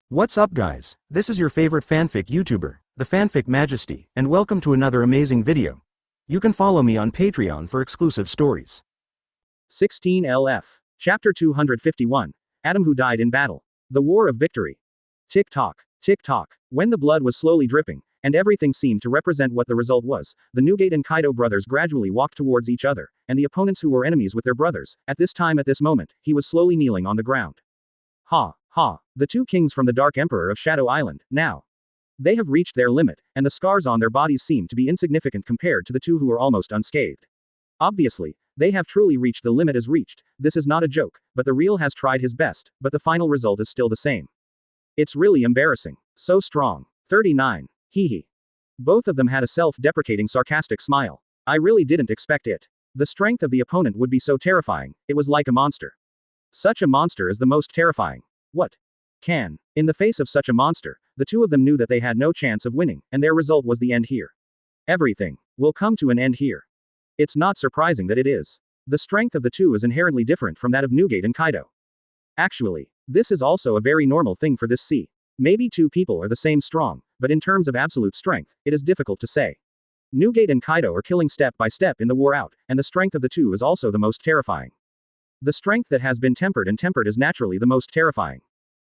What's up guys, this is your favorite fanfic YouTuber, the Fanfic Majesty, and welcome to another amazing video. You can follow me on Patreon for exclusive stories. 16 LF. Chapter 251. Adam who died in battle. The War of Victory. Tick-tock, tick-tock. When the blood was slowly dripping, and everything seemed to represent what the result was, the Newgate and Kaido brothers gradually walked towards each other, and the opponents who were enemies with their brothers, at this moment, he was slowly kneeling on the ground. Ha, ha, the two kings from the Dark Emperor of Shadow Island, now. They have reached their limit, and the scars on their bodies seem to be insignificant compared to the two who are almost unscathed. Obviously, they have truly reached the limit is reached, this is not a joke, but the real has tried his best, but the final result is still the same. It's really embarrassing. So strong. 39. Hee hee. Both of them had a self-deprecating sarcastic smile. I really didn't expect it. The strength of the opponent would be so terrifying, it was like a monster. Such a monster is the most terrifying. What? In the face of such a monster, the two of them knew that they had no chance of winning, and their result was the end here. Everything will come to an end here. It's not surprising that it is. The strength of the two is inherently different from that of Newgate and Kaido. Actually, this is also a very normal thing for this sea. Maybe two people are the same strong, but in terms of absolute strength, it is difficult to say. Newgate and Kaido are killing step by step in the war out, and the strength of the two is also the most terrifying. The strength that has been tempered is naturally the most terrifying.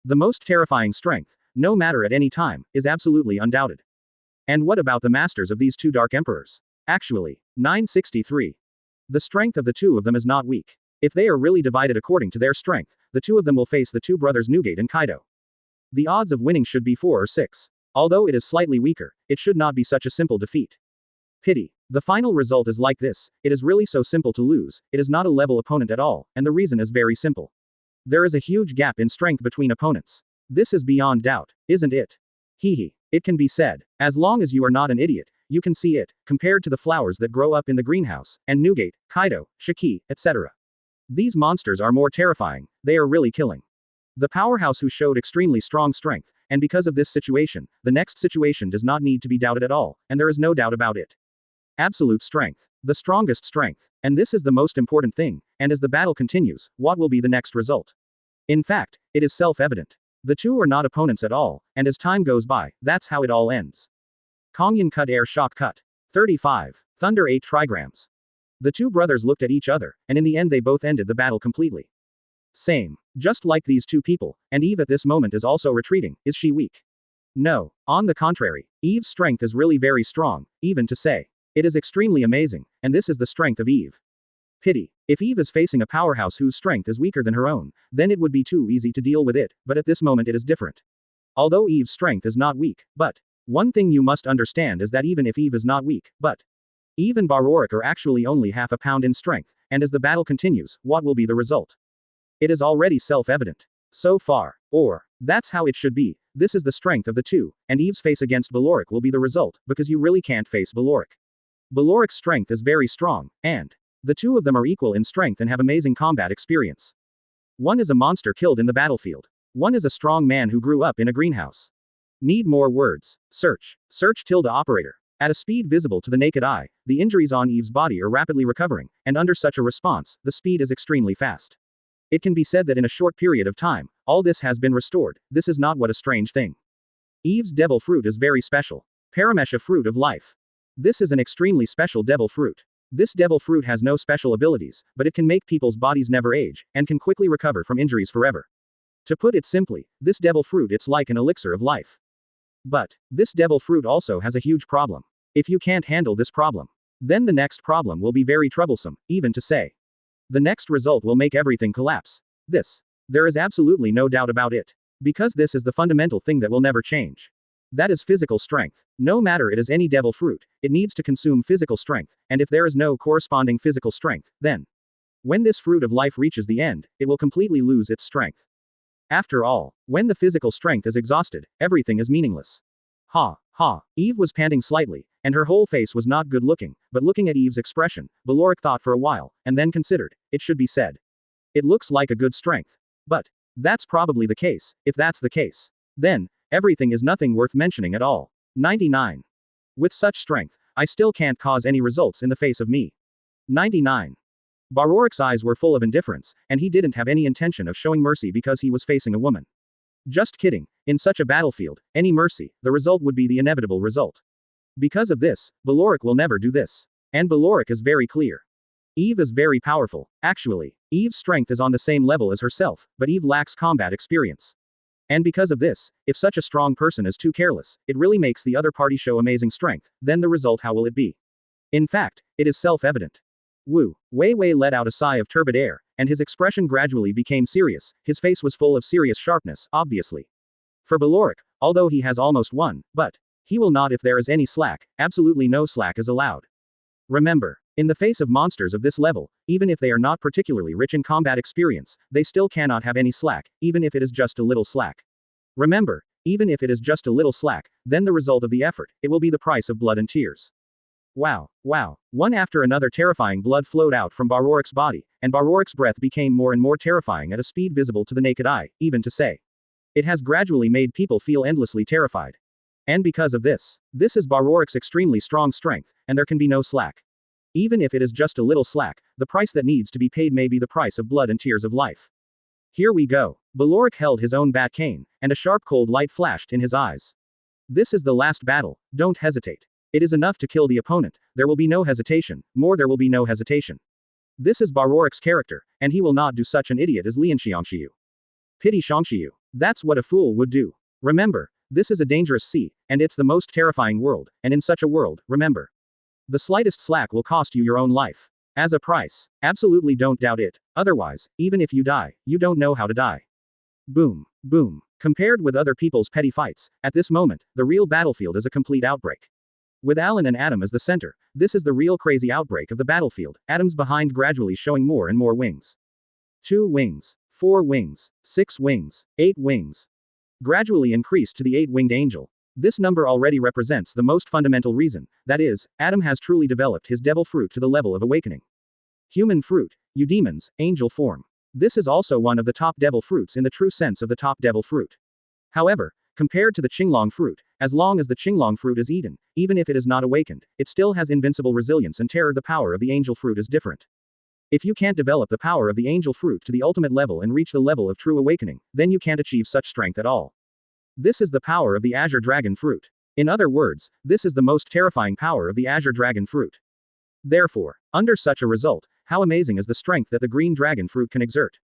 The most terrifying strength, no matter at any time, is absolutely undoubted. And what about the masters of these two Dark Emperors? Actually, 963. The strength of the two of them is not weak. If they are really divided according to their strength, the two of them will face the two brothers Newgate and Kaido. The odds of winning should be 4 or 6. Although it is slightly weaker, it should not be such a simple defeat. Pity. The final result is like this, it is really so simple to lose, it is not a level opponent at all, and the reason is very simple. There is a huge gap in strength between opponents. This is beyond doubt, isn't it? Hee hee. It can be said. As long as you are not an idiot, you can see it, compared to the flowers that grow up in the greenhouse, and Newgate, Kaido, Shiki, etc. These monsters are more terrifying, they are really killing. The powerhouse who showed extremely strong strength, and because of this situation, the next situation does not need to be doubted at all, and there is no doubt about it. Absolute strength. The strongest strength. And this is the most important thing, and as the battle continues, what will be the next result? In fact, it is self-evident. The two are not opponents at all, and as time goes by, that's how it all ends. Kongyan cut air shock cut. 35. Thunder 8 trigrams. The two brothers looked at each other, and in the end they both ended the battle completely. Same. Just like these two people, and Eve at this moment is also retreating, is she weak? No. On the contrary, Eve's strength is really very strong, even to say. It is extremely amazing, and this is the strength of Eve. Pity. If Eve is facing a powerhouse whose strength is weaker than her own, then it would be too easy to deal with it, but at this moment it is different. Although Eve's strength is not weak, but one thing you must understand is that even if Eve is not weak, but Eve and Barorik are actually only half a pound in strength, and as the battle continues, what will be the result? It is already self-evident. So far. Or, that's how it should be, this is the strength of the two, and Eve's face against Barorik will be the result, because you really can't face Barorik. Balorik's strength is very strong, and the two of them are equal in strength and have amazing combat experience. One is a monster killed in the battlefield. One is a strong man who grew up in a greenhouse. Need more words. Search. Search tilde operator. At a speed visible to the naked eye, the injuries on Eve's body are rapidly recovering, and under such a response, the speed is extremely fast. It can be said that in a short period of time, all this has been restored. This is not what a strange thing. Eve's devil fruit is very special. Paramesha fruit of life. This is an extremely special devil fruit. This devil fruit has no special abilities, but it can make people's bodies never age, and can quickly recover from injuries forever. To put it simply, this devil fruit it's like an elixir of life. But, this devil fruit also has a huge problem. If you can't handle this problem, then the next problem will be very troublesome, even to say. The next result will make everything collapse. There is absolutely no doubt about it. Because this is the fundamental thing that will never change. That is physical strength. No matter it is any devil fruit, it needs to consume physical strength, and if there is no corresponding physical strength, then when this fruit of life reaches the end, it will completely lose its strength. After all, when the physical strength is exhausted, everything is meaningless. Ha, ha. Eve was panting slightly, and her whole face was not good looking, but looking at Eve's expression, Barorik thought for a while, and then considered, it should be said. It looks like a good strength. But that's probably the case. If that's the case, then everything is nothing worth mentioning at all. 99. With such strength, I still can't cause any results in the face of me. 99. Barorik's eyes were full of indifference, and he didn't have any intention of showing mercy because he was facing a woman. Just kidding. In such a battlefield, any mercy, the result would be the inevitable result. Because of this, Beloric will never do this. And Beloric is very clear. Eve is very powerful. Actually, Eve's strength is on the same level as herself, but Eve lacks combat experience. And because of this, if such a strong person is too careless, it really makes the other party show amazing strength, then the result how will it be? In fact, it is self-evident. Wei Wei let out a sigh of turbid air, and his expression gradually became serious. His face was full of serious sharpness, obviously. For Beloric, although he has almost won, but he will not if there is any slack, absolutely no slack is allowed. Remember, in the face of monsters of this level, even if they are not particularly rich in combat experience, they still cannot have any slack, even if it is just a little slack. Remember, even if it is just a little slack, then the result of the effort, it will be the price of blood and tears. Wow. One after another terrifying blood flowed out from Beloric's body, and Beloric's breath became more and more terrifying at a speed visible to the naked eye, even to say. It has gradually made people feel endlessly terrified. And because of this is Beloric's extremely strong strength, and there can be no slack. Even if it is just a little slack, the price that needs to be paid may be the price of blood and tears of life. Here we go. Beloric held his own bat cane, and a sharp cold light flashed in his eyes. This is the last battle, don't hesitate. It is enough to kill the opponent, there will be no hesitation, there will be no hesitation. This is Beloric's character, and he will not do such an idiot as Lian Xiangxiu. Pity Xiangxiu. That's what a fool would do. Remember, this is a dangerous sea, and it's the most terrifying world, and in such a world, remember. The slightest slack will cost you your own life. As a price. Absolutely don't doubt it, otherwise, even if you die, you don't know how to die. Boom. Compared with other people's petty fights, at this moment, the real battlefield is a complete outbreak. With Alan and Adam as the center, this is the real crazy outbreak of the battlefield, Adam's behind gradually showing more and more wings. 2 wings, 4 wings, 6 wings, 8 wings. Gradually increased to the 8-winged angel. This number already represents the most fundamental reason, that is, Adam has truly developed his devil fruit to the level of awakening. Human fruit, eudemons, angel form. This is also one of the top devil fruits in the true sense of the top devil fruit. However, compared to the Qinglong fruit, as long as the Qinglong fruit is eaten, even if it is not awakened, it still has invincible resilience and terror. The power of the angel fruit is different. If you can't develop the power of the angel fruit to the ultimate level and reach the level of true awakening, then you can't achieve such strength at all. This is the power of the Azure Dragon fruit. In other words, this is the most terrifying power of the Azure Dragon fruit. Therefore, under such a result, how amazing is the strength that the green dragon fruit can exert?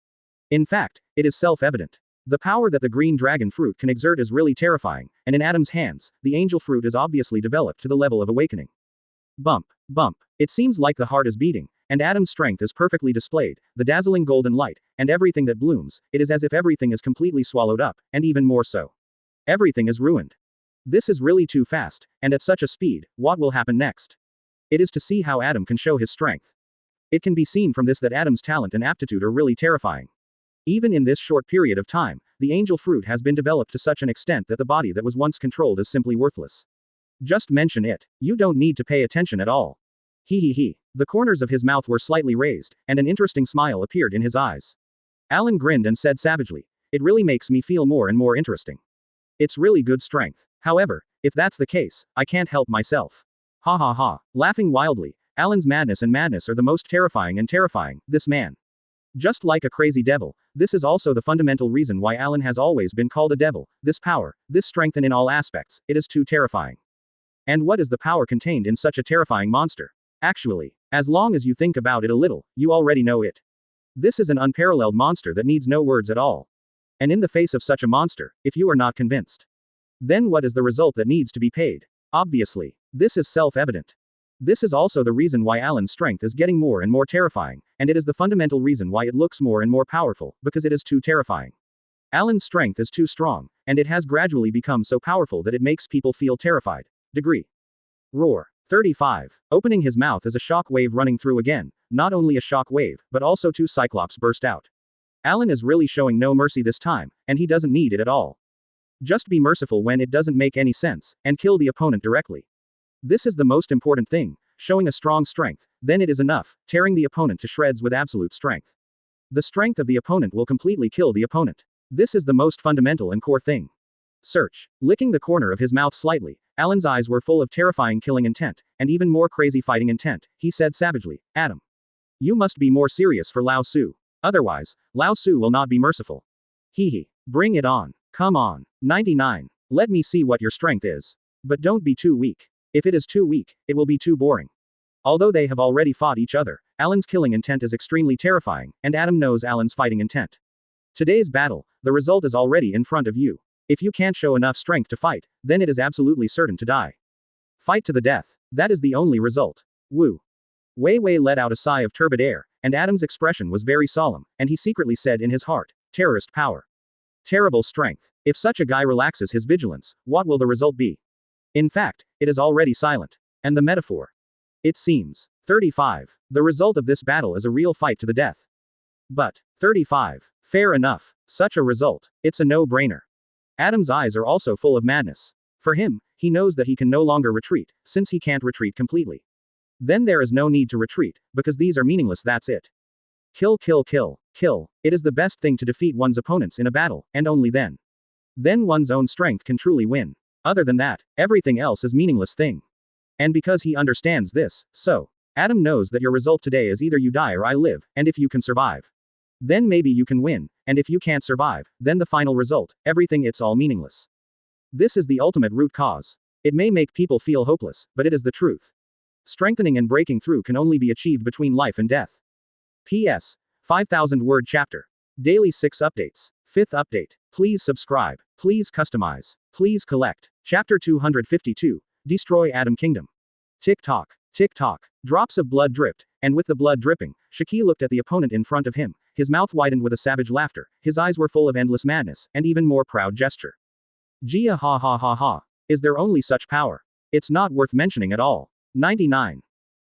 In fact, it is self-evident. The power that the green dragon fruit can exert is really terrifying, and in Adam's hands, the angel fruit is obviously developed to the level of awakening. Bump. It seems like the heart is beating, and Adam's strength is perfectly displayed, the dazzling golden light, and everything that blooms, it is as if everything is completely swallowed up, and even more so. Everything is ruined. This is really too fast, and at such a speed, what will happen next? It is to see how Adam can show his strength. It can be seen from this that Adam's talent and aptitude are really terrifying. Even in this short period of time, the angel fruit has been developed to such an extent that the body that was once controlled is simply worthless. Just mention it. You don't need to pay attention at all. He. The corners of his mouth were slightly raised, and an interesting smile appeared in his eyes. Alan grinned and said savagely, "It really makes me feel more and more interesting. It's really good strength. However, if that's the case, I can't help myself." Ha. Laughing wildly, Alan's madness are the most terrifying, this man. Just like a crazy devil, this is also the fundamental reason why Alan has always been called a devil, this power, this strength, and in all aspects, it is too terrifying. And what is the power contained in such a terrifying monster? Actually, as long as you think about it a little, you already know it. This is an unparalleled monster that needs no words at all. And in the face of such a monster, if you are not convinced, then what is the result that needs to be paid? Obviously, this is self-evident. This is also the reason why Alan's strength is getting more and more terrifying, and it is the fundamental reason why it looks more and more powerful, because it is too terrifying. Alan's strength is too strong, and it has gradually become so powerful that it makes people feel terrified. Degree. Roar. 35. Opening his mouth as a shock wave running through again, not only a shock wave, but also 2 cyclops burst out. Alan is really showing no mercy this time, and he doesn't need it at all. Just be merciful when it doesn't make any sense, and kill the opponent directly. This is the most important thing, showing a strong strength, then it is enough, tearing the opponent to shreds with absolute strength. The strength of the opponent will completely kill the opponent. This is the most fundamental and core thing. Search. Licking the corner of his mouth slightly, Alan's eyes were full of terrifying killing intent, and even more crazy fighting intent. He said savagely, "Adam, you must be more serious for Laozi. Otherwise, Laozi will not be merciful." Bring it on. Come on. 99. Let me see what your strength is. But don't be too weak. If it is too weak, it will be too boring. Although they have already fought each other, Alan's killing intent is extremely terrifying, and Adam knows Alan's fighting intent. Today's battle, the result is already in front of you. If you can't show enough strength to fight, then it is absolutely certain to die. Fight to the death. That is the only result. Woo. Wei Wei let out a sigh of turbid air, and Adam's expression was very solemn, and he secretly said in his heart, terrorist power. Terrible strength. If such a guy relaxes his vigilance, what will the result be? In fact, it is already silent. And the metaphor? It seems. 35. The result of this battle is a real fight to the death. But, 35. Fair enough. Such a result. It's a no-brainer. Adam's eyes are also full of madness. For him, he knows that he can no longer retreat, since he can't retreat completely. Then there is no need to retreat, because these are meaningless, that's it. Kill, kill, kill, kill. It is the best thing to defeat one's opponents in a battle, and only then. Then one's own strength can truly win. Other than that, everything else is meaningless thing. And because he understands this, so, Adam knows that your result today is either you die or I live, and if you can survive, then maybe you can win, and if you can't survive, then the final result, everything, it's all meaningless. This is the ultimate root cause. It may make people feel hopeless, but it is the truth. Strengthening and breaking through can only be achieved between life and death. P.S. 5,000 word chapter. Daily 6 updates. 5th update. Please subscribe. Please customize. Please collect. Chapter 252. Destroy Adam Kingdom. Tick tock. Tick tock. Drops of blood dripped, and with the blood dripping, Shaki looked at the opponent in front of him. His mouth widened with a savage laughter, his eyes were full of endless madness, and even more proud gesture. Gia ha ha ha ha. Is there only such power? It's not worth mentioning at all. 99.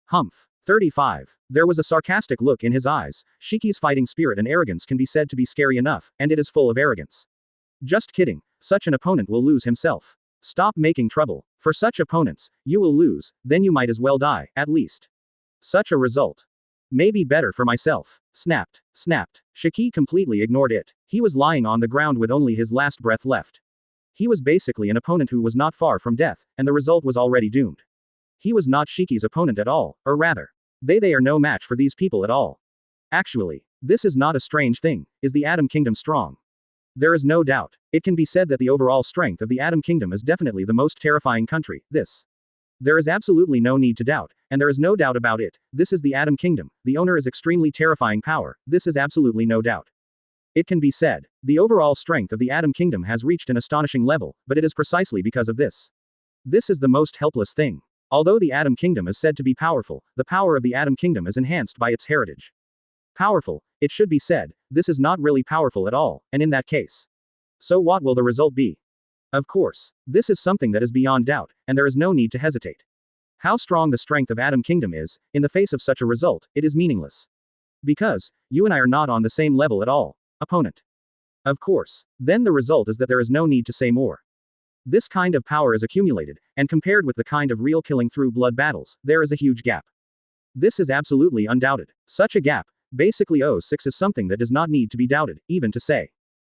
Humph. 35. There was a sarcastic look in his eyes. Shiki's fighting spirit and arrogance can be said to be scary enough, and it is full of arrogance. Just kidding, such an opponent will lose himself. Stop making trouble. For such opponents, you will lose, then you might as well die, at least. Such a result. Maybe better for myself. Snapped. Snapped. Shiki completely ignored it. He was lying on the ground with only his last breath left. He was basically an opponent who was not far from death, and the result was already doomed. He was not Shiki's opponent at all, or rather, they are no match for these people at all. Actually, this is not a strange thing. Is the Atom Kingdom strong? There is no doubt. It can be said that the overall strength of the Atom Kingdom is definitely the most terrifying country. There is absolutely no need to doubt, and there is no doubt about it. This is the Atom Kingdom. The owner is extremely terrifying power. This is absolutely no doubt. It can be said, the overall strength of the Atom Kingdom has reached an astonishing level, but it is precisely because of this. This is the most helpless thing. Although the Atom Kingdom is said to be powerful, the power of the Atom Kingdom is enhanced by its heritage. Powerful, it should be said, this is not really powerful at all, and in that case. So what will the result be? Of course, this is something that is beyond doubt, and there is no need to hesitate. How strong the strength of Atom Kingdom is, in the face of such a result, it is meaningless. Because, you and I are not on the same level at all, opponent. Of course, then the result is that there is no need to say more. This kind of power is accumulated, and compared with the kind of real killing through blood battles, there is a huge gap. This is absolutely undoubted. Such a gap, basically 06 is something that does not need to be doubted, even to say.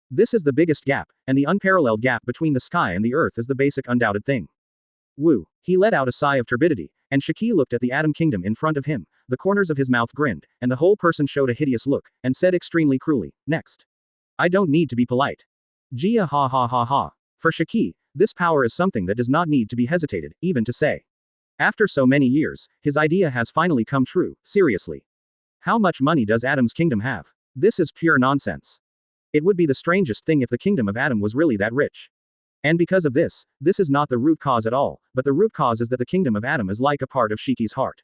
This is the biggest gap, and the unparalleled gap between the sky and the earth is the basic undoubted thing. Woo. He let out a sigh of turbidity, and Shaki looked at the Atom Kingdom in front of him, the corners of his mouth grinned, and the whole person showed a hideous look, and said extremely cruelly, next. I don't need to be polite. Gia ha ha ha ha. For Shaki, this power is something that does not need to be hesitated, even to say. After so many years, his idea has finally come true, seriously. How much money does Adam's kingdom have? This is pure nonsense. It would be the strangest thing if the kingdom of Adam was really that rich. And because of this is not the root cause at all, but the root cause is that the kingdom of Adam is like a part of Shiki's heart.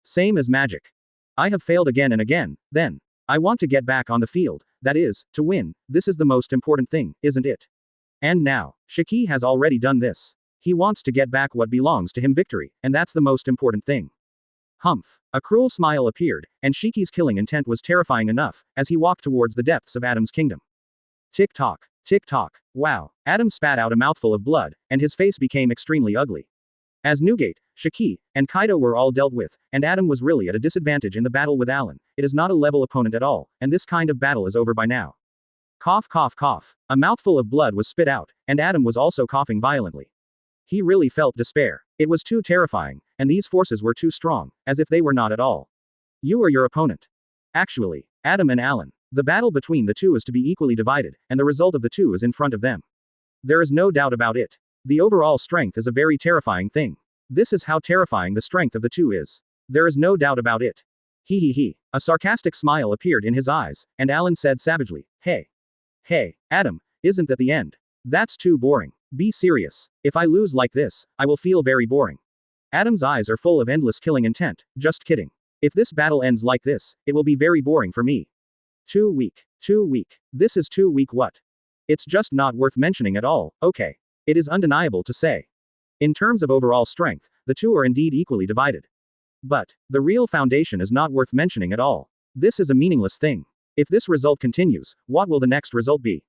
Same as magic. I have failed again and again, then. I want to get back on the field, that is, to win, this is the most important thing, isn't it? And now, Shaki has already done this. He wants to get back what belongs to him, victory, and that's the most important thing. Humph. A cruel smile appeared, and Shiki's killing intent was terrifying enough, as he walked towards the depths of Adam's kingdom. Tick-tock. Tick-tock. Wow. Adam spat out a mouthful of blood, and his face became extremely ugly. As Newgate, Shaki, and Kaido were all dealt with, and Adam was really at a disadvantage in the battle with Alan, it is not a level opponent at all, and this kind of battle is over by now. Cough cough cough. A mouthful of blood was spit out, and Adam was also coughing violently. He really felt despair. It was too terrifying, and these forces were too strong, as if they were not at all. You or your opponent. Actually, Adam and Alan. The battle between the two is to be equally divided, and the result of the two is in front of them. There is no doubt about it. The overall strength is a very terrifying thing. This is how terrifying the strength of the two is. There is no doubt about it. He. A sarcastic smile appeared in his eyes, and Alan said savagely, Hey, Adam, isn't that the end? That's too boring. Be serious. If I lose like this, I will feel very boring. Adam's eyes are full of endless killing intent. Just kidding. If this battle ends like this, it will be very boring for me. Too weak. This is too weak what? It's just not worth mentioning at all, okay. It is undeniable to say. In terms of overall strength, the two are indeed equally divided. But the real foundation is not worth mentioning at all. This is a meaningless thing. If this result continues, what will the next result be?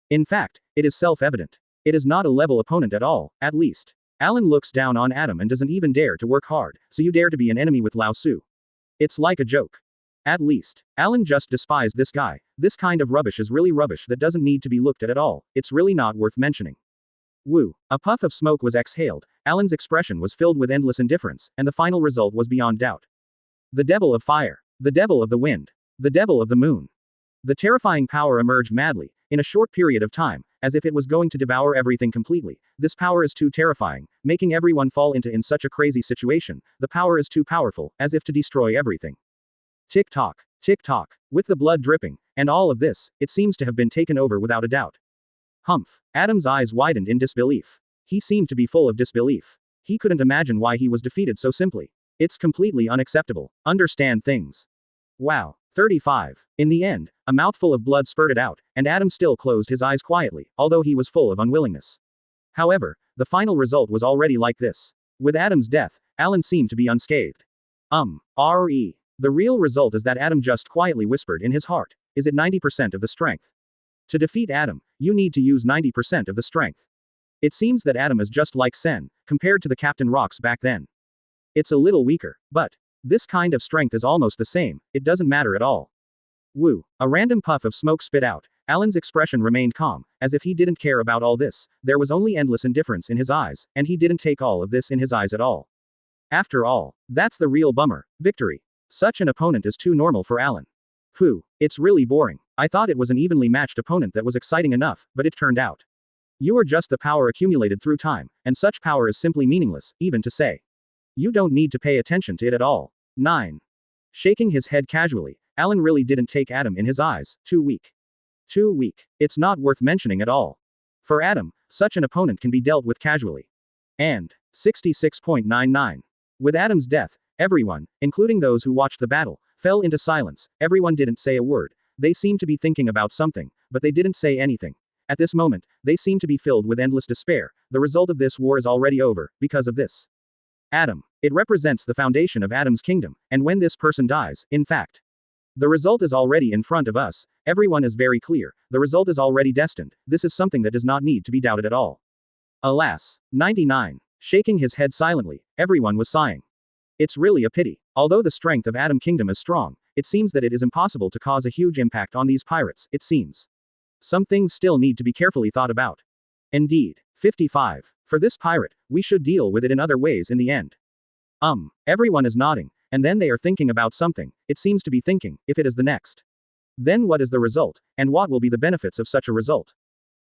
In fact, it is self-evident. It is not a level opponent at all, at least. Alan looks down on Adam and doesn't even dare to work hard, so you dare to be an enemy with Laozi. It's like a joke. At least, Alan just despised this guy. This kind of rubbish is really rubbish that doesn't need to be looked at all. It's really not worth mentioning. Woo. A puff of smoke was exhaled. Alan's expression was filled with endless indifference, and the final result was beyond doubt. The devil of fire. The devil of the wind. The devil of the moon. The terrifying power emerged madly, in a short period of time, as if it was going to devour everything completely. This power is too terrifying, making everyone fall into in such a crazy situation. The power is too powerful, as if to destroy everything. Tick-tock. Tick-tock. With the blood dripping, and all of this, it seems to have been taken over without a doubt. Humph. Adam's eyes widened in disbelief. He seemed to be full of disbelief. He couldn't imagine why he was defeated so simply. It's completely unacceptable. Understand things. Wow. 35. In the end, a mouthful of blood spurted out, and Adam still closed his eyes quietly, although he was full of unwillingness. However, the final result was already like this. With Adam's death, Alan seemed to be unscathed. The real result is that Adam just quietly whispered in his heart, is it 90% of the strength? To defeat Adam, you need to use 90% of the strength. It seems that Adam is just like Sen, compared to the Captain Rocks back then. It's a little weaker, but this kind of strength is almost the same, it doesn't matter at all. Woo. A random puff of smoke spit out. Alan's expression remained calm, as if he didn't care about all this. There was only endless indifference in his eyes, and he didn't take all of this in his eyes at all. After all, that's the real bummer. Victory. Such an opponent is too normal for Alan. It's really boring. I thought it was an evenly matched opponent that was exciting enough, but it turned out. You are just the power accumulated through time, and such power is simply meaningless, even to say. You don't need to pay attention to it at all. 9. Shaking his head casually, Alan really didn't take Adam in his eyes. Too weak. It's not worth mentioning at all. For Adam, such an opponent can be dealt with casually. And 66.99. With Adam's death, everyone, including those who watched the battle, fell into silence. Everyone didn't say a word. They seemed to be thinking about something, but they didn't say anything. At this moment, they seemed to be filled with endless despair. The result of this war is already over, because of this. Adam. It represents the foundation of Adam's kingdom, and when this person dies, in fact, the result is already in front of us. Everyone is very clear. The result is already destined. This is something that does not need to be doubted at all. Alas. 99. Shaking his head silently, everyone was sighing. It's really a pity. Although the strength of Adam Kingdom is strong, it seems that it is impossible to cause a huge impact on these pirates, it seems. Some things still need to be carefully thought about. Indeed. 55. For this pirate, we should deal with it in other ways in the end. Everyone is nodding, and then they are thinking about something. It seems to be thinking, if it is the next. Then what is the result, and what will be the benefits of such a result?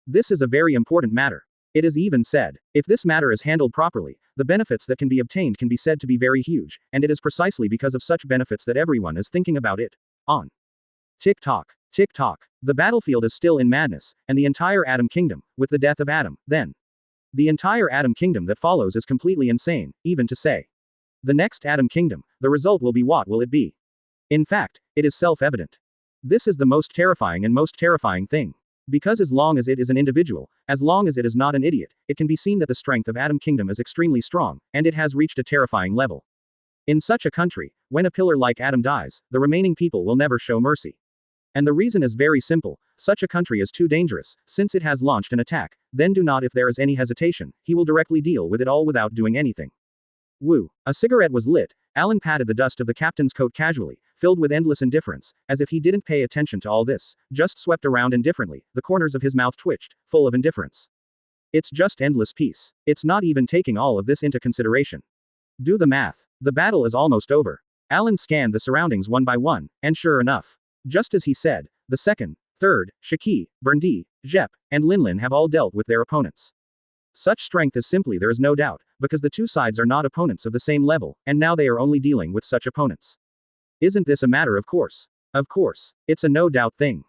This is a very important matter. It is even said, if this matter is handled properly, the benefits that can be obtained can be said to be very huge, and it is precisely because of such benefits that everyone is thinking about it. On. Tick-tock. Tick-tock. The battlefield is still in madness, and the entire Adam Kingdom, with the death of Adam, then. The entire Adam Kingdom that follows is completely insane, even to say. The next Adam Kingdom, the result will be what will it be? In fact, it is self-evident. This is the most terrifying and most terrifying thing. Because as long as it is an individual, as long as it is not an idiot, it can be seen that the strength of Adam Kingdom is extremely strong, and it has reached a terrifying level. In such a country, when a pillar like Adam dies, the remaining people will never show mercy. And the reason is very simple, such a country is too dangerous, since it has launched an attack, then do not if there is any hesitation, he will directly deal with it all without doing anything. Woo. A cigarette was lit. Alan patted the dust of the captain's coat casually, filled with endless indifference, as if he didn't pay attention to all this, just swept around indifferently. The corners of his mouth twitched, full of indifference. It's just endless peace. It's not even taking all of this into consideration. Do the math. The battle is almost over. Alan scanned the surroundings one by one, and sure enough, just as he said, the second, third, Shaki, Berndi, Jep, and Linlin have all dealt with their opponents. Such strength is simply there is no doubt, because the two sides are not opponents of the same level, and now they are only dealing with such opponents. Isn't this a matter of course? Of course. It's a no-doubt thing.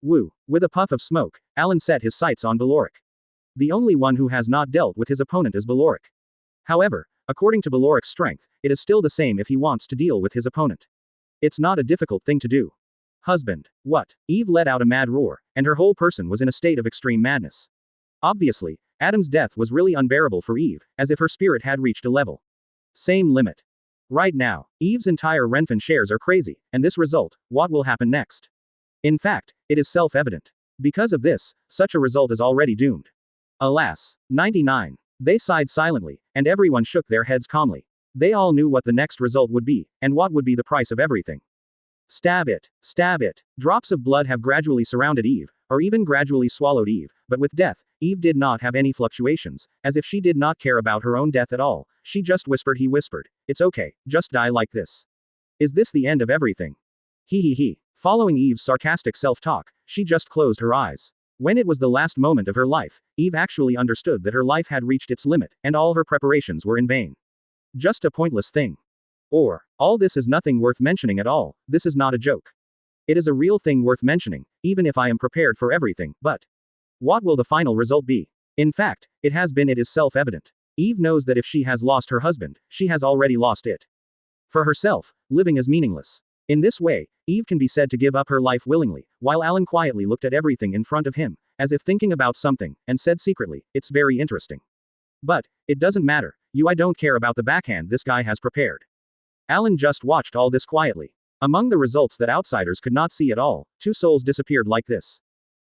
Woo. With a puff of smoke, Alan set his sights on Beloric. The only one who has not dealt with his opponent is Beloric. However, according to Beloric's strength, it is still the same if he wants to deal with his opponent. It's not a difficult thing to do. Husband. What? Eve let out a mad roar, and her whole person was in a state of extreme madness. Obviously, Adam's death was really unbearable for Eve, as if her spirit had reached a level. Same limit. Right now, Eve's entire Renfin shares are crazy, and this result, what will happen next? In fact, it is self-evident. Because of this, such a result is already doomed. Alas. 99. They sighed silently, and everyone shook their heads calmly. They all knew what the next result would be, and what would be the price of everything. Stab it. Stab it. Drops of blood have gradually surrounded Eve, or even gradually swallowed Eve, but with death, Eve did not have any fluctuations, as if she did not care about her own death at all. She just whispered. He whispered, "It's okay, just die like this." Is this the end of everything? He. Following Eve's sarcastic self-talk, she just closed her eyes. When it was the last moment of her life, Eve actually understood that her life had reached its limit, and all her preparations were in vain. Just a pointless thing. Or, all this is nothing worth mentioning at all, this is not a joke. It is a real thing worth mentioning, even if I am prepared for everything, but what will the final result be? In fact, it is self-evident. Eve knows that if she has lost her husband, she has already lost it. For herself, living is meaningless. In this way, Eve can be said to give up her life willingly, while Alan quietly looked at everything in front of him, as if thinking about something, and said secretly, "It's very interesting. But, it doesn't matter, I don't care about the backhand this guy has prepared." Alan just watched all this quietly. Among the results that outsiders could not see at all, two souls disappeared like this.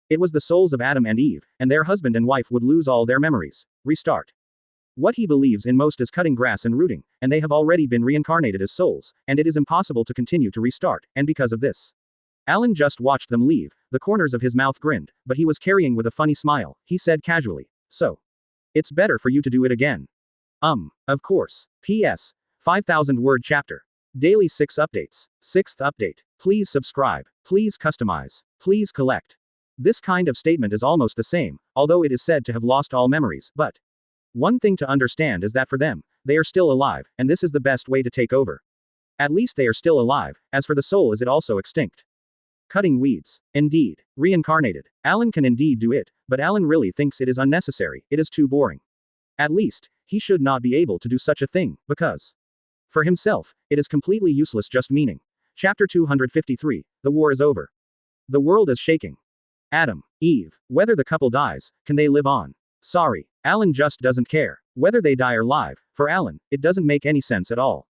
It was the souls of Adam and Eve, and their husband and wife would lose all their memories. Restart. What he believes in most is cutting grass and rooting, and they have already been reincarnated as souls, and it is impossible to continue to restart, and because of this. Alan just watched them leave, the corners of his mouth grinned, but he was carrying with a funny smile. He said casually, "So. It's better for you to do it again." Of course. P.S. 5,000-word chapter. Daily 6 updates. 6th update. Please subscribe. Please customize. Please collect. This kind of statement is almost the same, although it is said to have lost all memories, but one thing to understand is that for them, they are still alive, and this is the best way to take over. At least they are still alive, as for the soul is it also extinct. Cutting weeds. Indeed. Reincarnated. Alan can indeed do it, but Alan really thinks it is unnecessary, it is too boring. At least, he should not be able to do such a thing, because for himself, it is completely useless just meaning. Chapter 253, The war is over. The world is shaking. Adam, Eve, whether the couple dies, can they live on? Sorry, Alan just doesn't care. Whether they die or live, for Alan, it doesn't make any sense at all.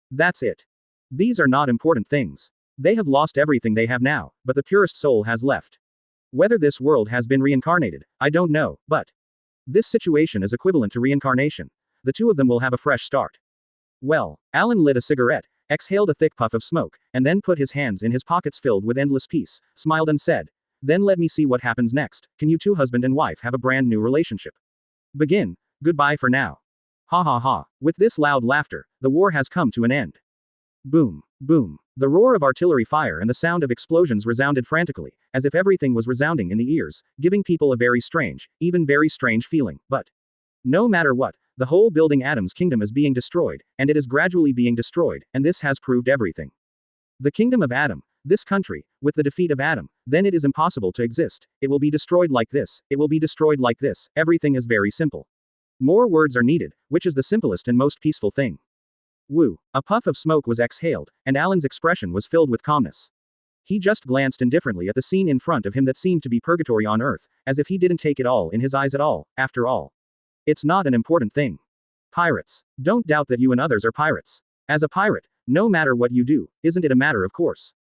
That's it. These are not important things. They have lost everything they have now, but the purest soul has left. Whether this world has been reincarnated, I don't know, but this situation is equivalent to reincarnation. The two of them will have a fresh start. Well, Alan lit a cigarette, exhaled a thick puff of smoke, and then put his hands in his pockets filled with endless peace, smiled and said, "Then let me see what happens next. Can you two husband and wife have a brand new relationship? Begin. Goodbye for now." Ha ha ha. With this loud laughter, the war has come to an end. Boom. Boom. The roar of artillery fire and the sound of explosions resounded frantically, as if everything was resounding in the ears, giving people a very strange, even very strange feeling, but no matter what, the whole building Adam's kingdom is being destroyed, and it is gradually being destroyed, and this has proved everything. The kingdom of Adam, this country, with the defeat of Adam, then it is impossible to exist. It will be destroyed like this, it will be destroyed like this, everything is very simple. More words are needed, which is the simplest and most peaceful thing. Woo. A puff of smoke was exhaled, and Alan's expression was filled with calmness. He just glanced indifferently at the scene in front of him that seemed to be purgatory on earth, as if he didn't take it all in his eyes at all, after all. It's not an important thing. Pirates. Don't doubt that you and others are pirates. As a pirate, no matter what you do, isn't it a matter of course?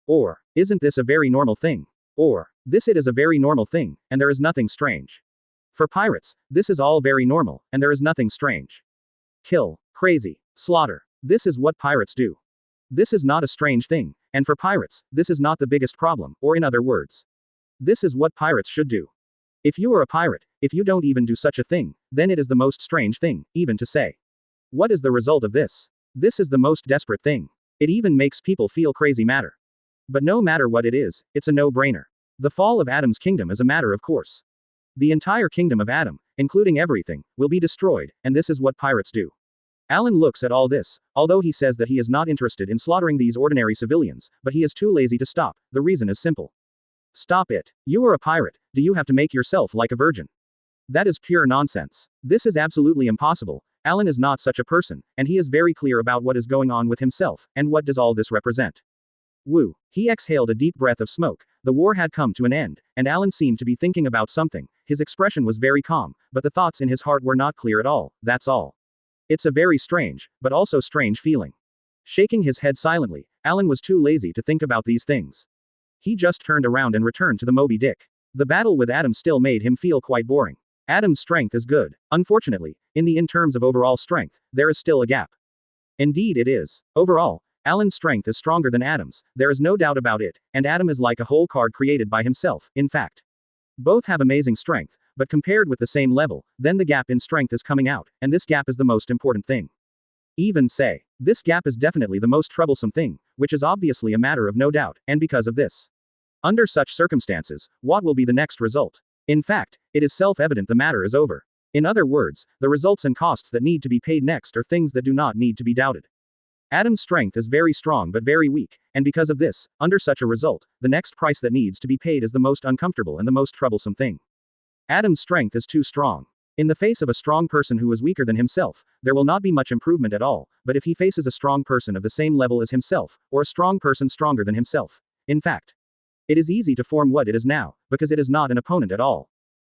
Or, isn't this a very normal thing? Or, this it is a very normal thing, and there is nothing strange. For pirates, this is all very normal, and there is nothing strange. Kill. Crazy. Slaughter. This is what pirates do. This is not a strange thing, and for pirates, this is not the biggest problem, or in other words, this is what pirates should do. If you are a pirate, if you don't even do such a thing, then it is the most strange thing, even to say. What is the result of this? This is the most desperate thing. It even makes people feel crazy matter. But no matter what it is, it's a no-brainer. The fall of Adam's kingdom is a matter of course. The entire kingdom of Adam, including everything, will be destroyed, and this is what pirates do. Alan looks at all this, although he says that he is not interested in slaughtering these ordinary civilians, but he is too lazy to stop. The reason is simple. Stop it. You are a pirate, do you have to make yourself like a virgin? That is pure nonsense. This is absolutely impossible. Alan is not such a person, and he is very clear about what is going on with himself, and what does all this represent. Woo. He exhaled a deep breath of smoke. The war had come to an end, and Alan seemed to be thinking about something. His expression was very calm, but the thoughts in his heart were not clear at all, that's all. It's a very strange, but also strange feeling. Shaking his head silently, Alan was too lazy to think about these things. He just turned around and returned to the Moby Dick. The battle with Adam still made him feel quite boring. Adam's strength is good. Unfortunately, in terms of overall strength, there is still a gap. Indeed it is. Overall, Alan's strength is stronger than Adam's, there is no doubt about it, and Adam is like a whole card created by himself, in fact. Both have amazing strength, but compared with the same level, then the gap in strength is coming out, and this gap is the most important thing. Even say, this gap is definitely the most troublesome thing, which is obviously a matter of no doubt, and because of this. Under such circumstances, what will be the next result? In fact, it is self-evident the matter is over. In other words, the results and costs that need to be paid next are things that do not need to be doubted. Adam's strength is very strong but very weak, and because of this, under such a result, the next price that needs to be paid is the most uncomfortable and the most troublesome thing. Adam's strength is too strong. In the face of a strong person who is weaker than himself, there will not be much improvement at all, but if he faces a strong person of the same level as himself, or a strong person stronger than himself, in fact, it is easy to form what it is now, because it is not an opponent at all.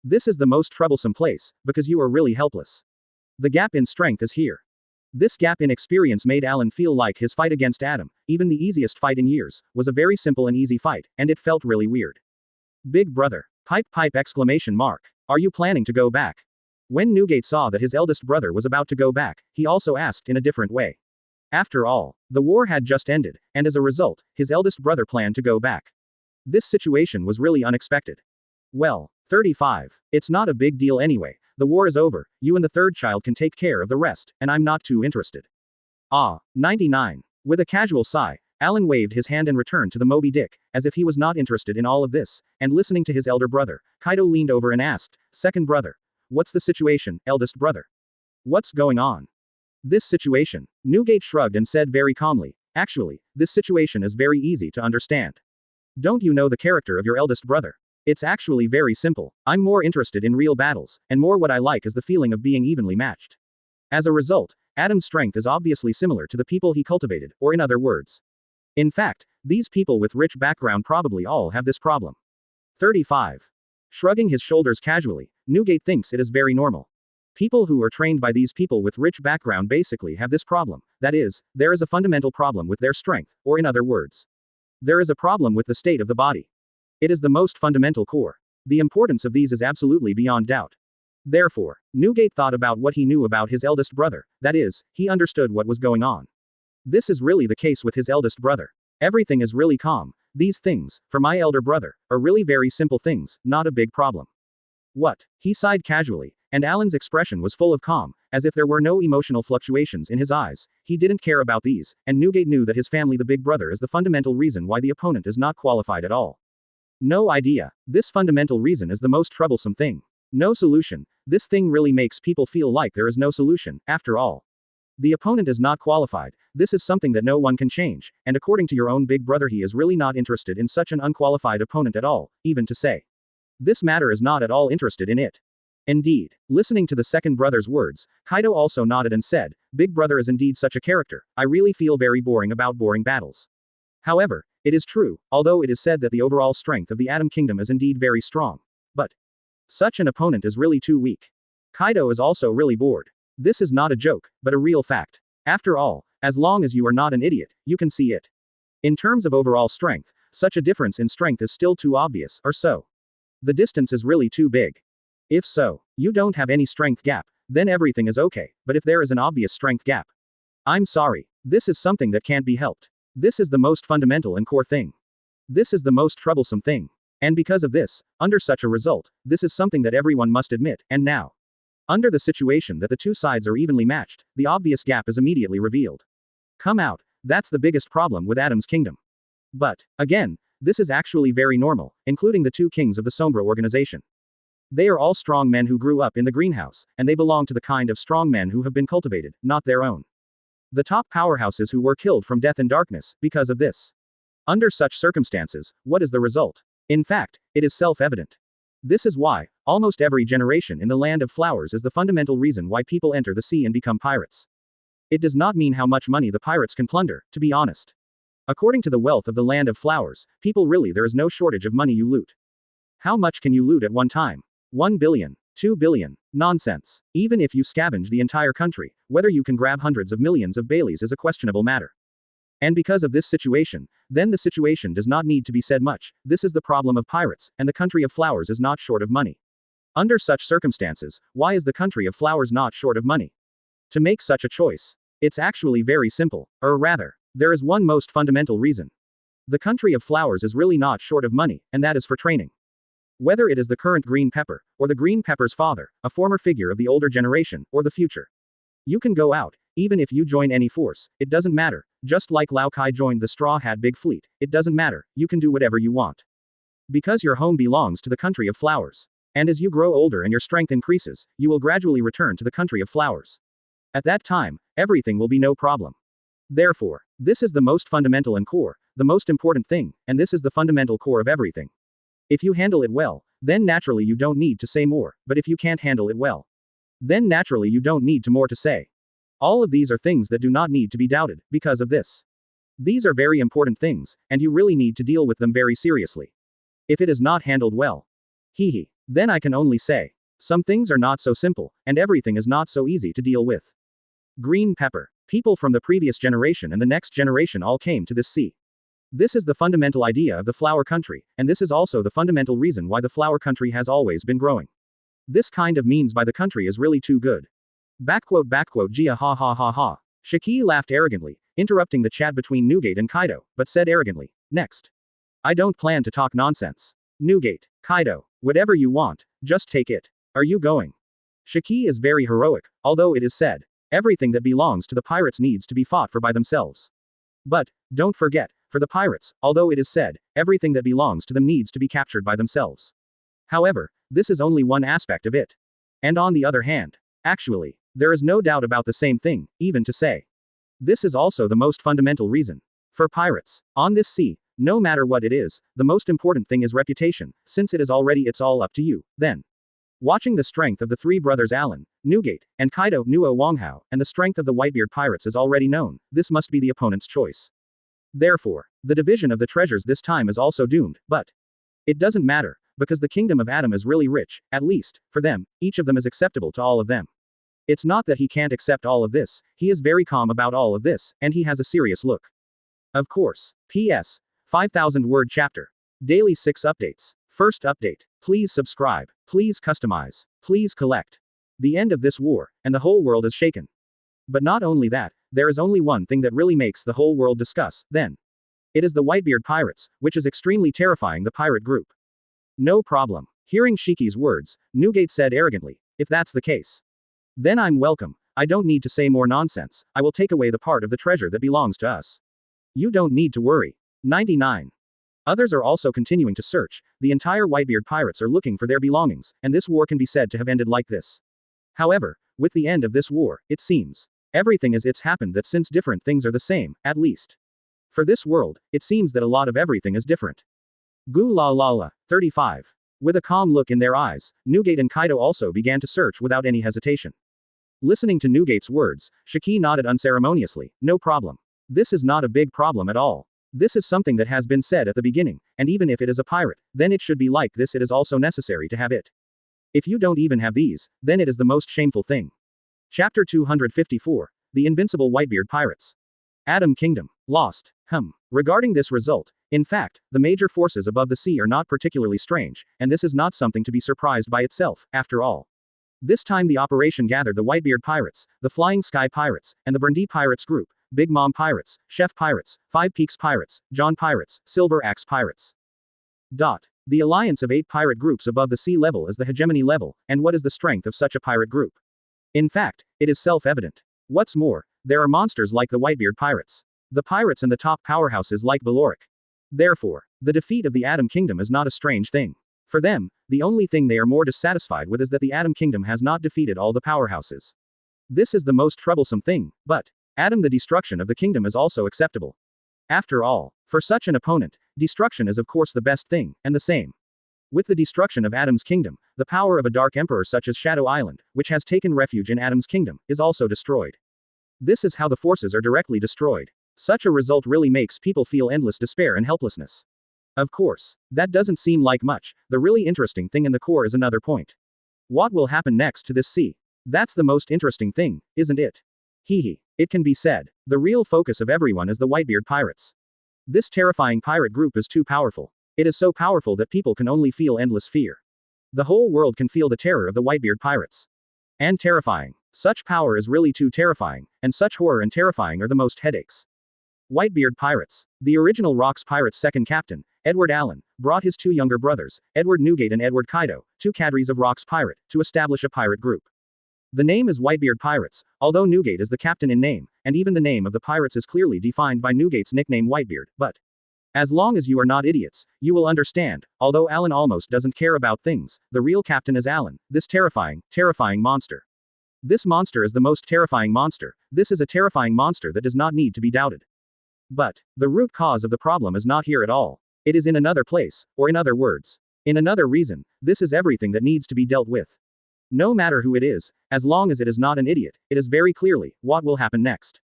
This is the most troublesome place, because you are really helpless. The gap in strength is here. This gap in experience made Alan feel like his fight against Adam, even the easiest fight in years, was a very simple and easy fight, and it felt really weird. Big brother. Pipe exclamation mark. Are you planning to go back? When Newgate saw that his eldest brother was about to go back, he also asked in a different way. After all, the war had just ended, and as a result, his eldest brother planned to go back. This situation was really unexpected. Well, 35. It's not a big deal anyway, the war is over, you and the third child can take care of the rest, and I'm not too interested. 99. With a casual sigh, Alan waved his hand and returned to the Moby Dick, as if he was not interested in all of this, and listening to his elder brother, Kaido leaned over and asked, second brother. What's the situation, eldest brother? What's going on? This situation. Newgate shrugged and said very calmly, actually, this situation is very easy to understand. Don't you know the character of your eldest brother? It's actually very simple. I'm more interested in real battles, and more what I like is the feeling of being evenly matched. As a result, Adam's strength is obviously similar to the people he cultivated, or in other words. In fact, these people with rich background probably all have this problem. 35. Shrugging his shoulders casually, Newgate thinks it is very normal. People who are trained by these people with rich background basically have this problem, that is, there is a fundamental problem with their strength, or in other words. There is a problem with the state of the body. It is the most fundamental core. The importance of these is absolutely beyond doubt. Therefore, Newgate thought about what he knew about his eldest brother, that is, he understood what was going on. This is really the case with his eldest brother. Everything is really calm. These things, for my elder brother, are really very simple things, not a big problem. What? He sighed casually, and Alan's expression was full of calm, as if there were no emotional fluctuations in his eyes. He didn't care about these, and Newgate knew that his family, the big brother, is the fundamental reason why the opponent is not qualified at all. No idea. This fundamental reason is the most troublesome thing. No solution. This thing really makes people feel like there is no solution, after all. The opponent is not qualified, this is something that no one can change, and according to your own big brother he is really not interested in such an unqualified opponent at all, even to say. This matter is not at all interested in it. Indeed. Listening to the second brother's words, Kaido also nodded and said, Big brother is indeed such a character, I really feel very boring about boring battles. However, it is true, although it is said that the overall strength of the Atom Kingdom is indeed very strong. But such an opponent is really too weak. Kaido is also really bored. This is not a joke, but a real fact. After all, as long as you are not an idiot, you can see it. In terms of overall strength, such a difference in strength is still too obvious, or so. The distance is really too big. If so, you don't have any strength gap, then everything is okay, but if there is an obvious strength gap, I'm sorry, this is something that can't be helped. This is the most fundamental and core thing. This is the most troublesome thing. And because of this, under such a result, this is something that everyone must admit, and now. Under the situation that the two sides are evenly matched, the obvious gap is immediately revealed. Come out, that's the biggest problem with Adam's kingdom. But, again, this is actually very normal, including the two kings of the Sombra organization. They are all strong men who grew up in the greenhouse, and they belong to the kind of strong men who have been cultivated, not their own. The top powerhouses who were killed from death and darkness, because of this. Under such circumstances, what is the result? In fact, it is self-evident. This is why, almost every generation in the Land of Flowers is the fundamental reason why people enter the sea and become pirates. It does not mean how much money the pirates can plunder, to be honest. According to the wealth of the Land of Flowers, people really there is no shortage of money you loot. How much can you loot at one time? 1 billion, 2 billion, nonsense. Even if you scavenge the entire country, whether you can grab hundreds of millions of Baileys is a questionable matter. And because of this situation, then the situation does not need to be said much. This is the problem of pirates, and the country of flowers is not short of money. Under such circumstances, why is the country of flowers not short of money? To make such a choice, it's actually very simple, or rather, there is one most fundamental reason. The country of flowers is really not short of money, and that is for training. Whether it is the current green pepper, or the green pepper's father, a former figure of the older generation, or the future. You can go out, even if you join any force, it doesn't matter, just like Lao Kai joined the Straw Hat Big Fleet, it doesn't matter, you can do whatever you want. Because your home belongs to the country of flowers. And as you grow older and your strength increases, you will gradually return to the country of flowers. At that time, everything will be no problem. Therefore, this is the most fundamental and core, the most important thing, and this is the fundamental core of everything. If you handle it well, then naturally you don't need to say more, but if you can't handle it well, then naturally you don't need to more to say. All of these are things that do not need to be doubted, because of this. These are very important things, and you really need to deal with them very seriously. If it is not handled well, then I can only say, some things are not so simple, and everything is not so easy to deal with. Green pepper. People from the previous generation and the next generation all came to this sea. This is the fundamental idea of the flower country, and this is also the fundamental reason why the flower country has always been growing. This kind of means by the country is really too good. Gia ha ha ha ha. Shiki laughed arrogantly, interrupting the chat between Newgate and Kaido, but said arrogantly, next. I don't plan to talk nonsense. Newgate, Kaido, whatever you want, just take it. Are you going? Shiki is very heroic, although it is said, everything that belongs to the pirates needs to be fought for by themselves. But, don't forget, for the pirates, although it is said, everything that belongs to them needs to be captured by themselves. However, this is only one aspect of it. And on the other hand, actually, there is no doubt about the same thing, even to say. This is also the most fundamental reason. For pirates, on this sea, no matter what it is, the most important thing is reputation, since it is already it's all up to you, then. Watching the strength of the three brothers Allen, Newgate, and Kaido Nuo Wanghao, and the strength of the Whitebeard Pirates is already known, this must be the opponent's choice. Therefore, the division of the treasures this time is also doomed, but it doesn't matter, because the kingdom of Adam is really rich, at least, for them, each of them is acceptable to all of them. It's not that he can't accept all of this, he is very calm about all of this, and he has a serious look. Of course. P.S. 5,000 word chapter. Daily 6 updates. First update. Please subscribe. Please customize. Please collect. The end of this war, and the whole world is shaken. But not only that, there is only one thing that really makes the whole world discuss, then. It is the Whitebeard Pirates, which is extremely terrifying the pirate group. No problem. Hearing Shiki's words, Newgate said arrogantly, if that's the case. Then I'm welcome. I don't need to say more nonsense, I will take away the part of the treasure that belongs to us. You don't need to worry. 99. Others are also continuing to search, the entire Whitebeard Pirates are looking for their belongings, and this war can be said to have ended like this. However, with the end of this war, it seems. Everything as it's happened that since different things are the same, at least. For this world, it seems that a lot of everything is different. Gu la la la. 35. With a calm look in their eyes, Newgate and Kaido also began to search without any hesitation. Listening to Newgate's words, Shiki nodded unceremoniously, no problem. This is not a big problem at all. This is something that has been said at the beginning, and even if it is a pirate, then it should be like this, it is also necessary to have it. If you don't even have these, then it is the most shameful thing. Chapter 254. The Invincible Whitebeard Pirates. Adam Kingdom. Lost. Regarding this result, in fact, the major forces above the sea are not particularly strange, and this is not something to be surprised by itself, after all. This time the operation gathered the Whitebeard Pirates, the Flying Sky Pirates, and the Burndy Pirates group, Big Mom Pirates, Chef Pirates, Five Peaks Pirates, John Pirates, Silver Axe Pirates. The alliance of 8 pirate groups above the sea level is the hegemony level, and what is the strength of such a pirate group? In fact, it is self-evident. What's more, there are monsters like the Whitebeard Pirates. The pirates and the top powerhouses like Beloric. Therefore, the defeat of the Atom Kingdom is not a strange thing. For them, the only thing they are more dissatisfied with is that the Atom Kingdom has not defeated all the powerhouses. This is the most troublesome thing, but Atom, the destruction of the kingdom is also acceptable. After all, for such an opponent, destruction is of course the best thing, and the same. With the destruction of Atom's kingdom, the power of a dark emperor such as Shadow Island, which has taken refuge in Atom's kingdom, is also destroyed. This is how the forces are directly destroyed. Such a result really makes people feel endless despair and helplessness. Of course, that doesn't seem like much. The really interesting thing in the core is another point. What will happen next to this sea? That's the most interesting thing, isn't it? Hee. It can be said, the real focus of everyone is the Whitebeard Pirates. This terrifying pirate group is too powerful. It is so powerful that people can only feel endless fear. The whole world can feel the terror of the Whitebeard Pirates. And terrifying. Such power is really too terrifying, and such horror and terrifying are the most headaches. Whitebeard Pirates. The original Rocks Pirates' second captain, Edward Allen, brought his two younger brothers, Edward Newgate and Edward Kaido, two cadres of Rocks Pirate, to establish a pirate group. The name is Whitebeard Pirates, although Newgate is the captain in name, and even the name of the pirates is clearly defined by Newgate's nickname Whitebeard, but as long as you are not idiots, you will understand, although Allen almost doesn't care about things, the real captain is Allen, this terrifying monster. This monster is the most terrifying monster. This is a terrifying monster that does not need to be doubted. But the root cause of the problem is not here at all. It is in another place, or in other words, in another reason. This is everything that needs to be dealt with. No matter who it is, as long as it is not an idiot, it is very clearly what will happen next.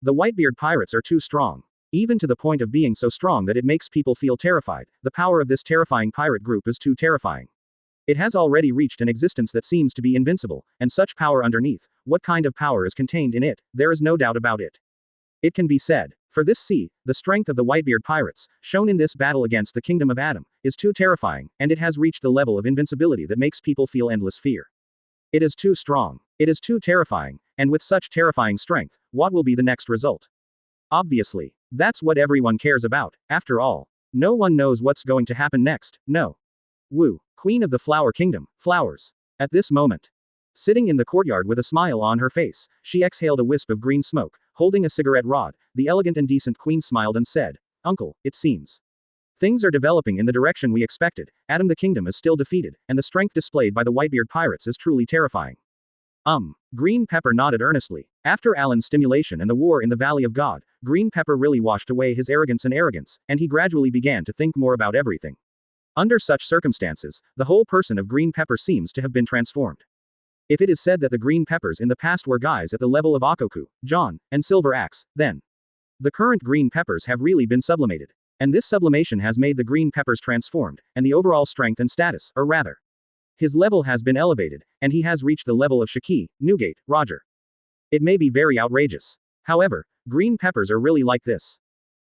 The Whitebeard Pirates are too strong. Even to the point of being so strong that it makes people feel terrified. The power of this terrifying pirate group is too terrifying. It has already reached an existence that seems to be invincible, and such power underneath. What kind of power is contained in it? There is no doubt about it. It can be said, for this sea, the strength of the Whitebeard Pirates, shown in this battle against the Kingdom of Atom, is too terrifying, and it has reached the level of invincibility that makes people feel endless fear. It is too strong. It is too terrifying, and with such terrifying strength, what will be the next result? Obviously, that's what everyone cares about. After all, no one knows what's going to happen next. No. Wu, Queen of the Flower Kingdom, flowers. At this moment, sitting in the courtyard with a smile on her face, she exhaled a wisp of green smoke. Holding a cigarette rod, the elegant and decent queen smiled and said, "Uncle, it seems things are developing in the direction we expected. Atom, the kingdom is still defeated, and the strength displayed by the Whitebeard Pirates is truly terrifying." Green Pepper nodded earnestly. After Allen's stimulation and the war in the Valley of God, Green Pepper really washed away his arrogance, and he gradually began to think more about everything. Under such circumstances, the whole person of Green Pepper seems to have been transformed. If it is said that the Green Peppers in the past were guys at the level of Akoku, John, and Silver Axe, then the current Green Peppers have really been sublimated. And this sublimation has made the Green Peppers transformed, and the overall strength and status, or rather, his level has been elevated, and he has reached the level of Shaki, Newgate, Roger. It may be very outrageous. However, Green Peppers are really like this.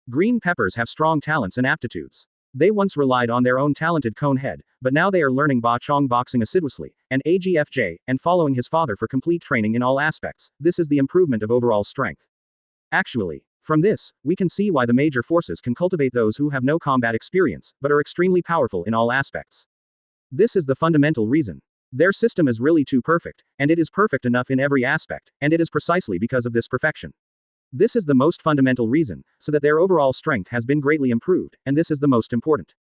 Green Peppers have strong talents and aptitudes. They once relied on their own talented Conehead, but now they are learning Ba Chong boxing assiduously, and AGFJ, and following his father for complete training in all aspects. This is the improvement of overall strength. Actually, from this, we can see why the major forces can cultivate those who have no combat experience, but are extremely powerful in all aspects. This is the fundamental reason. Their system is really too perfect, and it is perfect enough in every aspect, and it is precisely because of this perfection. This is the most fundamental reason, so that their overall strength has been greatly improved, and this is the most important.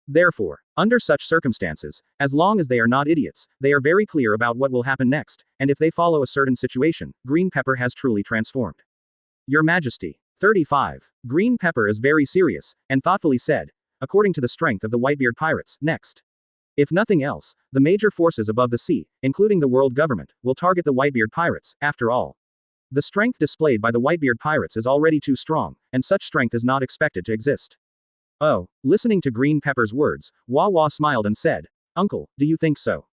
Therefore, under such circumstances, as long as they are not idiots, they are very clear about what will happen next, and if they follow a certain situation, Green Pepper has truly transformed. Your Majesty. 35. Green Pepper is very serious, and thoughtfully said, according to the strength of the Whitebeard Pirates, next. If nothing else, the major forces above the sea, including the world government, will target the Whitebeard Pirates. After all, the strength displayed by the Whitebeard Pirates is already too strong, and such strength is not expected to exist. Oh, listening to Green Pepper's words, Wawa smiled and said, "Uncle, do you think so?"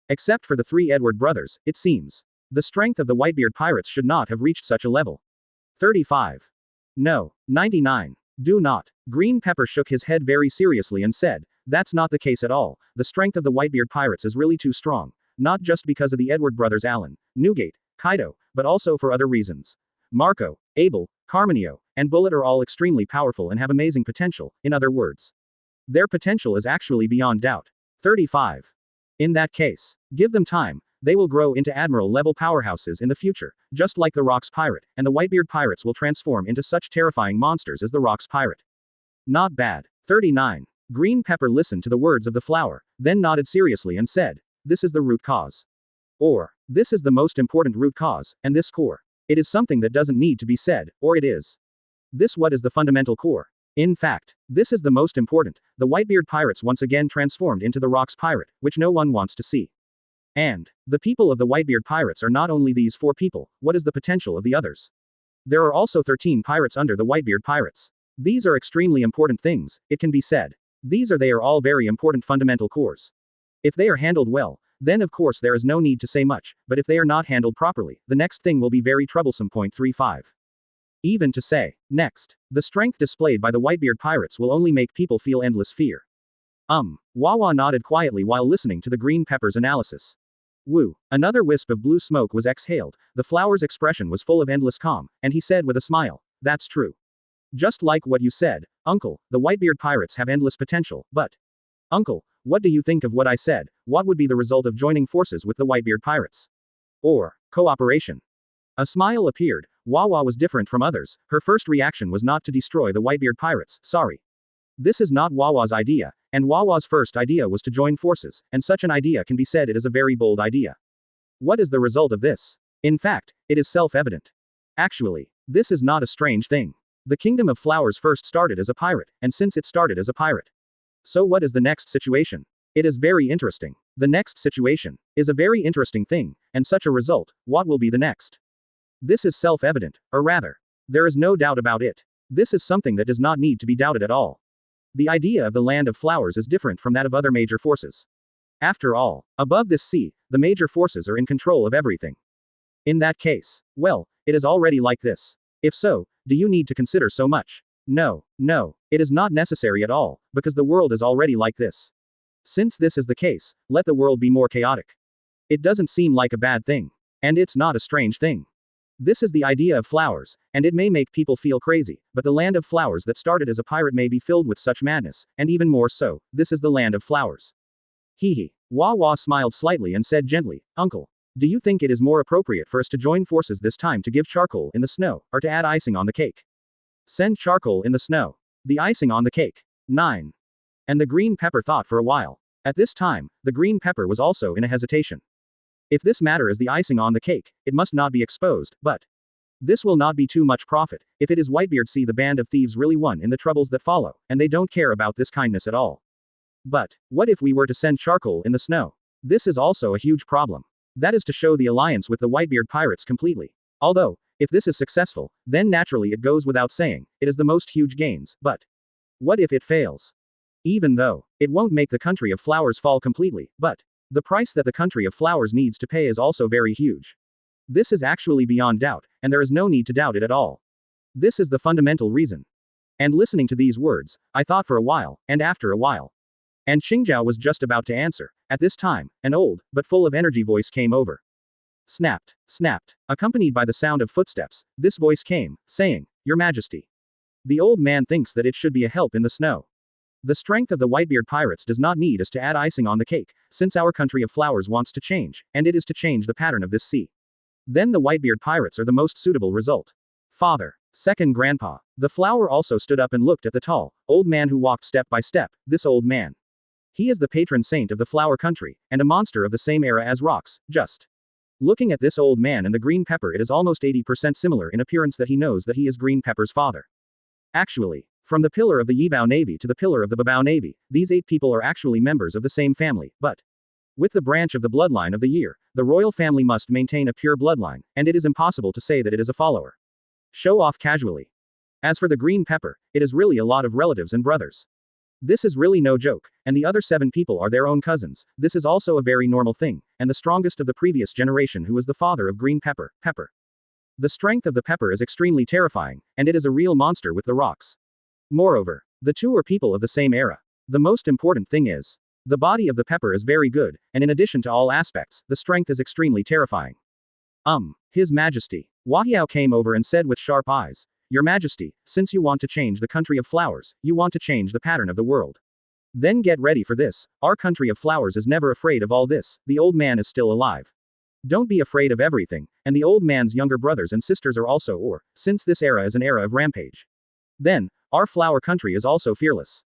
Except for the three Edward brothers, it seems the strength of the Whitebeard Pirates should not have reached such a level. 35. No. 99. Do not. Green Pepper shook his head very seriously and said, "That's not the case at all. The strength of the Whitebeard Pirates is really too strong. Not just because of the Edward brothers Allen, Newgate, Kaido, but also for other reasons. Marco, Abel, Carmenio, and Bullet are all extremely powerful and have amazing potential. In other words, their potential is actually beyond doubt." 35. In that case, give them time. They will grow into admiral-level powerhouses in the future, just like the Rocks Pirate, and the Whitebeard Pirates will transform into such terrifying monsters as the Rocks Pirate. Not bad. 39. Green Pepper listened to the words of the flower, then nodded seriously and said, "This is the root cause." Or, "This is the most important root cause, and this core. It is something that doesn't need to be said, or it is. This what is the fundamental core. In fact, this is the most important. The Whitebeard Pirates once again transformed into the Rocks Pirate, which no one wants to see. And, the people of the Whitebeard Pirates are not only these 4 people, what is the potential of the others? There are also 13 pirates under the Whitebeard Pirates. These are extremely important things, it can be said. They are all very important fundamental cores. If they are handled well, then of course there is no need to say much, but if they are not handled properly, the next thing will be very troublesome. 35. Even to say, next, the strength displayed by the Whitebeard Pirates will only make people feel endless fear. Wawa nodded quietly while listening to the Green Pepper's analysis. Woo. Another wisp of blue smoke was exhaled, the flower's expression was full of endless calm, and he said with a smile, "That's true. Just like what you said, Uncle, the Whitebeard Pirates have endless potential, but... Uncle, what do you think of what I said? What would be the result of joining forces with the Whitebeard Pirates? Or, cooperation?" A smile appeared. Wawa was different from others, her first reaction was not to destroy the Whitebeard Pirates, sorry. This is not Wawa's idea, and Wawa's first idea was to join forces, and such an idea can be said it is a very bold idea. What is the result of this? In fact, it is self-evident. Actually, this is not a strange thing. The Kingdom of Flowers first started as a pirate, and since it started as a pirate. So what is the next situation? It is very interesting. The next situation is a very interesting thing, and such a result, what will be the next? This is self-evident, or rather, there is no doubt about it. This is something that does not need to be doubted at all. The idea of the Land of Flowers is different from that of other major forces. After all, above this sea, the major forces are in control of everything. In that case, well, it is already like this. If so, do you need to consider so much? No, it is not necessary at all, because the world is already like this. Since this is the case, let the world be more chaotic. It doesn't seem like a bad thing. And it's not a strange thing. This is the idea of flowers, and it may make people feel crazy, but the Land of Flowers that started as a pirate may be filled with such madness, and even more so, this is the Land of Flowers. Hee. Wawa smiled slightly and said gently, "Uncle, do you think it is more appropriate for us to join forces this time to give charcoal in the snow, or to add icing on the cake?" Send charcoal in the snow. The icing on the cake. 9. And the Green Pepper thought for a while. At this time, the Green Pepper was also in a hesitation. If this matter is the icing on the cake, it must not be exposed, but this will not be too much profit, if it is Whitebeard. See, the band of thieves really won in the troubles that follow, and they don't care about this kindness at all. But, what if we were to send charcoal in the snow? This is also a huge problem. That is to show the alliance with the Whitebeard Pirates completely. Although, if this is successful, then naturally it goes without saying, it is the most huge gains, but what if it fails? Even though, it won't make the country of flowers fall completely, but the price that the country of flowers needs to pay is also very huge. This is actually beyond doubt, and there is no need to doubt it at all. This is the fundamental reason. And listening to these words, I thought for a while, and after a while. And Qingjiao was just about to answer. At this time, an old, but full of energy voice came over. Snapped. Accompanied by the sound of footsteps, this voice came, saying, "Your Majesty. The old man thinks that it should be a help in the snow. The strength of the Whitebeard Pirates does not need us to add icing on the cake, since our country of flowers wants to change, and it is to change the pattern of this sea. Then the Whitebeard Pirates are the most suitable result." Father. Second Grandpa. The flower also stood up and looked at the tall, old man who walked step by step. This old man. He is the patron saint of the flower country, and a monster of the same era as Rocks, just. Looking at this old man and the Green Pepper, it is almost 80% similar in appearance that he knows that he is Green Pepper's father. Actually, from the pillar of the Yibao Navy to the pillar of the Babao Navy, these 8 people are actually members of the same family, but with the branch of the bloodline of the year, the royal family must maintain a pure bloodline, and it is impossible to say that it is a follower. Show off casually. As for the Green Pepper, it is really a lot of relatives and brothers. This is really no joke, and the other 7 people are their own cousins. This is also a very normal thing, and the strongest of the previous generation who is the father of Green Pepper, Pepper. The strength of the Pepper is extremely terrifying, and it is a real monster with the Rocks. Moreover, the 2 are people of the same era. The most important thing is, the body of the Pepper is very good, and in addition to all aspects, the strength is extremely terrifying. His Majesty. Wahiao came over and said with sharp eyes, "Your Majesty, since you want to change the country of flowers, you want to change the pattern of the world. Then get ready for this, our country of flowers is never afraid of all this, the old man is still alive. Don't be afraid of everything, and the old man's younger brothers and sisters are also, or, since this era is an era of rampage. Then, our flower country is also fearless.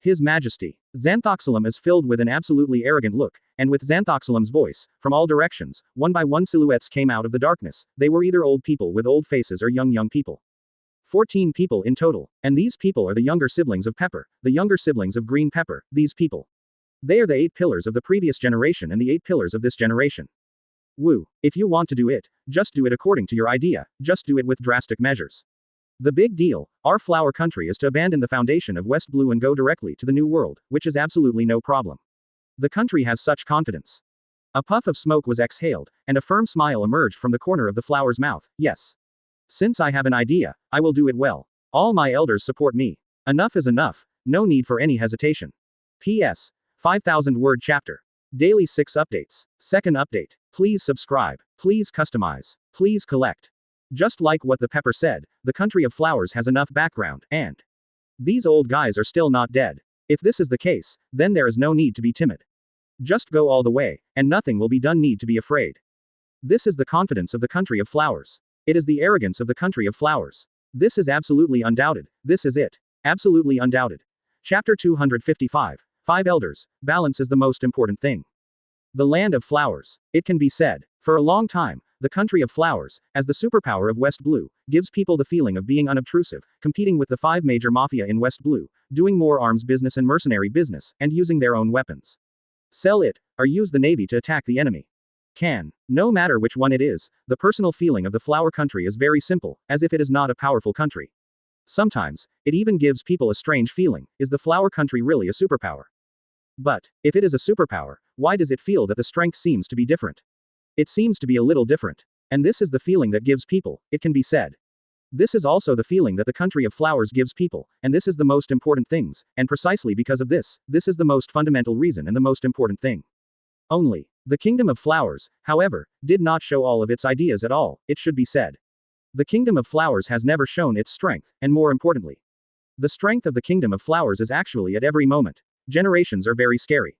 His Majesty. Xanthoxylum is filled with an absolutely arrogant look, and with Xanthoxylum's voice, from all directions, one by one silhouettes came out of the darkness. They were either old people with old faces or young people. 14 people in total, and these people are the younger siblings of Pepper, the younger siblings of Green Pepper, these people. They are the 8 pillars of the previous generation and the 8 pillars of this generation. Woo, if you want to do it, just do it according to your idea, just do it with drastic measures. The big deal, our flower country is to abandon the foundation of West Blue and go directly to the New World, which is absolutely no problem. The country has such confidence. A puff of smoke was exhaled, and a firm smile emerged from the corner of the flower's mouth. Yes. Since I have an idea, I will do it well. All my elders support me. Enough is enough, no need for any hesitation. P.S. 5,000-word chapter. Daily 6 updates. Second update. Please subscribe. Please customize. Please collect. Just like what the Pepper said, the country of flowers has enough background, and these old guys are still not dead. If this is the case, then there is no need to be timid. Just go all the way, and nothing will be done need to be afraid. This is the confidence of the country of flowers. It is the arrogance of the country of flowers. This is absolutely undoubted. This is it. Absolutely undoubted. Chapter 255. 5 Elders. Balance is the most important thing. The land of flowers. It can be said, for a long time, the country of flowers, as the superpower of West Blue, gives people the feeling of being unobtrusive, competing with the 5 major mafia in West Blue, doing more arms business and mercenary business, and using their own weapons. Sell it, or use the navy to attack the enemy. No matter which one it is, the personal feeling of the flower country is very simple, as if it is not a powerful country. Sometimes, it even gives people a strange feeling, is the flower country really a superpower? But, if it is a superpower, why does it feel that the strength seems to be different? It seems to be a little different. And this is the feeling that gives people, it can be said. This is also the feeling that the country of flowers gives people, and this is the most important things, and precisely because of this is the most fundamental reason and the most important thing. Only, the kingdom of flowers, however, did not show all of its ideas at all, it should be said. The kingdom of flowers has never shown its strength, and more importantly, the strength of the kingdom of flowers is actually at every moment. Generations are very scary.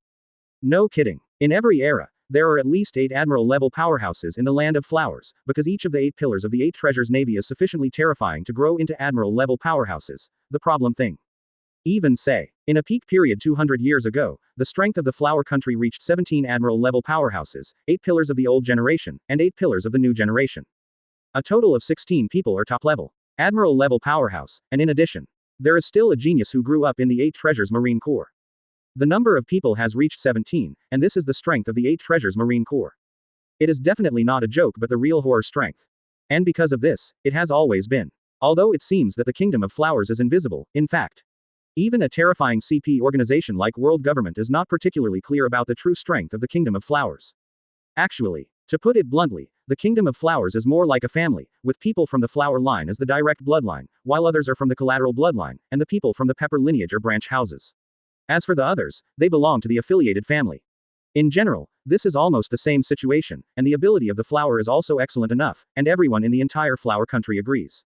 No kidding. In every era, there are at least 8 admiral-level powerhouses in the land of flowers, because each of the 8 pillars of the 8 treasures navy is sufficiently terrifying to grow into admiral-level powerhouses. The problem thing. Even say, in a peak period 200 years ago, the strength of the flower country reached 17 admiral-level powerhouses, 8 pillars of the old generation, and 8 pillars of the new generation. A total of 16 people are top-level, admiral-level powerhouse, and in addition, there is still a genius who grew up in the 8 treasures Marine Corps. The number of people has reached 17, and this is the strength of the 8 treasures Marine Corps. It is definitely not a joke but the real horror strength. And because of this, it has always been. Although it seems that the kingdom of flowers is invisible, in fact, even a terrifying CP organization like World Government is not particularly clear about the true strength of the kingdom of flowers. Actually, to put it bluntly, the kingdom of flowers is more like a family, with people from the flower line as the direct bloodline, while others are from the collateral bloodline, and the people from the pepper lineage are branch houses. As for the others, they belong to the affiliated family. In general, this is almost the same situation, and the ability of the flower is also excellent enough, and everyone in the entire flower country agrees.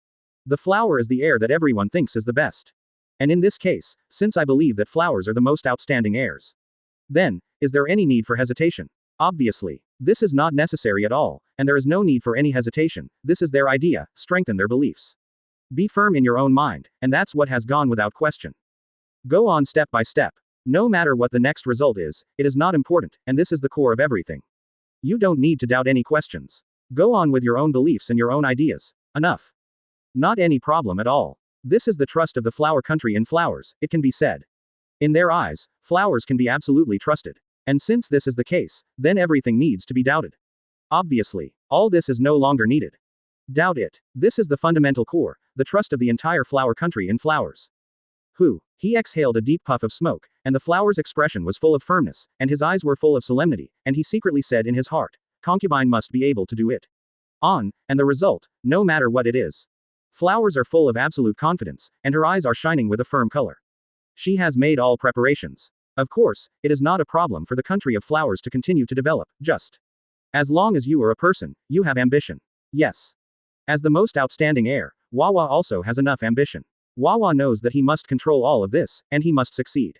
The flower is the heir that everyone thinks is the best. And in this case, since I believe that flowers are the most outstanding heirs, then, is there any need for hesitation? Obviously, this is not necessary at all, and there is no need for any hesitation. This is their idea, strengthen their beliefs. Be firm in your own mind, and that's what has gone without question. Go on step by step. No matter what the next result is, it is not important, and this is the core of everything. You don't need to doubt any questions. Go on with your own beliefs and your own ideas. Enough. Not any problem at all. This is the trust of the flower country in flowers, it can be said. In their eyes, flowers can be absolutely trusted. And since this is the case, then everything needs to be doubted. Obviously, all this is no longer needed. Doubt it. This is the fundamental core, the trust of the entire flower country in flowers. He exhaled a deep puff of smoke, and the flower's expression was full of firmness, and his eyes were full of solemnity, and he secretly said in his heart, concubine must be able to do it. And the result, no matter what it is. Flowers are full of absolute confidence, and her eyes are shining with a firm color. She has made all preparations. Of course, it is not a problem for the country of flowers to continue to develop, just as long as you are a person, you have ambition. Yes. As the most outstanding heir, Wawa also has enough ambition. Wawa knows that he must control all of this, and he must succeed.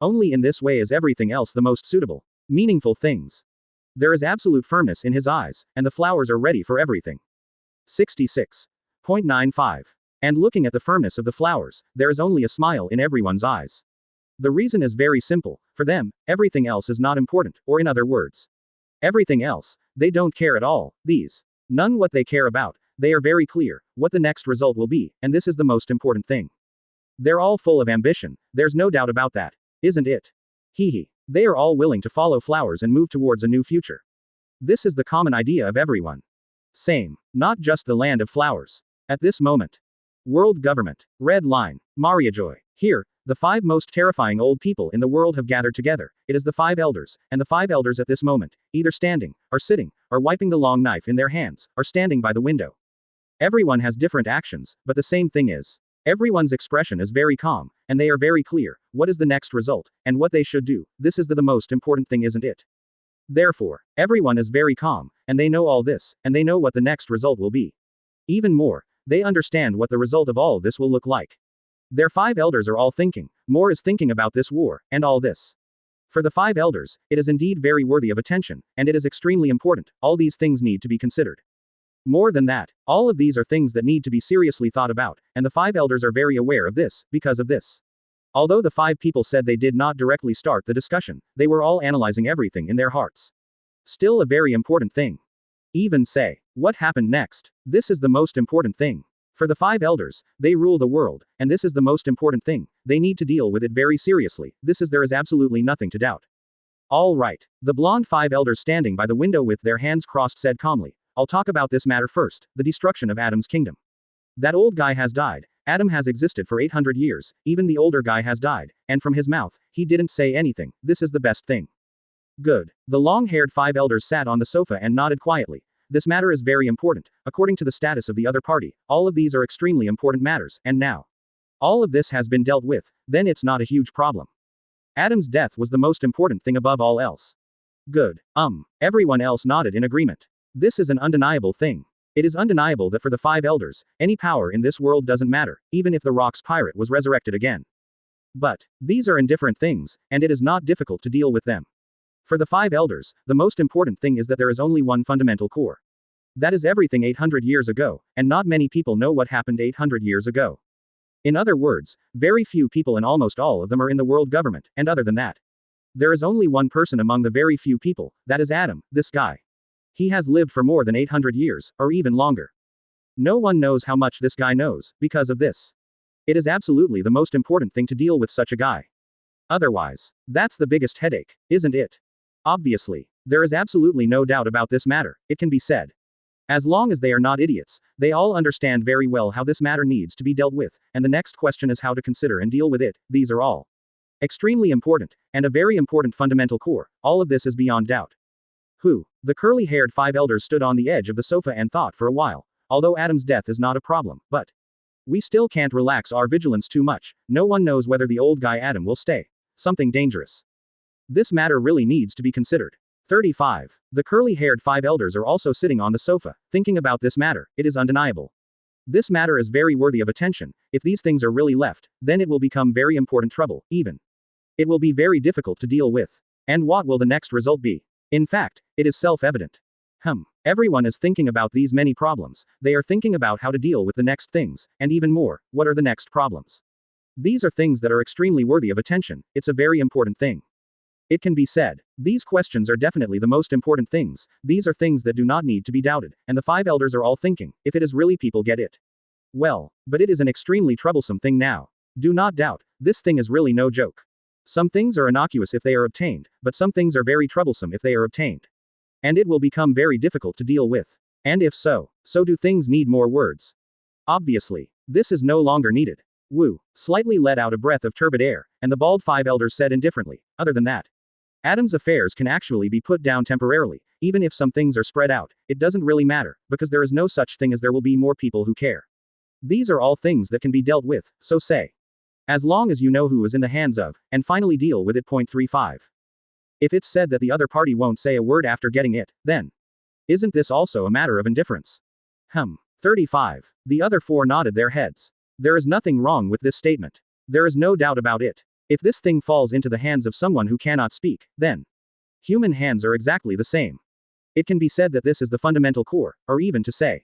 Only in this way is everything else the most suitable, meaningful things. There is absolute firmness in his eyes, and the flowers are ready for everything. 66.95. And looking at the firmness of the flowers, there is only a smile in everyone's eyes. The reason is very simple. For them, everything else is not important, or in other words, everything else, they don't care at all. These, none what they care about, they are very clear, what the next result will be, and this is the most important thing. They're all full of ambition, there's no doubt about that. Isn't it? Hee hee. They are all willing to follow flowers and move towards a new future. This is the common idea of everyone. Same. Not just the land of flowers. At this moment. World government. Red line. Mariajoy. Here, the 5 most terrifying old people in the world have gathered together. It is the 5 elders, and the 5 elders at this moment, either standing, or sitting, or wiping the long knife in their hands, or standing by the window. Everyone has different actions, but the same thing is. Everyone's expression is very calm, and they are very clear, what is the next result, and what they should do. This is the most important thing, isn't it? Therefore, everyone is very calm, and they know all this, and they know what the next result will be. Even more, they understand what the result of all this will look like. Their 5 elders are all thinking, more is thinking about this war, and all this. For the 5 elders, it is indeed very worthy of attention, and it is extremely important, all these things need to be considered. More than that, all of these are things that need to be seriously thought about, and the 5 elders are very aware of this, because of this. Although the 5 people said they did not directly start the discussion, they were all analyzing everything in their hearts. Still a very important thing. Even say, what happened next? This is the most important thing. For the 5 elders, they rule the world, and this is the most important thing, they need to deal with it very seriously, there is absolutely nothing to doubt. All right. The blonde 5 elders standing by the window with their hands crossed said calmly, I'll talk about this matter first, the destruction of Adam's kingdom. That old guy has died. Adam has existed for 800 years, even the older guy has died, and from his mouth, he didn't say anything, this is the best thing. Good. The long-haired 5 elders sat on the sofa and nodded quietly. This matter is very important, according to the status of the other party, all of these are extremely important matters, and now all of this has been dealt with, then it's not a huge problem. Adam's death was the most important thing above all else. Good. Everyone else nodded in agreement. This is an undeniable thing. It is undeniable that for the 5 elders, any power in this world doesn't matter, even if the Rock's pirate was resurrected again. But these are indifferent things, and it is not difficult to deal with them. For the 5 elders, the most important thing is that there is only one fundamental core. That is everything 800 years ago, and not many people know what happened 800 years ago. In other words, very few people and almost all of them are in the world government, and other than that, there is only one person among the very few people, that is Adam, this guy. He has lived for more than 800 years, or even longer. No one knows how much this guy knows, because of this. It is absolutely the most important thing to deal with such a guy. Otherwise, that's the biggest headache, isn't it? Obviously, there is absolutely no doubt about this matter, it can be said. As long as they are not idiots, they all understand very well how this matter needs to be dealt with, and the next question is how to consider and deal with it. These are all extremely important, and a very important fundamental core, all of this is beyond doubt. Who? The curly-haired 5 elders stood on the edge of the sofa and thought for a while. Although Adam's death is not a problem, but we still can't relax our vigilance too much, no one knows whether the old guy Adam will stay. Something dangerous. This matter really needs to be considered. 35. The curly-haired 5 elders are also sitting on the sofa, thinking about this matter, it is undeniable. This matter is very worthy of attention, if these things are really left, then it will become very important trouble, even. It will be very difficult to deal with. And what will the next result be? In fact, it is self-evident. Everyone is thinking about these many problems, they are thinking about how to deal with the next things, and even more, what are the next problems? These are things that are extremely worthy of attention, it's a very important thing. It can be said, these questions are definitely the most important things, these are things that do not need to be doubted, and the 5 elders are all thinking, if it is really people get it. Well, but it is an extremely troublesome thing now. Do not doubt, this thing is really no joke. Some things are innocuous if they are obtained, but some things are very troublesome if they are obtained. And it will become very difficult to deal with. And if so, so do things need more words. Obviously, this is no longer needed. Wu slightly let out a breath of turbid air, and the bald 5 elders said indifferently, other than that, Adam's affairs can actually be put down temporarily, even if some things are spread out, it doesn't really matter, because there is no such thing as there will be more people who care. These are all things that can be dealt with, so say. As long as you know who is in the hands of, and finally deal with it. 35. If it's said that the other party won't say a word after getting it, then isn't this also a matter of indifference? 35. The other 4 nodded their heads. There is nothing wrong with this statement. There is no doubt about it. If this thing falls into the hands of someone who cannot speak, then human hands are exactly the same. It can be said that this is the fundamental core, or even to say,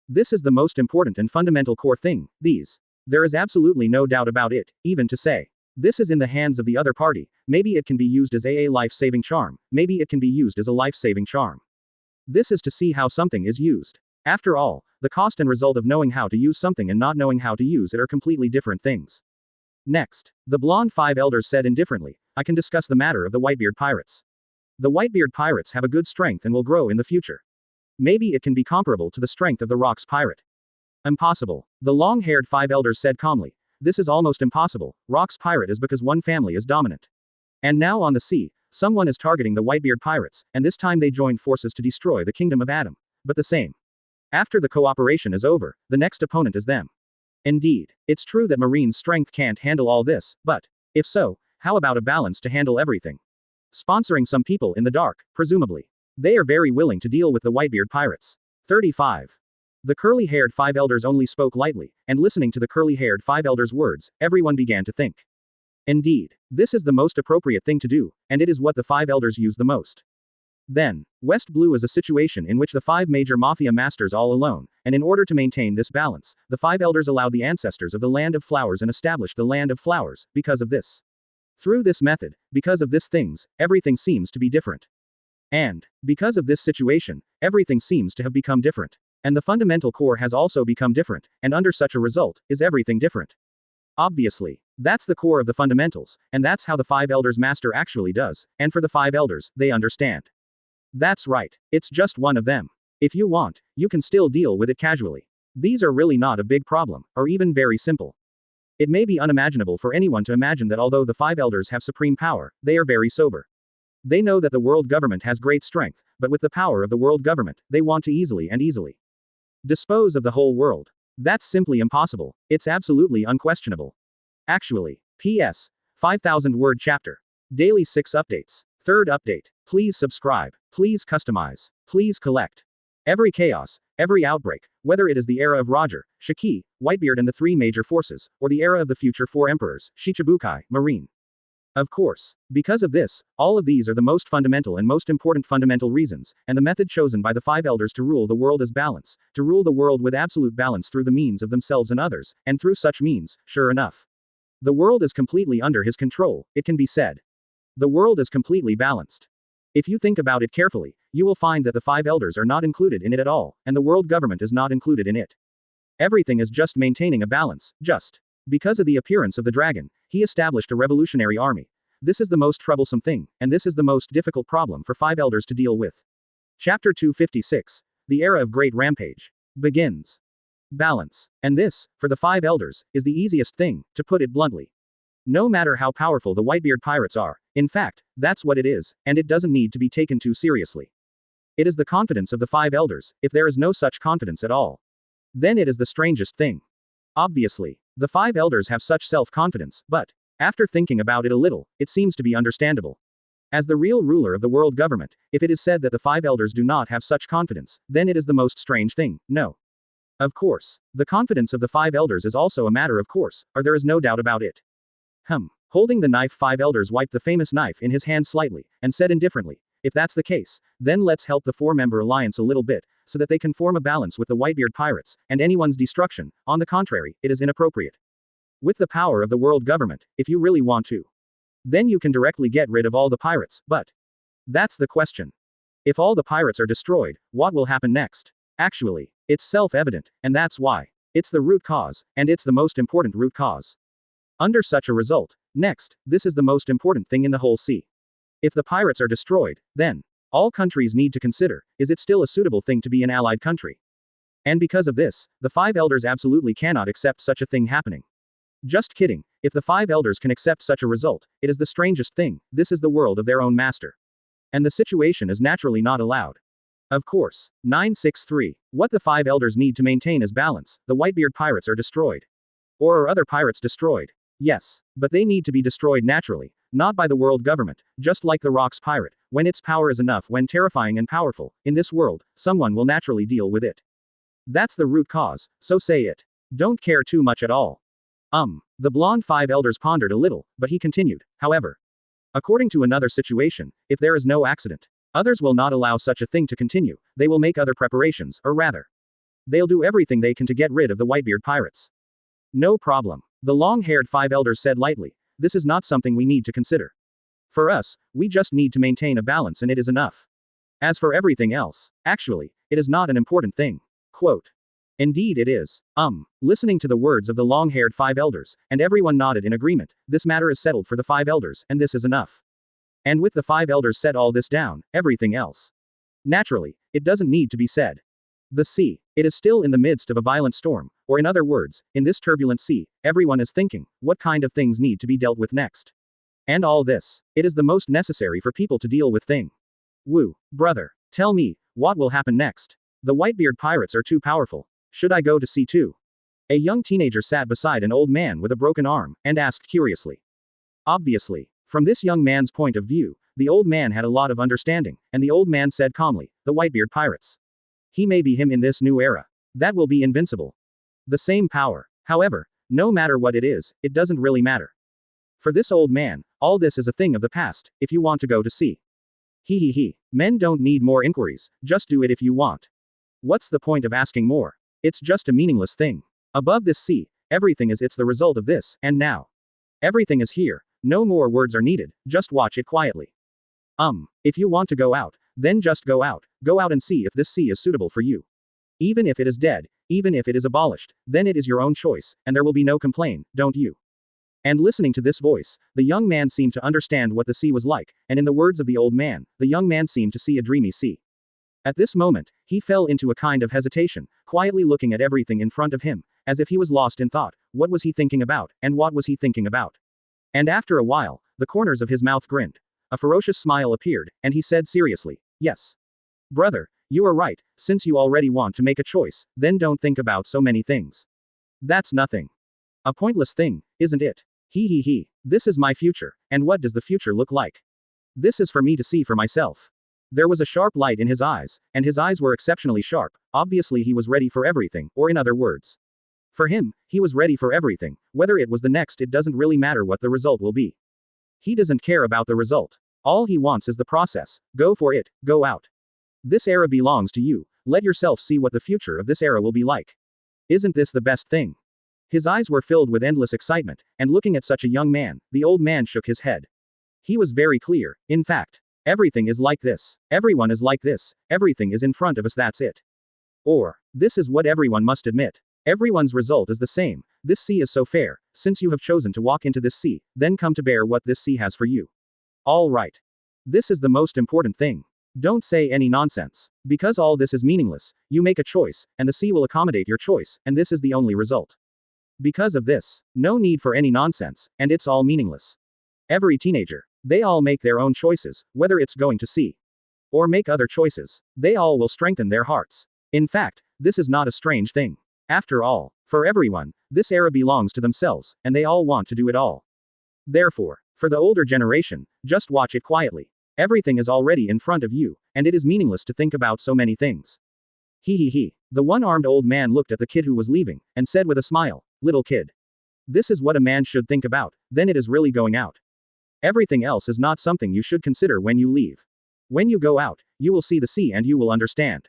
this is the most important and fundamental core thing, there is absolutely no doubt about it, even to say, This is in the hands of the other party. Maybe it can be used as a life-saving charm. Maybe it can be used as a life-saving charm. This is to see how something is used. After all, the cost and result of knowing how to use something and not knowing how to use it are completely different things. Next, the blonde five elders said indifferently, I can discuss the matter of the Whitebeard Pirates. The Whitebeard Pirates have a good strength and will grow in the future. Maybe it can be comparable to the strength of the Rock's pirate. Impossible. The long-haired five elders said calmly. This is almost impossible. Rock's pirate is because one family is dominant. And now on the sea, someone is targeting the Whitebeard Pirates, and this time they joined forces to destroy the kingdom of Adam. But the same. After the cooperation is over, the next opponent is them. Indeed, it's true that Marine's strength can't handle all this, but, if so, how about a balance to handle everything? Sponsoring some people in the dark, presumably. They are very willing to deal with the Whitebeard Pirates. 35. The curly-haired five elders only spoke lightly, and listening to the curly-haired five elders' words, everyone began to think. Indeed, this is the most appropriate thing to do, and it is what the five elders use the most. Then, West Blue is a situation in which the five major mafia masters all alone, and in order to maintain this balance, the five elders allowed the ancestors of the Land of Flowers and established the Land of Flowers, because of this. Through this method, because of this things, everything seems to be different. And, because of this situation, everything seems to have become different. And the fundamental core has also become different, and under such a result, is everything different. Obviously, that's the core of the fundamentals, and that's how the five elders master actually does, and for the five elders, they understand. That's right, it's just one of them. If you want, you can still deal with it casually. These are really not a big problem, or even very simple. It may be unimaginable for anyone to imagine that although the five elders have supreme power, they are very sober. They know that the world government has great strength, but with the power of the world government, they want to easily dispose of the whole world. That's simply impossible. It's absolutely unquestionable. Actually, P.S. 5,000 word chapter. Daily 6 updates. Third update. Please subscribe. Please customize. Please collect. Every chaos, every outbreak, whether it is the era of Roger, Shiki, Whitebeard and the three major forces, or the era of the future four emperors, Shichibukai, Marine. Of course. Because of this, all of these are the most fundamental and most important fundamental reasons, and the method chosen by the five elders to rule the world is balance, to rule the world with absolute balance through the means of themselves and others, and through such means, sure enough. The world is completely under his control, it can be said. The world is completely balanced. If you think about it carefully, you will find that the five elders are not included in it at all, and the world government is not included in it. Everything is just maintaining a balance, just. Because of the appearance of the dragon, he established a revolutionary army. This is the most troublesome thing, and this is the most difficult problem for five elders to deal with. Chapter 256. The Era of Great Rampage. Begins. Balance. And this, for the five elders, is the easiest thing, to put it bluntly. No matter how powerful the Whitebeard Pirates are, in fact, that's what it is, and it doesn't need to be taken too seriously. It is the confidence of the five elders, if there is no such confidence at all. Then it is the strangest thing. Obviously, the five elders have such self-confidence, but, after thinking about it a little, it seems to be understandable. As the real ruler of the world government, if it is said that the five elders do not have such confidence, then it is the most strange thing, no. Of course, the confidence of the five elders is also a matter of course, or there is no doubt about it. Holding the knife, five elders wiped the famous knife in his hand slightly, and said indifferently, if that's the case, then let's help the four-member alliance a little bit, so that they can form a balance with the Whitebeard Pirates, and anyone's destruction, on the contrary, it is inappropriate. With the power of the world government, if you really want to. Then you can directly get rid of all the pirates, but. That's the question. If all the pirates are destroyed, what will happen next? Actually, it's self-evident, and that's why. It's the root cause, and it's the most important root cause. Under such a result, next, this is the most important thing in the whole sea. If the pirates are destroyed, then, all countries need to consider, is it still a suitable thing to be an allied country? And because of this, the five elders absolutely cannot accept such a thing happening. Just kidding, if the five elders can accept such a result, it is the strangest thing, this is the world of their own master. And the situation is naturally not allowed. Of course. 963. What the five elders need to maintain is balance, the Whitebeard Pirates are destroyed. Or are other pirates destroyed? Yes. But they need to be destroyed naturally, not by the world government, just like the Rock's pirate, when its power is enough, when terrifying and powerful, in this world, someone will naturally deal with it. That's the root cause, so say it. Don't care too much at all. The blonde five elders pondered a little, but he continued, however. According to another situation, if there is no accident, others will not allow such a thing to continue, they will make other preparations, or rather. They'll do everything they can to get rid of the Whitebeard Pirates. No problem. The long-haired five elders said lightly, this is not something we need to consider. For us, we just need to maintain a balance and it is enough. As for everything else, actually, it is not an important thing. Quote. Indeed it is. Listening to the words of the long-haired 5 elders, and everyone nodded in agreement, this matter is settled for the 5 elders, and this is enough. And with the 5 elders set all this down, everything else. Naturally, it doesn't need to be said. The sea. It is still in the midst of a violent storm, or in other words, in this turbulent sea, everyone is thinking, what kind of things need to be dealt with next? And all this. It is the most necessary for people to deal with thing. Woo, brother. Tell me, what will happen next? The Whitebeard Pirates are too powerful. Should I go to sea too? A young teenager sat beside an old man with a broken arm, and asked curiously. Obviously, from this young man's point of view, the old man had a lot of understanding, and the old man said calmly, the Whitebeard Pirates. He may be him in this new era. That will be invincible. The same power. However, no matter what it is, it doesn't really matter. For this old man, all this is a thing of the past, if you want to go to sea. He. Men don't need more inquiries, just do it if you want. What's the point of asking more? It's just a meaningless thing. Above this sea, everything is it's the result of this, and now. Everything is here, no more words are needed, just watch it quietly. If you want to go out, then just go out and see if this sea is suitable for you. Even if it is dead, even if it is abolished, then it is your own choice, and there will be no complaint, don't you? And listening to this voice, the young man seemed to understand what the sea was like, and in the words of the old man, the young man seemed to see a dreamy sea. At this moment, he fell into a kind of hesitation, quietly looking at everything in front of him, as if he was lost in thought. What was he thinking about, and what was he thinking about? And after a while, the corners of his mouth grinned. A ferocious smile appeared, and he said seriously, yes. Brother, you are right, since you already want to make a choice, then don't think about so many things. That's nothing. A pointless thing, isn't it? He. This is my future, and what does the future look like? This is for me to see for myself. There was a sharp light in his eyes, and his eyes were exceptionally sharp. Obviously he was ready for everything, or in other words. For him, he was ready for everything, whether it was the next it doesn't really matter what the result will be. He doesn't care about the result. All he wants is the process. Go for it, go out. This era belongs to you, let yourself see what the future of this era will be like. Isn't this the best thing? His eyes were filled with endless excitement, and looking at such a young man, the old man shook his head. He was very clear, in fact. Everything is like this. Everyone is like this. Everything is in front of us, that's it. Or, this is what everyone must admit. Everyone's result is the same. This sea is so fair, since you have chosen to walk into this sea, then come to bear what this sea has for you. All right. This is the most important thing. Don't say any nonsense. Because all this is meaningless, you make a choice, and the sea will accommodate your choice, and this is the only result. Because of this, no need for any nonsense, and it's all meaningless. Every teenager, they all make their own choices, whether it's going to sea or make other choices. They all will strengthen their hearts. In fact, this is not a strange thing. After all, for everyone, this era belongs to themselves, and they all want to do it all. Therefore, for the older generation, just watch it quietly. Everything is already in front of you, and it is meaningless to think about so many things. He. The one-armed old man looked at the kid who was leaving, and said with a smile, little kid. This is what a man should think about, then it is really going out. Everything else is not something you should consider when you leave. When you go out, you will see the sea and you will understand.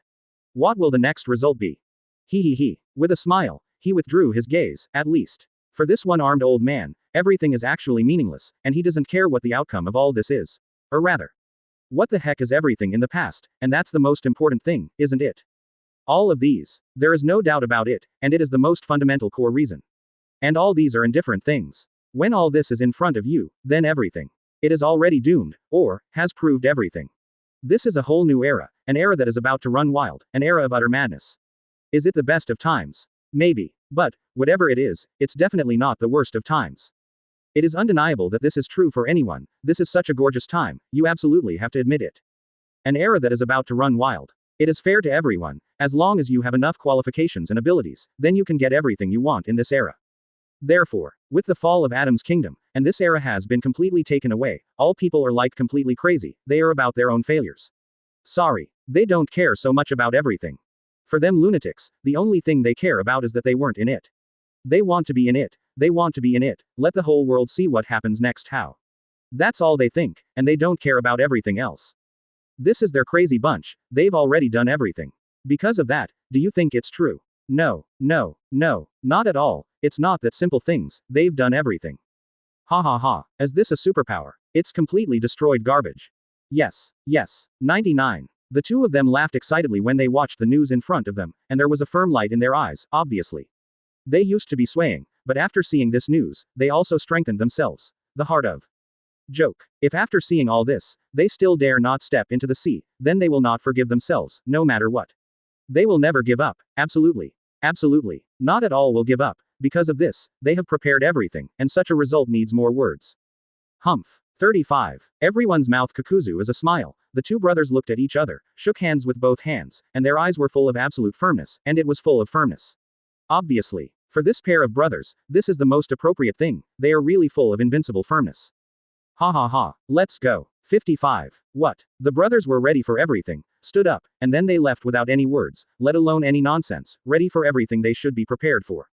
What will the next result be? He. With a smile, he withdrew his gaze, at least. For this one-armed old man, everything is actually meaningless, and he doesn't care what the outcome of all this is. Or rather, what the heck is everything in the past, and that's the most important thing, isn't it? All of these, there is no doubt about it, and it is the most fundamental core reason. And all these are indifferent things. When all this is in front of you, then everything. It is already doomed, or, has proved everything. This is a whole new era, an era that is about to run wild, an era of utter madness. Is it the best of times? Maybe. But, whatever it is, it's definitely not the worst of times. It is undeniable that this is true for anyone. This is such a gorgeous time, you absolutely have to admit it. An era that is about to run wild. It is fair to everyone, as long as you have enough qualifications and abilities, then you can get everything you want in this era. Therefore, with the fall of Adam's kingdom, and this era has been completely taken away, all people are like completely crazy, they are about their own failures. Sorry, they don't care so much about everything. For them lunatics, the only thing they care about is that they weren't in it. They want to be in it, they want to be in it, let the whole world see what happens next how. That's all they think, and they don't care about everything else. This is their crazy bunch, they've already done everything. Because of that, do you think it's true? No, not at all, it's not that simple things, they've done everything. Ha ha ha, is this a superpower? It's completely destroyed garbage. Yes, yes. 99. The two of them laughed excitedly when they watched the news in front of them, and there was a firm light in their eyes, obviously. They used to be swaying, but after seeing this news, they also strengthened themselves. The heart of joke. If after seeing all this, they still dare not step into the sea, then they will not forgive themselves, no matter what. They will never give up, absolutely. Absolutely. Not at all will give up. Because of this, they have prepared everything, and such a result needs more words. Humph. 35. Everyone's mouth kukuzu is a smile. The two brothers looked at each other, shook hands with both hands, and their eyes were full of absolute firmness, and it was full of firmness. Obviously. For this pair of brothers, this is the most appropriate thing, they are really full of invincible firmness. Ha ha ha, let's go. 55. What? The brothers were ready for everything, stood up, and then they left without any words, let alone any nonsense, ready for everything they should be prepared for.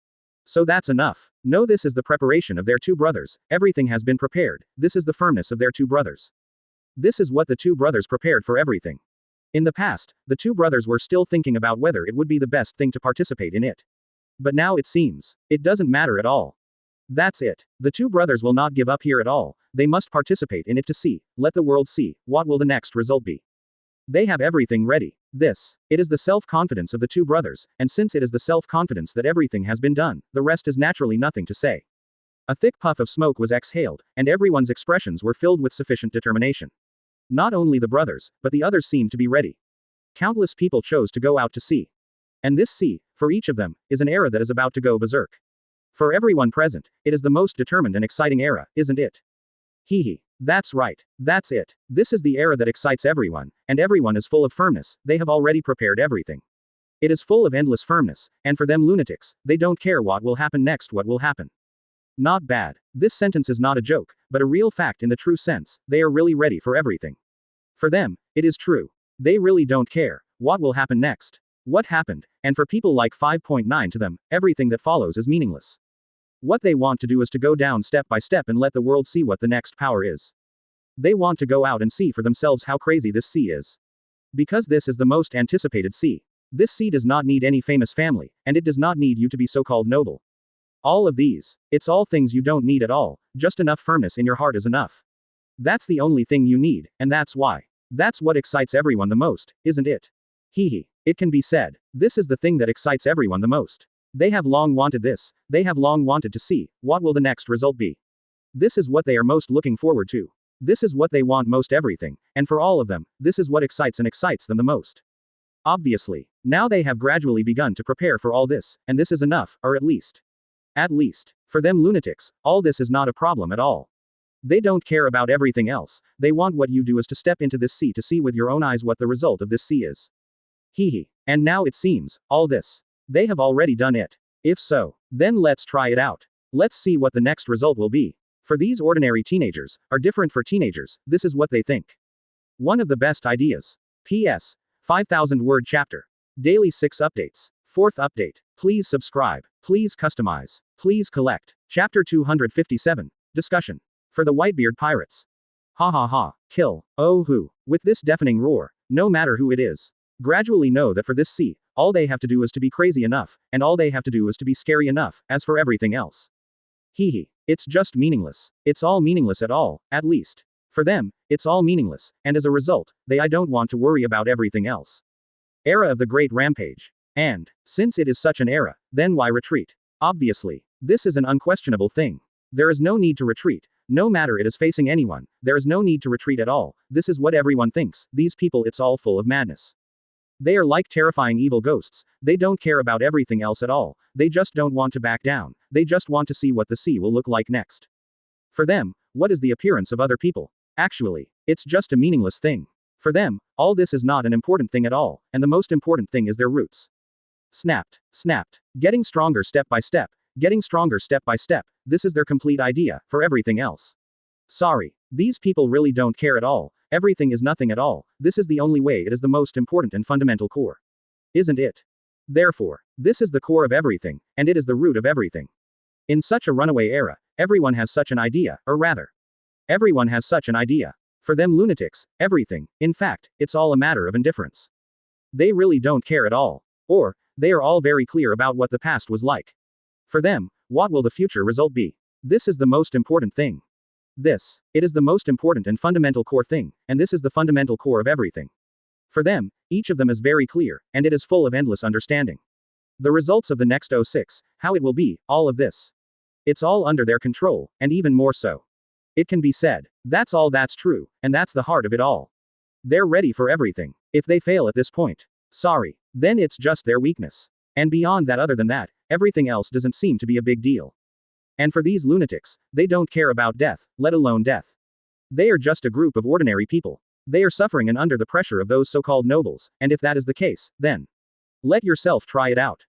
So that's enough. No, this is the preparation of their two brothers, everything has been prepared, this is the firmness of their two brothers. This is what the two brothers prepared for everything. In the past, the two brothers were still thinking about whether it would be the best thing to participate in it. But now it seems, it doesn't matter at all. That's it. The two brothers will not give up here at all, they must participate in it to see, let the world see, what will the next result be. They have everything ready. It is the self-confidence of the two brothers, and since it is the self-confidence that everything has been done, the rest is naturally nothing to say. A thick puff of smoke was exhaled, and everyone's expressions were filled with sufficient determination. Not only the brothers, but the others seemed to be ready. Countless people chose to go out to sea. And this sea, for each of them, is an era that is about to go berserk. For everyone present, it is the most determined and exciting era, isn't it? Hee. That's right. That's it. This is the era that excites everyone, and everyone is full of firmness, they have already prepared everything. It is full of endless firmness, and for them lunatics, they don't care what will happen next, what will happen. Not bad. This sentence is not a joke, but a real fact in the true sense, they are really ready for everything. For them, it is true. They really don't care what will happen next. What happened, and for people like 5.9 to them, everything that follows is meaningless. What they want to do is to go down step by step and let the world see what the next power is. They want to go out and see for themselves how crazy this sea is. Because this is the most anticipated sea. This sea does not need any famous family, and it does not need you to be so-called noble. All of these, it's all things you don't need at all, just enough firmness in your heart is enough. That's the only thing you need, and that's why. That's what excites everyone the most, isn't it? Hee. It can be said. This is the thing that excites everyone the most. They have long wanted this, they have long wanted to see, what will the next result be? This is what they are most looking forward to. This is what they want most everything, and for all of them, this is what excites them the most. Obviously, now they have gradually begun to prepare for all this, and this is enough, or at least, for them lunatics, all this is not a problem at all. They don't care about everything else, they want what you do is to step into this sea to see with your own eyes what the result of this sea is. Hee. And now it seems, all this. They have already done it. If so, then let's try it out. Let's see what the next result will be. For these ordinary teenagers, are different for teenagers, this is what they think. One of the best ideas. P.S. 5,000 word chapter. Daily 6 updates. 4th update. Please subscribe. Please customize. Please collect. Chapter 257. Discussion. For the Whitebeard Pirates. Ha ha ha. Kill. Oh who. With this deafening roar, no matter who it is. Gradually know that for this sea, all they have to do is to be crazy enough, and all they have to do is to be scary enough, as for everything else. Hee. It's just meaningless. It's all meaningless at all, at least. For them, it's all meaningless, and as a result, I don't want to worry about everything else. Era of the Great Rampage. And, since it is such an era, then why retreat? Obviously, this is an unquestionable thing. There is no need to retreat, no matter it is facing anyone, there is no need to retreat at all, this is what everyone thinks, these people it's all full of madness. They are like terrifying evil ghosts, they don't care about everything else at all, they just don't want to back down, they just want to see what the sea will look like next. For them, what is the appearance of other people? Actually, it's just a meaningless thing. For them, all this is not an important thing at all, and the most important thing is their roots. Snapped. Getting stronger step by step, this is their complete idea, for everything else. Sorry. These people really don't care at all, everything is nothing at all, this is the only way, it is the most important and fundamental core. Isn't it? Therefore, this is the core of everything, and it is the root of everything. In such a runaway era, everyone has such an idea, or rather, everyone has such an idea. For them lunatics, everything, in fact, it's all a matter of indifference. They really don't care at all. Or, they are all very clear about what the past was like. For them, what will the future result be? This is the most important thing. It is the most important and fundamental core thing, and this is the fundamental core of everything. For them, each of them is very clear, and it is full of endless understanding. The results of the next 06, how it will be, all of this. It's all under their control, and even more so. It can be said, that's all that's true, and that's the heart of it all. They're ready for everything. If they fail at this point, sorry, then it's just their weakness. And beyond that, other than that, everything else doesn't seem to be a big deal. And for these lunatics, they don't care about death, let alone death. They are just a group of ordinary people. They are suffering and under the pressure of those so-called nobles, and if that is the case, then let yourself try it out.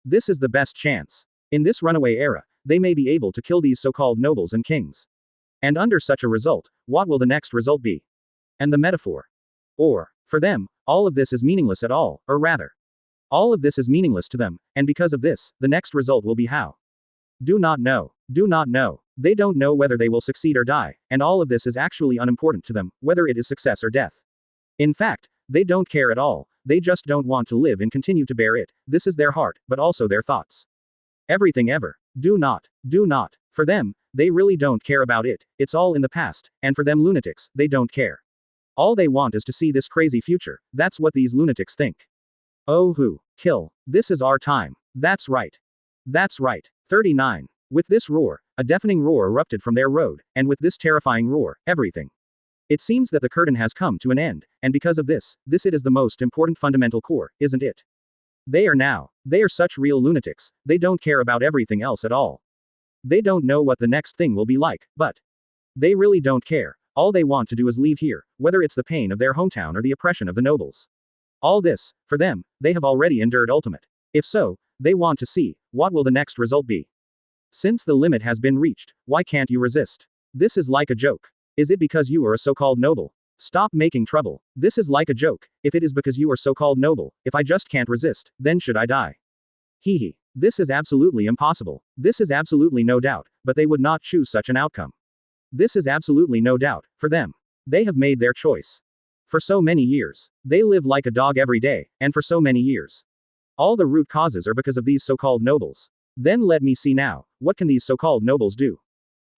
This is the best chance. In this runaway era, they may be able to kill these so-called nobles and kings. And under such a result, what will the next result be? And the metaphor. Or, for them, all of this is meaningless at all, or rather, all of this is meaningless to them, and because of this, the next result will be how? Do not know. Do not know. They don't know whether they will succeed or die, and all of this is actually unimportant to them, whether it is success or death. In fact, they don't care at all, they just don't want to live and continue to bear it. This is their heart, but also their thoughts. Everything ever. Do not. Do not. For them, they really don't care about it, it's all in the past, and for them lunatics, they don't care. All they want is to see this crazy future, that's what these lunatics think. Oh who, kill, this is our time. That's right. That's right. 39. With this roar, a deafening roar erupted from their road, and with this terrifying roar, everything. It seems that the curtain has come to an end, and because of this it is the most important fundamental core, isn't it? They are such real lunatics, they don't care about everything else at all. They don't know what the next thing will be like, but they really don't care. All they want to do is leave here, whether it's the pain of their hometown or the oppression of the nobles. All this, for them, they have already endured ultimate. If so, they want to see, what will the next result be? Since the limit has been reached, why can't you resist? This is like a joke. Is it because you are a so-called noble? Stop making trouble. This is like a joke. If it is because you are so-called noble, if I just can't resist, then should I die? Hee hee. This is absolutely impossible. This is absolutely no doubt, but they would not choose such an outcome. This is absolutely no doubt, for them. They have made their choice. For so many years. They live like a dog every day, and for so many years. All the root causes are because of these so-called nobles. Then let me see now, what can these so-called nobles do?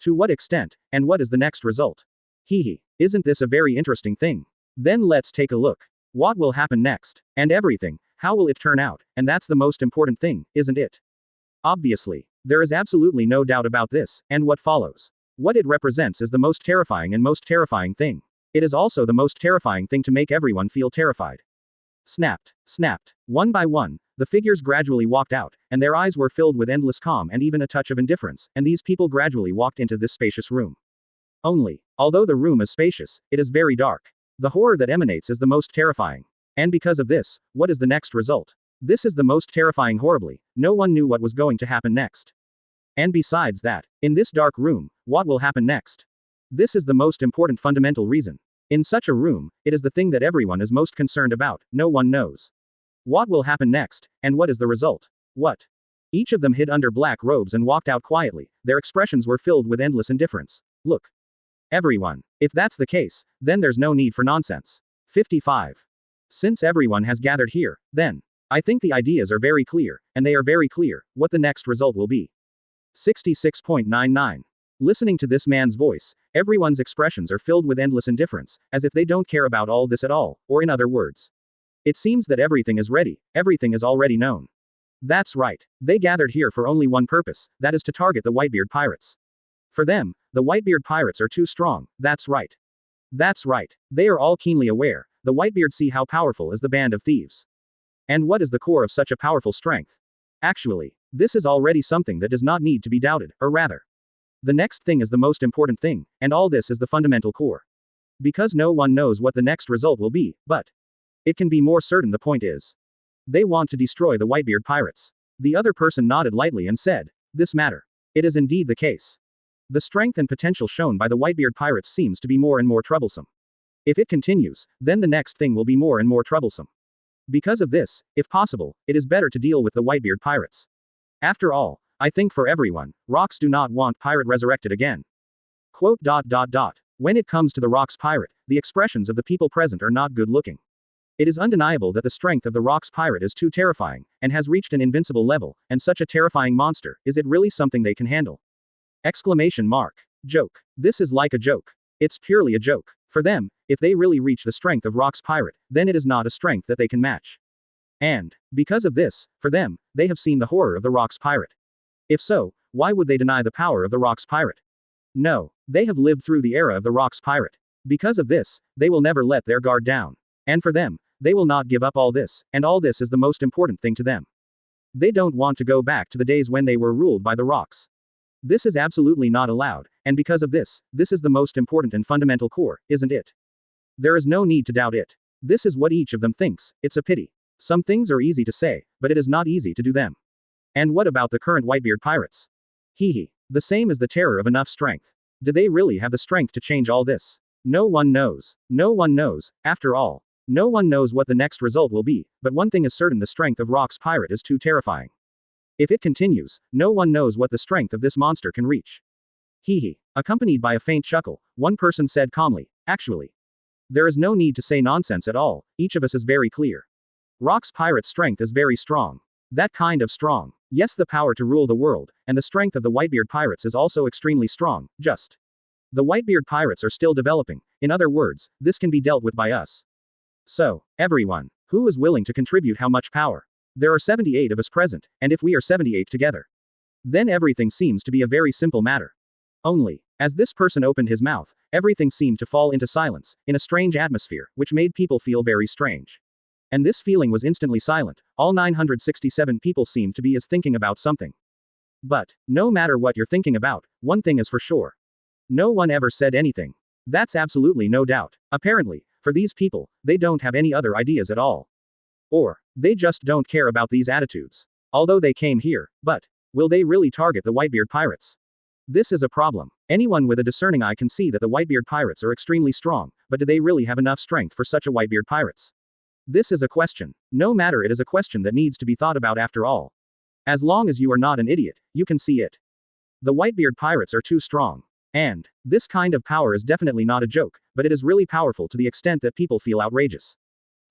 To what extent, and what is the next result? Hee hee, isn't this a very interesting thing? Then let's take a look. What will happen next? And everything, how will it turn out? And that's the most important thing, isn't it? Obviously. There is absolutely no doubt about this, and what follows. What it represents is the most terrifying and most terrifying thing. It is also the most terrifying thing to make everyone feel terrified. Snapped, snapped. One by one, the figures gradually walked out, and their eyes were filled with endless calm and even a touch of indifference, and these people gradually walked into this spacious room. Only, although the room is spacious, it is very dark. The horror that emanates is the most terrifying. And because of this, what is the next result? This is the most terrifying horribly, no one knew what was going to happen next. And besides that, in this dark room, what will happen next? This is the most important fundamental reason. In such a room, it is the thing that everyone is most concerned about, no one knows. What will happen next, and what is the result? What? Each of them hid under black robes and walked out quietly, their expressions were filled with endless indifference. Look. Everyone. If that's the case, then there's no need for nonsense. 55. Since everyone has gathered here, then, I think the ideas are very clear, and they are very clear, what the next result will be. 66.99. Listening to this man's voice, everyone's expressions are filled with endless indifference, as if they don't care about all this at all, or in other words. It seems that everything is ready, everything is already known. That's right. They gathered here for only one purpose, that is to target the Whitebeard Pirates. For them, the Whitebeard Pirates are too strong, that's right. That's right. They are all keenly aware, the Whitebeard see how powerful is the band of thieves. And what is the core of such a powerful strength? Actually, this is already something that does not need to be doubted, or rather. The next thing is the most important thing, and all this is the fundamental core. Because no one knows what the next result will be, but it can be more certain the point is. They want to destroy the Whitebeard Pirates. The other person nodded lightly and said, this matter. It is indeed the case. The strength and potential shown by the Whitebeard Pirates seems to be more and more troublesome. If it continues, then the next thing will be more and more troublesome. Because of this, if possible, it is better to deal with the Whitebeard Pirates. After all, I think for everyone, rocks do not want pirate resurrected again. Quote. When it comes to the rocks pirate, the expressions of the people present are not good looking. It is undeniable that the strength of the rocks pirate is too terrifying, and has reached an invincible level, and such a terrifying monster, is it really something they can handle? Exclamation mark. Joke. This is like a joke. It's purely a joke. For them, if they really reach the strength of Rock's pirate, then it is not a strength that they can match. And, because of this, for them, they have seen the horror of the Rock's pirate. If so, why would they deny the power of the Rock's pirate? No, they have lived through the era of the Rock's pirate. Because of this, they will never let their guard down. And for them, they will not give up all this, and all this is the most important thing to them. They don't want to go back to the days when they were ruled by the Rocks. This is absolutely not allowed, and because of this, this is the most important and fundamental core, isn't it? There is no need to doubt it. This is what each of them thinks. It's a pity. Some things are easy to say, but it is not easy to do them. And what about the current Whitebeard Pirates? Hee. The same as the terror of enough strength. Do they really have the strength to change all this? No one knows. No one knows, after all. No one knows what the next result will be, but one thing is certain: the strength of Rock's pirate is too terrifying. If it continues, no one knows what the strength of this monster can reach. Hee. Accompanied by a faint chuckle, one person said calmly, actually. There is no need to say nonsense at all, each of us is very clear. Rock's pirate strength is very strong. That kind of strong. Yes, the power to rule the world, and the strength of the Whitebeard Pirates is also extremely strong, just. The Whitebeard Pirates are still developing, in other words, this can be dealt with by us. So, everyone, who is willing to contribute how much power? There are 78 of us present, and if we are 78 together, then everything seems to be a very simple matter. Only, as this person opened his mouth, everything seemed to fall into silence, in a strange atmosphere, which made people feel very strange. And this feeling was instantly silent. All 967 people seemed to be thinking about something. But, no matter what you're thinking about, one thing is for sure. No one ever said anything. That's absolutely no doubt. Apparently, for these people, they don't have any other ideas at all. Or, they just don't care about these attitudes. Although they came here, but, will they really target the Whitebeard Pirates? This is a problem. Anyone with a discerning eye can see that the Whitebeard Pirates are extremely strong, but do they really have enough strength for such a Whitebeard Pirates? This is a question. No matter, it is a question that needs to be thought about after all. As long as you are not an idiot, you can see it. The Whitebeard Pirates are too strong. And, this kind of power is definitely not a joke, but it is really powerful to the extent that people feel outrageous.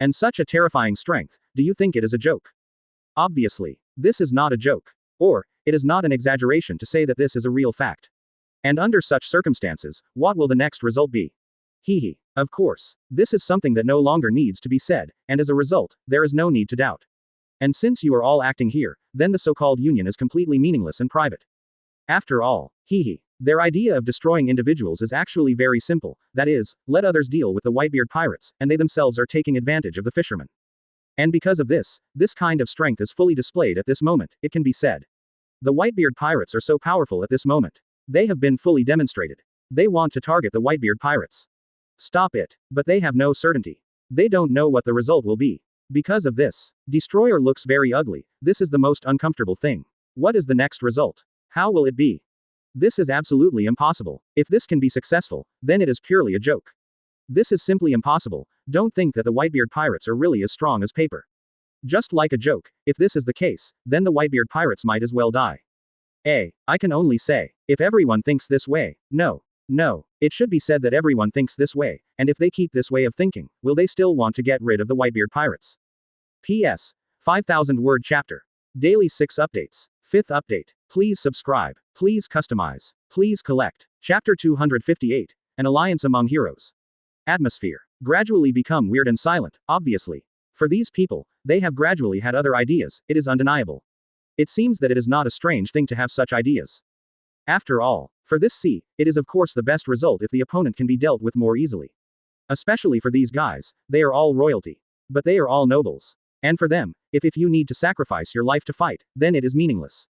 And such a terrifying strength, do you think it is a joke? Obviously, this is not a joke. Or, it is not an exaggeration to say that this is a real fact. And under such circumstances, what will the next result be? Hee. Of course, this is something that no longer needs to be said, and as a result, there is no need to doubt. And since you are all acting here, then the so-called union is completely meaningless and private. After all, their idea of destroying individuals is actually very simple, that is, let others deal with the Whitebeard Pirates, and they themselves are taking advantage of the fishermen. And because of this kind of strength is fully displayed at this moment, it can be said. The Whitebeard Pirates are so powerful at this moment. They have been fully demonstrated. They want to target the Whitebeard Pirates. Stop it. But they have no certainty. They don't know what the result will be. Because of this, Destroyer looks very ugly. This is the most uncomfortable thing. What is the next result? How will it be? This is absolutely impossible. If this can be successful, then it is purely a joke. This is simply impossible. Don't think that the Whitebeard Pirates are really as strong as paper. Just like a joke, if this is the case, then the Whitebeard Pirates might as well die. I can only say, if everyone thinks this way, no, it should be said that everyone thinks this way, and if they keep this way of thinking, will they still want to get rid of the Whitebeard Pirates? P.S. 5,000 word chapter. Daily 6 updates. 5th update. Please subscribe. Please customize. Please collect. Chapter 258. An alliance among heroes. Atmosphere. Gradually become weird and silent, obviously. For these people, they have gradually had other ideas, it is undeniable. It seems that it is not a strange thing to have such ideas. After all, for this it is of course the best result if the opponent can be dealt with more easily. Especially for these guys, they are all royalty. But they are all nobles. And for them, if you need to sacrifice your life to fight, then it is meaningless.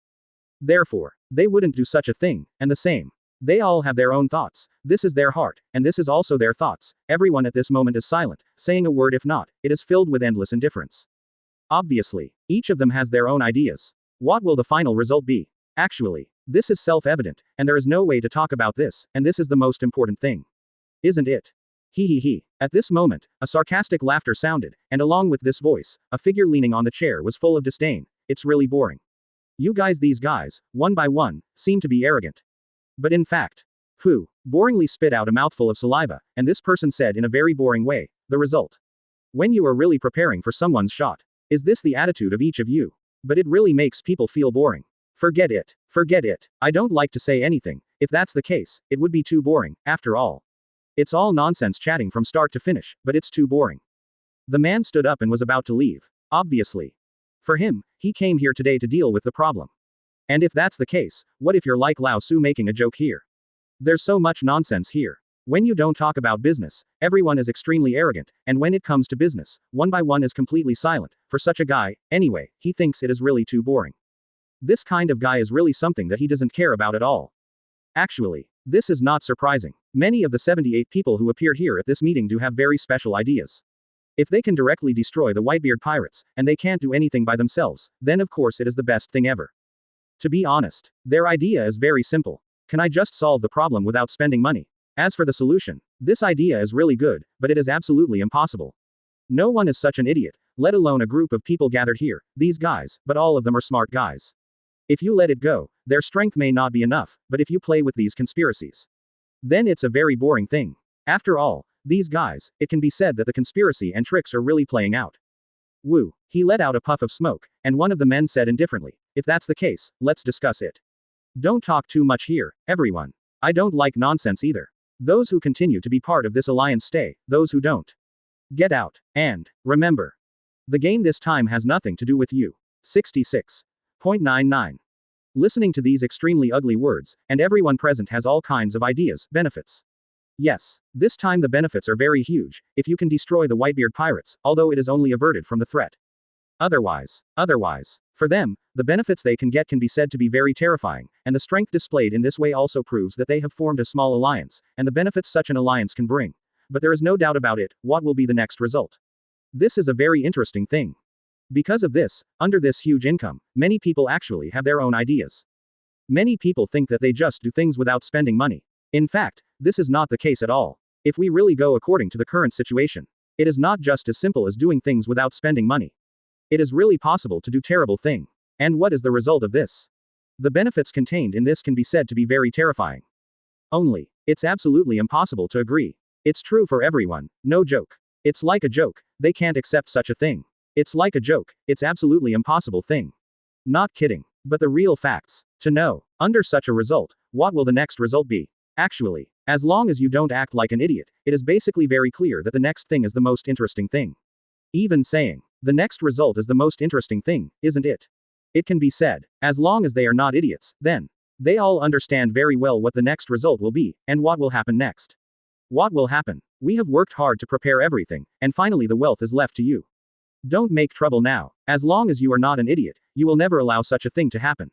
Therefore, they wouldn't do such a thing, and the same. They all have their own thoughts, this is their heart, and this is also their thoughts. Everyone at this moment is silent, saying a word if not, it is filled with endless indifference. Obviously, each of them has their own ideas. What will the final result be? Actually, this is self-evident, and there is no way to talk about this, and this is the most important thing. Isn't it? He. At this moment, a sarcastic laughter sounded, and along with this voice, a figure leaning on the chair was full of disdain. It's really boring. These guys, one by one, seem to be arrogant. But in fact, boringly spit out a mouthful of saliva, and this person said in a very boring way, the result. When you are really preparing for someone's shot. Is this the attitude of each of you? But it really makes people feel boring. Forget it. I don't like to say anything, If that's the case, it would be too boring, after all. It's all nonsense chatting from start to finish, but it's too boring. The man stood up and was about to leave. Obviously. For him, he came here today to deal with the problem. And if that's the case, what if you're like Laozi making a joke here? There's so much nonsense here. When you don't talk about business, everyone is extremely arrogant, and when it comes to business, one by one is completely silent. For such a guy, anyway, he thinks it is really too boring. This kind of guy is really something that he doesn't care about at all. Actually, this is not surprising. Many of the 78 people who appeared here at this meeting do have very special ideas. If they can directly destroy the Whitebeard Pirates, and they can't do anything by themselves, then of course it is the best thing ever. To be honest, their idea is very simple. Can I just solve the problem without spending money? As for the solution, this idea is really good, but it is absolutely impossible. No one is such an idiot, let alone a group of people gathered here, these guys, but all of them are smart guys. If you let it go, their strength may not be enough, but if you play with these conspiracies, then it's a very boring thing. After all, these guys, it can be said that the conspiracy and tricks are really playing out. Woo. He let out a puff of smoke, and one of the men said indifferently, if that's the case, let's discuss it. Don't talk too much here, everyone. I don't like nonsense either. Those who continue to be part of this alliance stay, those who don't, get out. And, remember, the game this time has nothing to do with you. 66.99. Listening to these extremely ugly words, and everyone present has all kinds of ideas, benefits. Yes, this time the benefits are very huge, if you can destroy the Whitebeard Pirates, although it is only averted from the threat. Otherwise, for them, the benefits they can get can be said to be very terrifying, and the strength displayed in this way also proves that they have formed a small alliance, and the benefits such an alliance can bring. But there is no doubt about it, what will be the next result? This is a very interesting thing. Because of this, under this huge income, many people actually have their own ideas. Many people think that they just do things without spending money. In fact, this is not the case at all. If we really go according to the current situation, it is not just as simple as doing things without spending money. It is really possible to do terrible thing. And what is the result of this? The benefits contained in this can be said to be very terrifying. Only, it's absolutely impossible to agree. It's true for everyone, no joke. It's like a joke, they can't accept such a thing. It's like a joke, it's absolutely impossible thing. Not kidding. But the real facts. To know, under such a result, what will the next result be? Actually, as long as you don't act like an idiot, it is basically very clear that the next thing is the most interesting thing. Even saying, the next result is the most interesting thing, isn't it? It can be said, as long as they are not idiots, then, they all understand very well what the next result will be, and what will happen next. What will happen? We have worked hard to prepare everything, and finally the wealth is left to you. Don't make trouble now. As long as you are not an idiot, you will never allow such a thing to happen.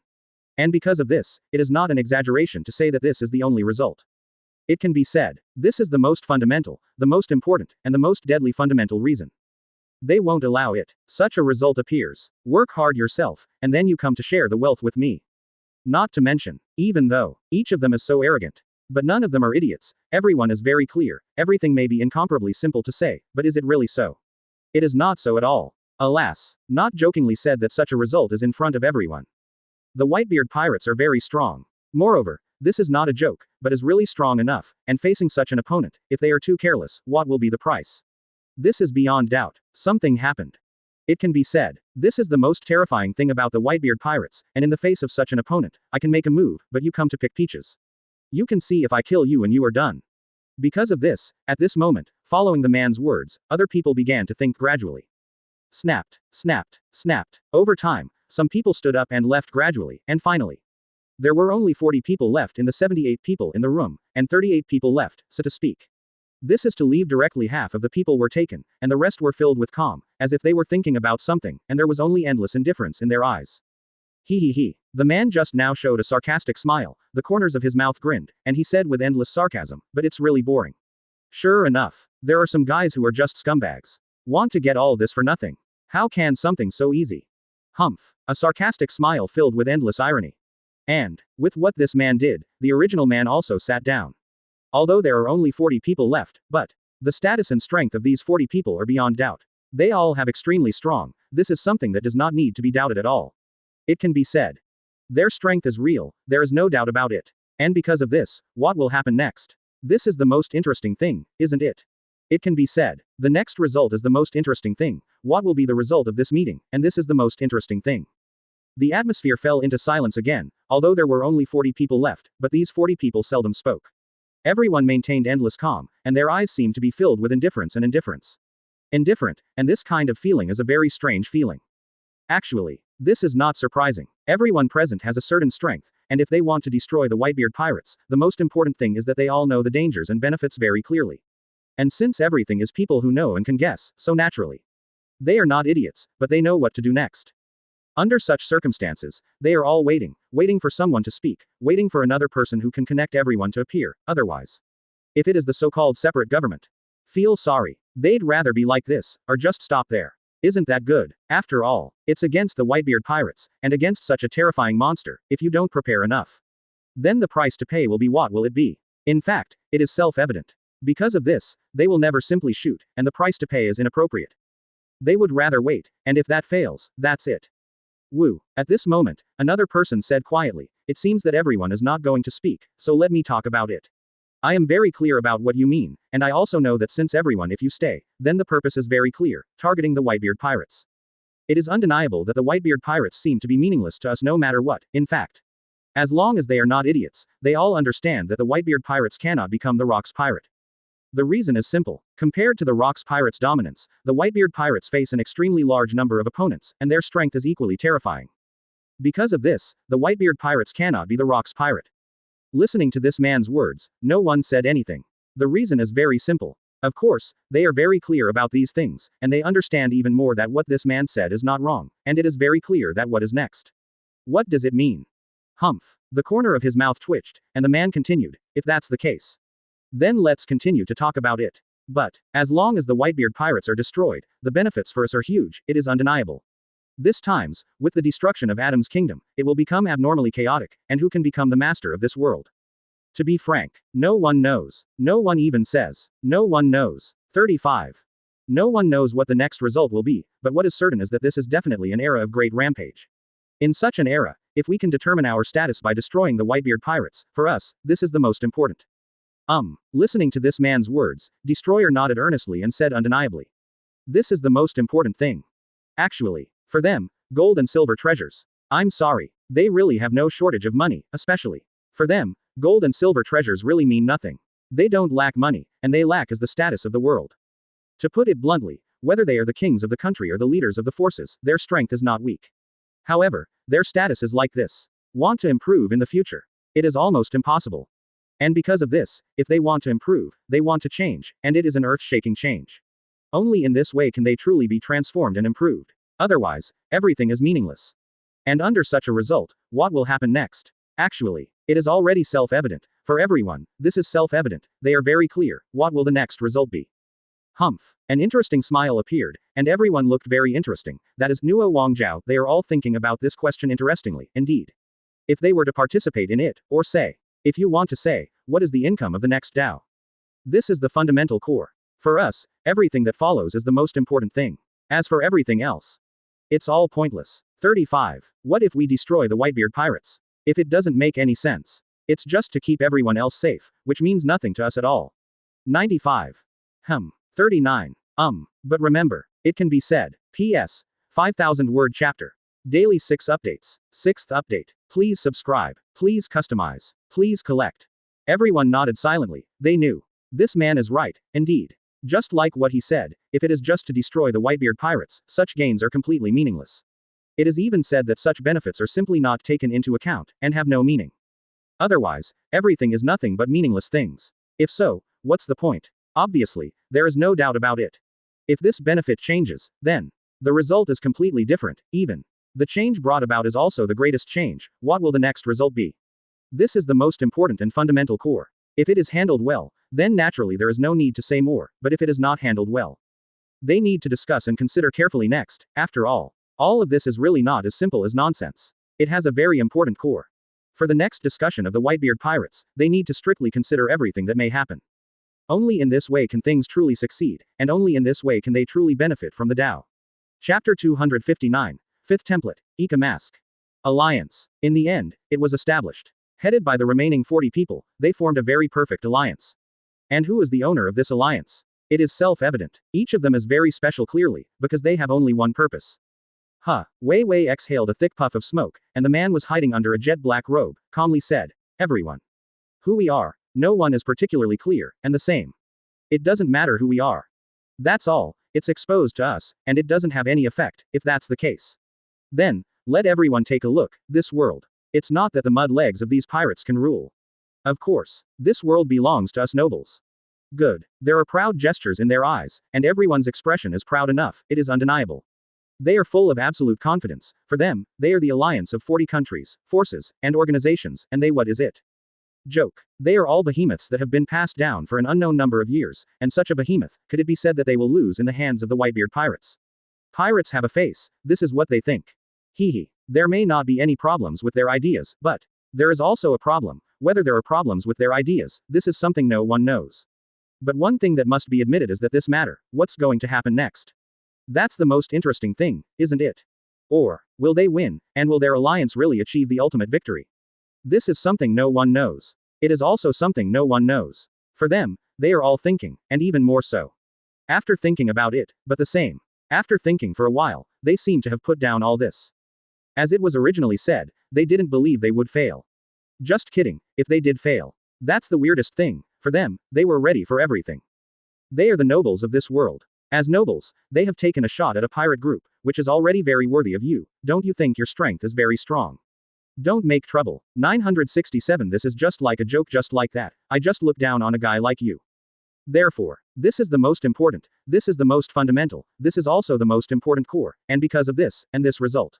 And because of this, it is not an exaggeration to say that this is the only result. It can be said, this is the most fundamental, the most important, and the most deadly fundamental reason. They won't allow it. Such a result appears. Work hard yourself, and then you come to share the wealth with me. Not to mention, even though, each of them is so arrogant. But none of them are idiots, everyone is very clear, everything may be incomparably simple to say, but is it really so? It is not so at all. Alas, not jokingly said that such a result is in front of everyone. The Whitebeard Pirates are very strong. Moreover, this is not a joke, but is really strong enough, and facing such an opponent, if they are too careless, what will be the price? This is beyond doubt. Something happened. It can be said, this is the most terrifying thing about the Whitebeard Pirates, and in the face of such an opponent, I can make a move, but you come to pick peaches. You can see if I kill you and you are done. Because of this, at this moment, following the man's words, other people began to think gradually. Snapped, snapped, snapped. Over time, some people stood up and left gradually, and finally. There were only 40 people left in the 78 people in the room, and 38 people left, so to speak. This is to leave directly half of the people were taken, and the rest were filled with calm, as if they were thinking about something, and there was only endless indifference in their eyes. He. The man just now showed a sarcastic smile, the corners of his mouth grinned, and he said with endless sarcasm, but it's really boring. Sure enough, there are some guys who are just scumbags. Want to get all this for nothing. How can something so easy? Humph. A sarcastic smile filled with endless irony. And, with what this man did, the original man also sat down. Although there are only 40 people left, but the status and strength of these 40 people are beyond doubt. They all have extremely strong, this is something that does not need to be doubted at all. It can be said. Their strength is real, there is no doubt about it. And because of this, what will happen next? This is the most interesting thing, isn't it? It can be said, the next result is the most interesting thing, what will be the result of this meeting, and this is the most interesting thing. The atmosphere fell into silence again, although there were only 40 people left, but these 40 people seldom spoke. Everyone maintained endless calm, and their eyes seemed to be filled with indifference and indifference. Indifferent, and this kind of feeling is a very strange feeling. Actually, this is not surprising. Everyone present has a certain strength, and if they want to destroy the Whitebeard Pirates, the most important thing is that they all know the dangers and benefits very clearly. And since everything is people who know and can guess, so naturally. They are not idiots, but they know what to do next. Under such circumstances, they are all waiting for someone to speak, waiting for another person who can connect everyone to appear, otherwise. If it is the so-called separate government. Feel sorry. They'd rather be like this, or just stop there. Isn't that good? After all, it's against the Whitebeard Pirates, and against such a terrifying monster, if you don't prepare enough. Then the price to pay will be, what will it be? In fact, it is self-evident. Because of this, they will never simply shoot, and the price to pay is inappropriate. They would rather wait, and if that fails, that's it. Woo. At this moment, another person said quietly, "It seems that everyone is not going to speak, so let me talk about it. I am very clear about what you mean, and I also know that since everyone, if you stay, then the purpose is very clear, targeting the Whitebeard Pirates. It is undeniable that the Whitebeard Pirates seem to be meaningless to us no matter what, in fact. As long as they are not idiots, they all understand that the Whitebeard Pirates cannot become the Rock's Pirate. The reason is simple. Compared to the Rock's Pirates' dominance, the Whitebeard Pirates face an extremely large number of opponents, and their strength is equally terrifying. Because of this, the Whitebeard Pirates cannot be the Rock's Pirate." Listening to this man's words, no one said anything. The reason is very simple. Of course, they are very clear about these things, and they understand even more that what this man said is not wrong, and it is very clear that what is next. What does it mean? Humph. The corner of his mouth twitched, and the man continued, "If that's the case, then let's continue to talk about it. But, as long as the Whitebeard Pirates are destroyed, the benefits for us are huge, it is undeniable. This times, with the destruction of Adam's kingdom, it will become abnormally chaotic, and who can become the master of this world? To be frank, no one knows. No one even says. No one knows. 35. No one knows what the next result will be, but what is certain is that this is definitely an era of great rampage. In such an era, if we can determine our status by destroying the Whitebeard Pirates, for us, this is the most important." Listening to this man's words, Destroyer nodded earnestly and said undeniably. "This is the most important thing. Actually, for them, gold and silver treasures. I'm sorry, they really have no shortage of money, especially. For them, gold and silver treasures really mean nothing. They don't lack money, and they lack is the status of the world. To put it bluntly, whether they are the kings of the country or the leaders of the forces, their strength is not weak. However, their status is like this. Want to improve in the future. It is almost impossible. And because of this, if they want to improve, they want to change, and it is an earth-shaking change. Only in this way can they truly be transformed and improved. Otherwise, everything is meaningless. And under such a result, what will happen next? Actually, it is already self-evident. For everyone, this is self-evident. They are very clear. What will the next result be? Humph. An interesting smile appeared, and everyone looked very interesting. That is Nuo Wangjiao. They are all thinking about this question interestingly, indeed. If they were to participate in it, or say, if you want to say, what is the income of the next Dao? This is the fundamental core. For us, everything that follows is the most important thing. As for everything else, it's all pointless. 35. What if we destroy the Whitebeard Pirates? If it doesn't make any sense. It's just to keep everyone else safe, which means nothing to us at all. 95. 39. But remember, it can be said. P.S. 5,000 word chapter. Daily 6 updates. 6th update. Please subscribe. Please customize. Please collect. Everyone nodded silently. They knew. This man is right, indeed. Just like what he said, if it is just to destroy the Whitebeard Pirates, such gains are completely meaningless. It is even said that such benefits are simply not taken into account, and have no meaning. Otherwise, everything is nothing but meaningless things. If so, what's the point? Obviously, there is no doubt about it. If this benefit changes, then the result is completely different, even. The change brought about is also the greatest change. What will the next result be? This is the most important and fundamental core. If it is handled well, then naturally there is no need to say more, but if it is not handled well, they need to discuss and consider carefully next. After all of this is really not as simple as nonsense. It has a very important core. For the next discussion of the Whitebeard Pirates, they need to strictly consider everything that may happen. Only in this way can things truly succeed, and only in this way can they truly benefit from the Tao. Chapter 259. 5th Template. Ika Mask. Alliance. In the end, it was established. Headed by the remaining 40 people, they formed a very perfect alliance. And who is the owner of this alliance? It is self-evident. Each of them is very special clearly, because they have only one purpose. Huh. Wei Wei exhaled a thick puff of smoke, and the man was hiding under a jet-black robe, calmly said, "Everyone. Who we are, no one is particularly clear, and the same. It doesn't matter who we are. That's all, it's exposed to us, and it doesn't have any effect, if that's the case. Then, let everyone take a look, this world. It's not that the mud legs of these pirates can rule. Of course, this world belongs to us nobles. Good. There are proud gestures in their eyes, and everyone's expression is proud enough, it is undeniable. They are full of absolute confidence. For them, they are the alliance of 40 countries, forces, and organizations, and they what is it? Joke. They are all behemoths that have been passed down for an unknown number of years, and such a behemoth, could it be said that they will lose in the hands of the Whitebeard pirates? Pirates have a face, this is what they think. Hee hee. There may not be any problems with their ideas, but there is also a problem. Whether there are problems with their ideas, this is something no one knows. But one thing that must be admitted is that this matter, what's going to happen next? That's the most interesting thing, isn't it? Or, will they win, and will their alliance really achieve the ultimate victory? This is something no one knows. It is also something no one knows. For them, they are all thinking, and even more so. After thinking about it, but the same. After thinking for a while, they seem to have put down all this. As it was originally said, they didn't believe they would fail. Just kidding, if they did fail. That's the weirdest thing, for them, they were ready for everything. They are the nobles of this world. As nobles, they have taken a shot at a pirate group, which is already very worthy of you. Don't you think your strength is very strong? Don't make trouble. 967. This is just like a joke, just like that. I just look down on a guy like you. Therefore, this is the most important, this is the most fundamental, this is also the most important core, and because of this, and this result.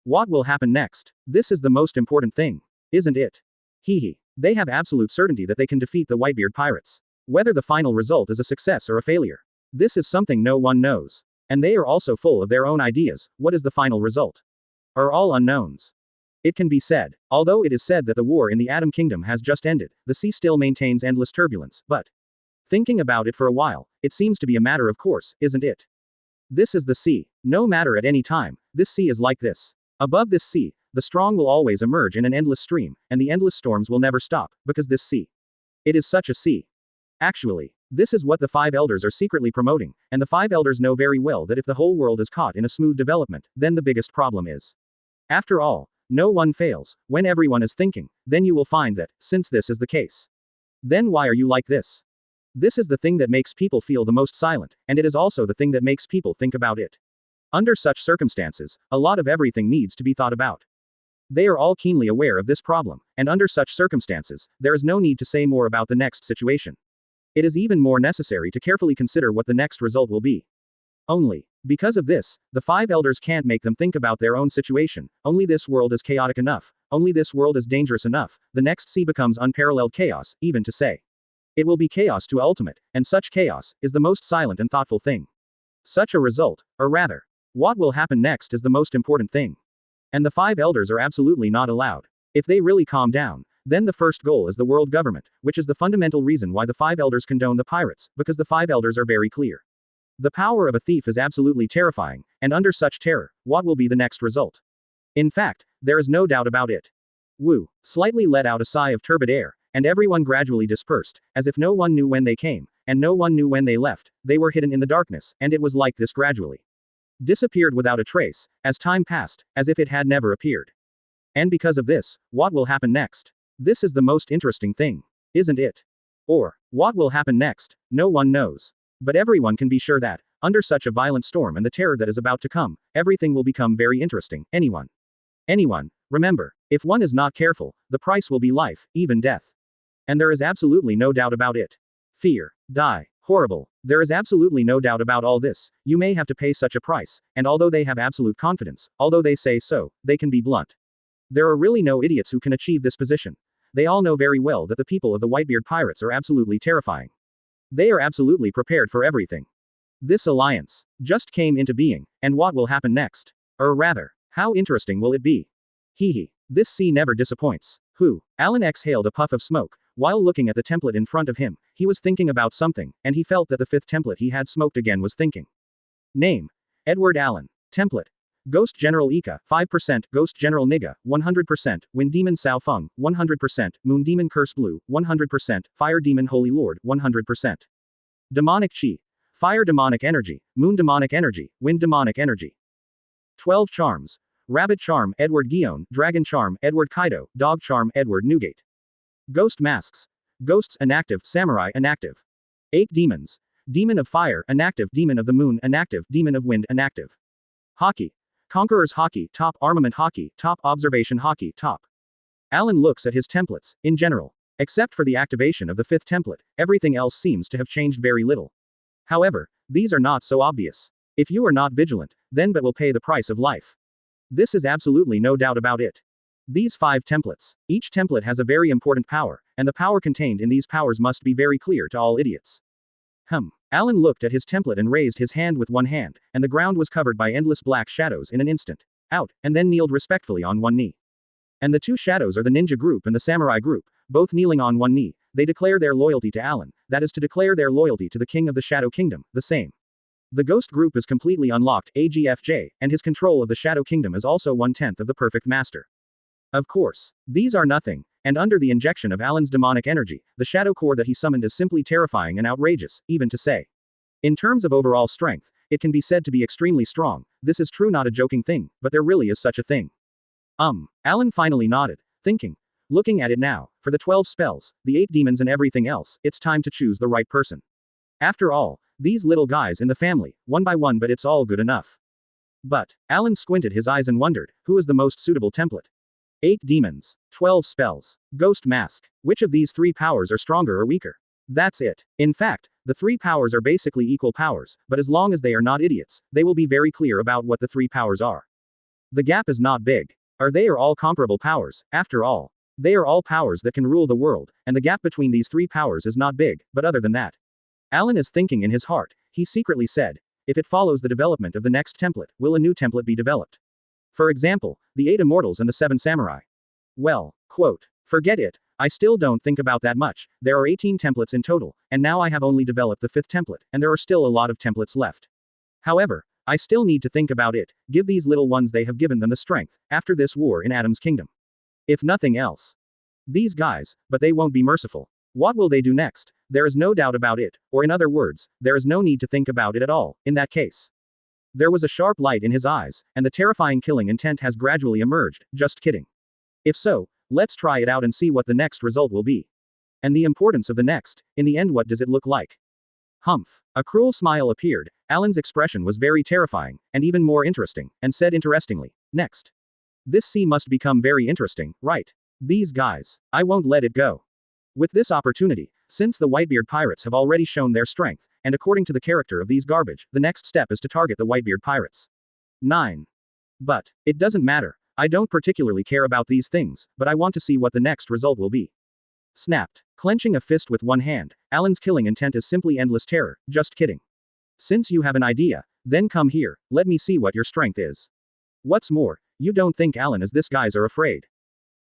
What will happen next? This is the most important thing. Isn't it? Hee hee. They have absolute certainty that they can defeat the Whitebeard pirates. Whether the final result is a success or a failure. This is something no one knows. And they are also full of their own ideas. What is the final result? Are all unknowns. It can be said, although it is said that the war in the Atom Kingdom has just ended, the sea still maintains endless turbulence, but thinking about it for a while, it seems to be a matter of course, isn't it? This is the sea. No matter at any time, this sea is like this. Above this sea, the strong will always emerge in an endless stream, and the endless storms will never stop, because this sea. It is such a sea. Actually, this is what the five elders are secretly promoting, and the five elders know very well that if the whole world is caught in a smooth development, then the biggest problem is. After all, no one fails. When everyone is thinking, then you will find that, since this is the case. Then why are you like this? This is the thing that makes people feel the most silent, and it is also the thing that makes people think about it. Under such circumstances, a lot of everything needs to be thought about. They are all keenly aware of this problem, and under such circumstances, there is no need to say more about the next situation. It is even more necessary to carefully consider what the next result will be. Only, because of this, the five elders can't make them think about their own situation. Only this world is chaotic enough. Only this world is dangerous enough. The next sea becomes unparalleled chaos, even to say. It will be chaos to ultimate, and such chaos is the most silent and thoughtful thing. Such a result, or rather, what will happen next is the most important thing. And the five elders are absolutely not allowed. If they really calm down, then the first goal is the world government, which is the fundamental reason why the five elders condone the pirates, because the five elders are very clear. The power of a thief is absolutely terrifying, and under such terror, what will be the next result? In fact, there is no doubt about it. Wu slightly let out a sigh of turbid air, and everyone gradually dispersed, as if no one knew when they came, and no one knew when they left. They were hidden in the darkness, and it was like this gradually. Disappeared without a trace, as time passed, as if it had never appeared. And because of this, what will happen next? This is the most interesting thing, isn't it? Or, what will happen next? No one knows. But everyone can be sure that, under such a violent storm and the terror that is about to come, everything will become very interesting. Anyone, remember, if one is not careful, the price will be life, even death. And there is absolutely no doubt about it. Fear, die, horrible. There is absolutely no doubt about all this. You may have to pay such a price, and although they have absolute confidence, although they say so, they can be blunt. There are really no idiots who can achieve this position. They all know very well that the people of the Whitebeard Pirates are absolutely terrifying. They are absolutely prepared for everything. This alliance just came into being, and what will happen next? Or rather, how interesting will it be? Hee hee. This sea never disappoints. Who? Alan exhaled a puff of smoke. While looking at the template in front of him, he was thinking about something, and he felt that the fifth template he had smoked again was thinking. Name: Edward Allen. Template: Ghost General Ika, 5%, Ghost General Niga, 100%, Wind Demon Sao Feng, 100%, Moon Demon Curse Blue, 100%, Fire Demon Holy Lord, 100%. Demonic Chi. Fire Demonic Energy, Moon Demonic Energy, Wind Demonic Energy. 12 charms. Rabbit charm, Edward Guion, Dragon charm, Edward Kaido, Dog charm, Edward Newgate. Ghost masks. Ghosts inactive, Samurai inactive. 8 demons. Demon of fire, inactive, Demon of the moon, inactive, Demon of wind, inactive. Hockey. Conqueror's hockey, top, Armament hockey, top, Observation hockey, top. Alan looks at his templates, in general. Except for the activation of the 5th template, everything else seems to have changed very little. However, these are not so obvious. If you are not vigilant, then but will pay the price of life. This is absolutely no doubt about it. These 5 templates. Each template has a very important power, and the power contained in these powers must be very clear to all idiots. Alan looked at his template and raised his hand with one hand, and the ground was covered by endless black shadows in an instant. Out, and then kneeled respectfully on one knee. And the 2 shadows are the ninja group and the samurai group, both kneeling on one knee. They declare their loyalty to Alan, that is to declare their loyalty to the king of the Shadow Kingdom, the same. The ghost group is completely unlocked, AGFJ, and his control of the Shadow Kingdom is also 1/10 of the perfect master. Of course, these are nothing, and under the injection of Alan's demonic energy, the shadow core that he summoned is simply terrifying and outrageous, even to say. In terms of overall strength, it can be said to be extremely strong. This is true, not a joking thing, but there really is such a thing. Alan finally nodded, thinking. Looking at it now, for the 12 spells, the 8 demons and everything else, it's time to choose the right person. After all, these little guys in the family, one by one, but it's all good enough. But, Alan squinted his eyes and wondered, who is the most suitable template? 8 demons. 12 spells. Ghost mask. Which of these 3 powers are stronger or weaker? That's it. In fact, the 3 powers are basically equal powers, but as long as they are not idiots, they will be very clear about what the 3 powers are. The gap is not big. They are all comparable powers, after all. They are all powers that can rule the world, and the gap between these 3 powers is not big, but other than that. Alan is thinking in his heart, he secretly said, if it follows the development of the next template, will a new template be developed? For example, the 8 immortals and the 7 samurai. Well, quote, forget it, I still don't think about that much. There are 18 templates in total, and now I have only developed the 5th template, and there are still a lot of templates left. However, I still need to think about it. Give these little ones, they have given them the strength, after this war in Adam's kingdom. If nothing else. These guys, but they won't be merciful. What will they do next? There is no doubt about it, or in other words, there is no need to think about it at all, in that case. There was a sharp light in his eyes, and the terrifying killing intent has gradually emerged, just kidding. If so, let's try it out and see what the next result will be. And the importance of the next, in the end, what does it look like? Humph. A cruel smile appeared. Alan's expression was very terrifying, and even more interesting, and said interestingly, next. This sea must become very interesting, right? These guys. I won't let it go. With this opportunity, since the Whitebeard Pirates have already shown their strength, and according to the character of these garbage, the next step is to target the Whitebeard Pirates. 9. But, it doesn't matter. I don't particularly care about these things, but I want to see what the next result will be. Snapped. Clenching a fist with one hand, Alan's killing intent is simply endless terror, just kidding. Since you have an idea, then come here, let me see what your strength is. What's more, you don't think Alan as this guys are afraid.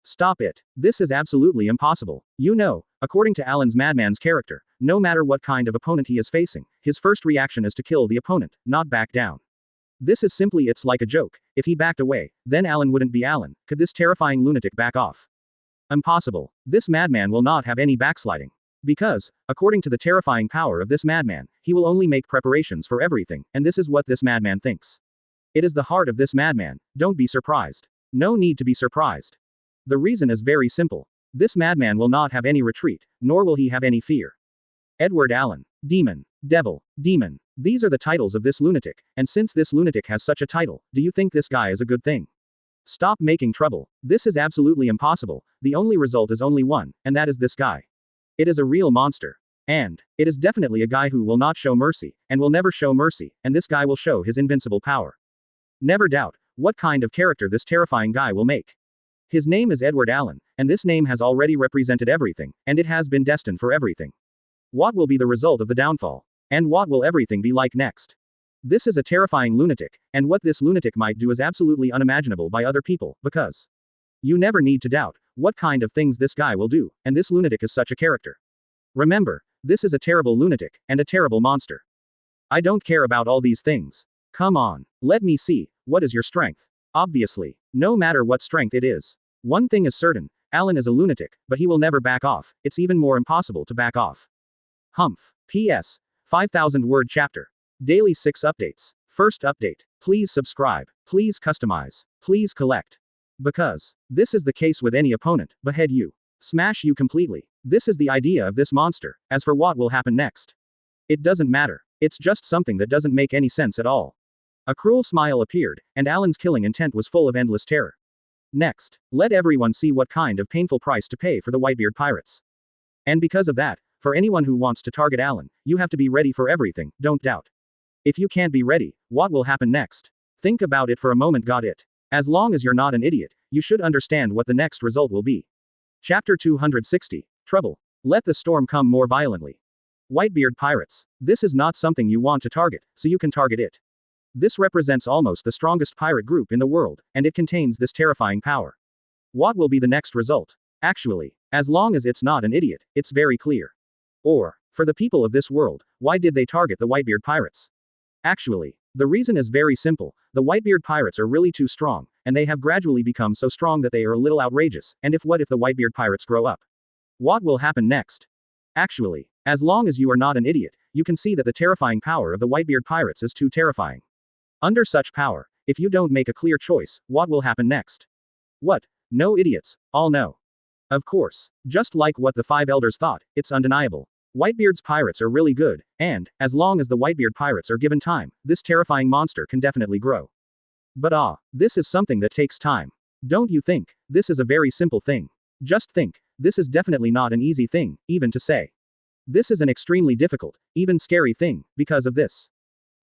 Stop it. This is absolutely impossible. You know, according to Alan's madman's character, no matter what kind of opponent he is facing, his first reaction is to kill the opponent, not back down. This is simply, it's like a joke. If he backed away, then Alan wouldn't be Alan. Could this terrifying lunatic back off? Impossible. This madman will not have any backsliding. Because, according to the terrifying power of this madman, he will only make preparations for everything, and this is what this madman thinks. It is the heart of this madman. Don't be surprised. No need to be surprised. The reason is very simple. This madman will not have any retreat, nor will he have any fear. Edward Allen. Demon. Devil. Demon. These are the titles of this lunatic, and since this lunatic has such a title, do you think this guy is a good thing? Stop making trouble. This is absolutely impossible. The only result is only one, and that is this guy. It is a real monster. And, it is definitely a guy who will not show mercy, and will never show mercy, and this guy will show his invincible power. Never doubt what kind of character this terrifying guy will make. His name is Edward Allen, and this name has already represented everything, and it has been destined for everything. What will be the result of the downfall? And what will everything be like next? This is a terrifying lunatic, and what this lunatic might do is absolutely unimaginable by other people, because you never need to doubt what kind of things this guy will do, and this lunatic is such a character. Remember, this is a terrible lunatic, and a terrible monster. I don't care about all these things. Come on, let me see, what is your strength? Obviously, no matter what strength it is. One thing is certain, Alan is a lunatic, but he will never back off, it's even more impossible to back off. Humph. P.S. 5,000 word chapter. Daily 6 updates. First update. Please subscribe. Please customize. Please collect. Because this is the case with any opponent, behead you. Smash you completely. This is the idea of this monster. As for what will happen next, it doesn't matter. It's just something that doesn't make any sense at all. A cruel smile appeared, and Alan's killing intent was full of endless terror. Next, let everyone see what kind of painful price to pay for the Whitebeard Pirates. And because of that, for anyone who wants to target Alan, you have to be ready for everything, don't doubt. If you can't be ready, what will happen next? Think about it for a moment, got it? As long as you're not an idiot, you should understand what the next result will be. Chapter 260. Trouble. Let the storm come more violently. Whitebeard Pirates. This is not something you want to target, so you can target it. This represents almost the strongest pirate group in the world, and it contains this terrifying power. What will be the next result? Actually, as long as it's not an idiot, it's very clear. Or, for the people of this world, why did they target the Whitebeard Pirates? Actually, the reason is very simple. The Whitebeard Pirates are really too strong, and they have gradually become so strong that they are a little outrageous, and what if the Whitebeard Pirates grow up? What will happen next? Actually, as long as you are not an idiot, you can see that the terrifying power of the Whitebeard Pirates is too terrifying. Under such power, if you don't make a clear choice, what will happen next? What? No idiots, all know. Of course, just like what the five elders thought, it's undeniable. Whitebeard's pirates are really good, and, as long as the Whitebeard Pirates are given time, this terrifying monster can definitely grow. But this is something that takes time. Don't you think? This is a very simple thing. Just think, this is definitely not an easy thing, even to say. This is an extremely difficult, even scary thing, because of this.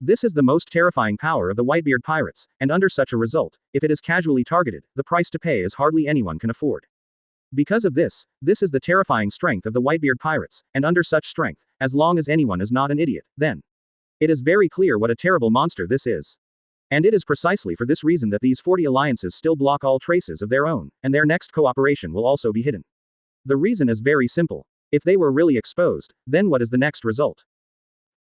This is the most terrifying power of the Whitebeard Pirates, and under such a result, if it is casually targeted, the price to pay is hardly anyone can afford. Because of this is the terrifying strength of the Whitebeard Pirates, and under such strength, as long as anyone is not an idiot, then it is very clear what a terrible monster this is. And it is precisely for this reason that these 40 alliances still block all traces of their own, and their next cooperation will also be hidden. The reason is very simple. If they were really exposed, then what is the next result?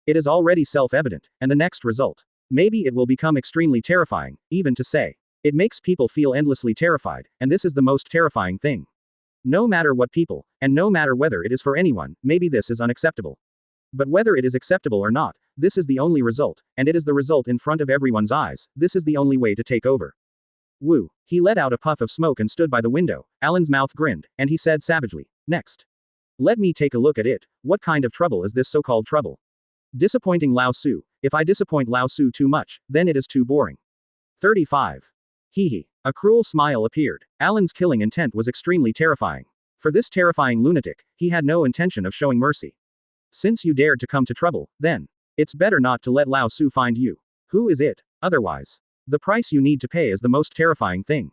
It is already self-evident, and the next result, maybe it will become extremely terrifying, even to say. It makes people feel endlessly terrified, and this is the most terrifying thing. No matter what people, and no matter whether it is for anyone, maybe this is unacceptable. But whether it is acceptable or not, this is the only result, and it is the result in front of everyone's eyes. This is the only way to take over. Woo. He let out a puff of smoke and stood by the window. Alan's mouth grinned, and he said savagely, "Next. Let me take a look at it. What kind of trouble is this so-called trouble? Disappointing Laozi. If I disappoint Laozi too much, then it is too boring." 35. Hee. A cruel smile appeared. Alan's killing intent was extremely terrifying. For this terrifying lunatic, he had no intention of showing mercy. Since you dared to come to trouble, then it's better not to let Laozi find you. Who is it? Otherwise, the price you need to pay is the most terrifying thing.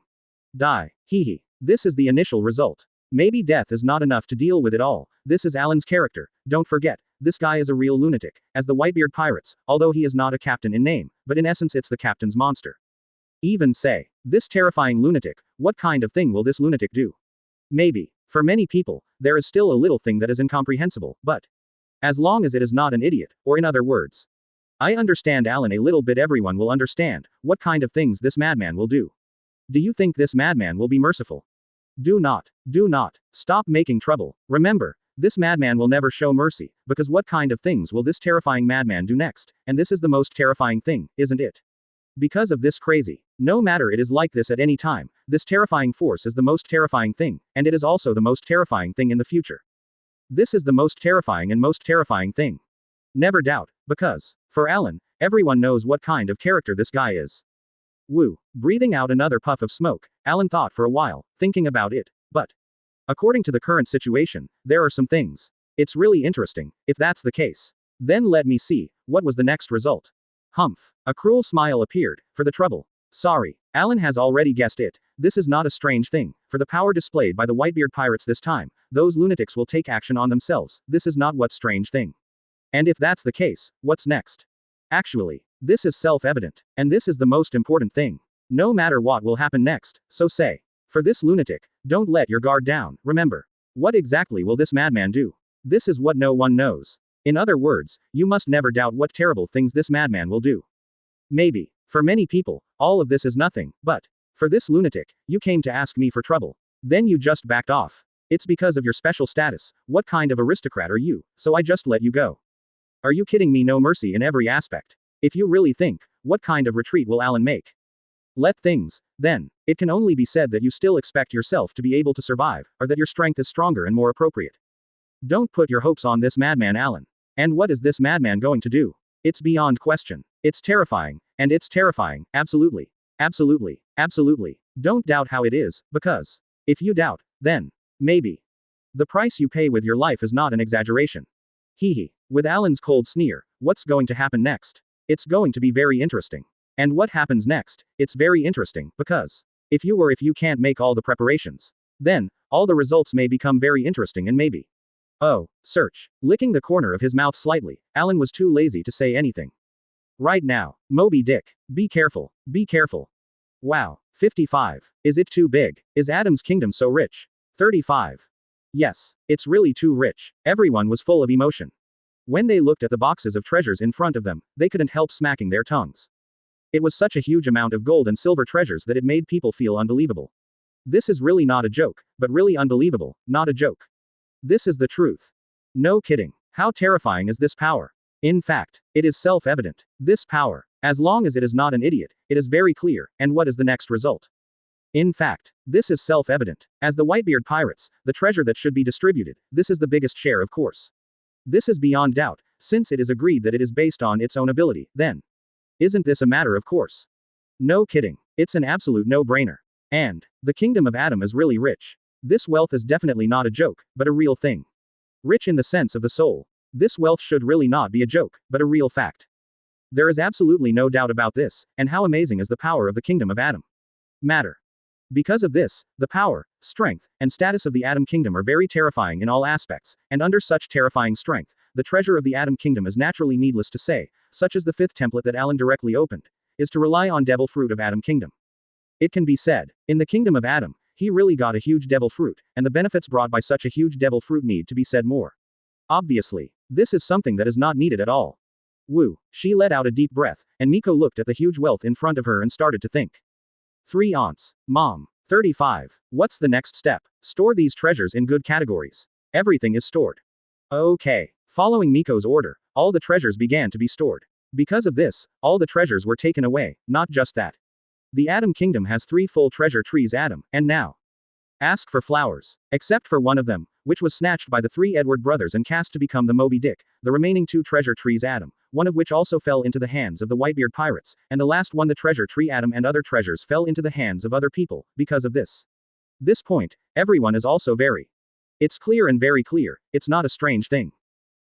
Die. Hee. This is the initial result. Maybe death is not enough to deal with it all. This is Alan's character. Don't forget, this guy is a real lunatic, as the Whitebeard Pirates, although he is not a captain in name, but in essence it's the captain's monster. Even say, this terrifying lunatic, what kind of thing will this lunatic do? Maybe, for many people, there is still a little thing that is incomprehensible, but as long as it is not an idiot, or in other words, I understand Alan a little bit, everyone will understand what kind of things this madman will do. Do you think this madman will be merciful? Do not stop making trouble. Remember, this madman will never show mercy, because what kind of things will this terrifying madman do next? And this is the most terrifying thing, isn't it? Because of this crazy, no matter it is like this at any time, this terrifying force is the most terrifying thing, and it is also the most terrifying thing in the future. This is the most terrifying and most terrifying thing. Never doubt, because, for Alan, everyone knows what kind of character this guy is. Woo. Breathing out another puff of smoke, Alan thought for a while, thinking about it, but according to the current situation, there are some things. It's really interesting, if that's the case. Then let me see, what was the next result? Humph. A cruel smile appeared, for the trouble. Sorry. Alan has already guessed it. This is not a strange thing. For the power displayed by the Whitebeard Pirates this time, those lunatics will take action on themselves. This is not what strange thing. And if that's the case, what's next? Actually, this is self-evident. And this is the most important thing. No matter what will happen next, so say. For this lunatic, don't let your guard down, remember. What exactly will this madman do? This is what no one knows. In other words, you must never doubt what terrible things this madman will do. Maybe, for many people, all of this is nothing, but for this lunatic, you came to ask me for trouble. Then you just backed off. It's because of your special status. What kind of aristocrat are you? So I just let you go. Are you kidding me? No mercy in every aspect. If you really think, What kind of retreat will Alan make? Let things, then. It can only be said that you still expect yourself to be able to survive, or that your strength is stronger and more appropriate. Don't put your hopes on this madman Alan. And what is this madman going to do? It's beyond question. It's terrifying, and it's terrifying, absolutely. Absolutely. Absolutely. Don't doubt how it is, because if you doubt, then maybe the price you pay with your life is not an exaggeration. Hee hee. With Alan's cold sneer, what's going to happen next? It's going to be very interesting. And what happens next? It's very interesting, because if you can't make all the preparations, then all the results may become very interesting and maybe. Oh, search. Licking the corner of his mouth slightly, Alan was too lazy to say anything. Right now, Moby Dick. Be careful. Be careful. Wow. 55. Is it too big? Is Adam's kingdom so rich? 35. Yes, it's really too rich. Everyone was full of emotion. When they looked at the boxes of treasures in front of them, they couldn't help smacking their tongues. It was such a huge amount of gold and silver treasures that it made people feel unbelievable. This is really not a joke, but really unbelievable, not a joke. This is the truth. No kidding. How terrifying is this power? In fact, it is self-evident. This power, as long as it is not an idiot, it is very clear, and what is the next result? In fact, this is self-evident. As the Whitebeard Pirates, the treasure that should be distributed, this is the biggest share of course. This is beyond doubt, since it is agreed that it is based on its own ability, then. Isn't this a matter of course? No kidding. It's an absolute no-brainer. And the kingdom of Adam is really rich. This wealth is definitely not a joke, but a real thing. Rich in the sense of the soul. This wealth should really not be a joke, but a real fact. There is absolutely no doubt about this, and how amazing is the power of the kingdom of Adam. Matter. Because of this, the power, strength, and status of the Adam kingdom are very terrifying in all aspects, and under such terrifying strength, the treasure of the Adam kingdom is naturally needless to say, such as the fifth template that Alan directly opened, is to rely on devil fruit of Adam kingdom. It can be said, in the kingdom of Adam, he really got a huge devil fruit, and the benefits brought by such a huge devil fruit need to be said more. Obviously, this is something that is not needed at all. Woo. She let out a deep breath, and Miko looked at the huge wealth in front of her and started to think. 3 aunts. Mom. 35. What's the next step? Store these treasures in good categories. Everything is stored. Okay. Following Miko's order, all the treasures began to be stored. Because of this, all the treasures were taken away, not just that. The Adam kingdom has 3 full treasure trees Adam, and now. Ask for flowers. Except for one of them, which was snatched by the 3 Edward brothers and cast to become the Moby Dick, the remaining 2 treasure trees Adam, one of which also fell into the hands of the Whitebeard Pirates, and the last one the treasure tree Adam and other treasures fell into the hands of other people, because of this. This point, everyone is also very. It's clear and very clear, it's not a strange thing.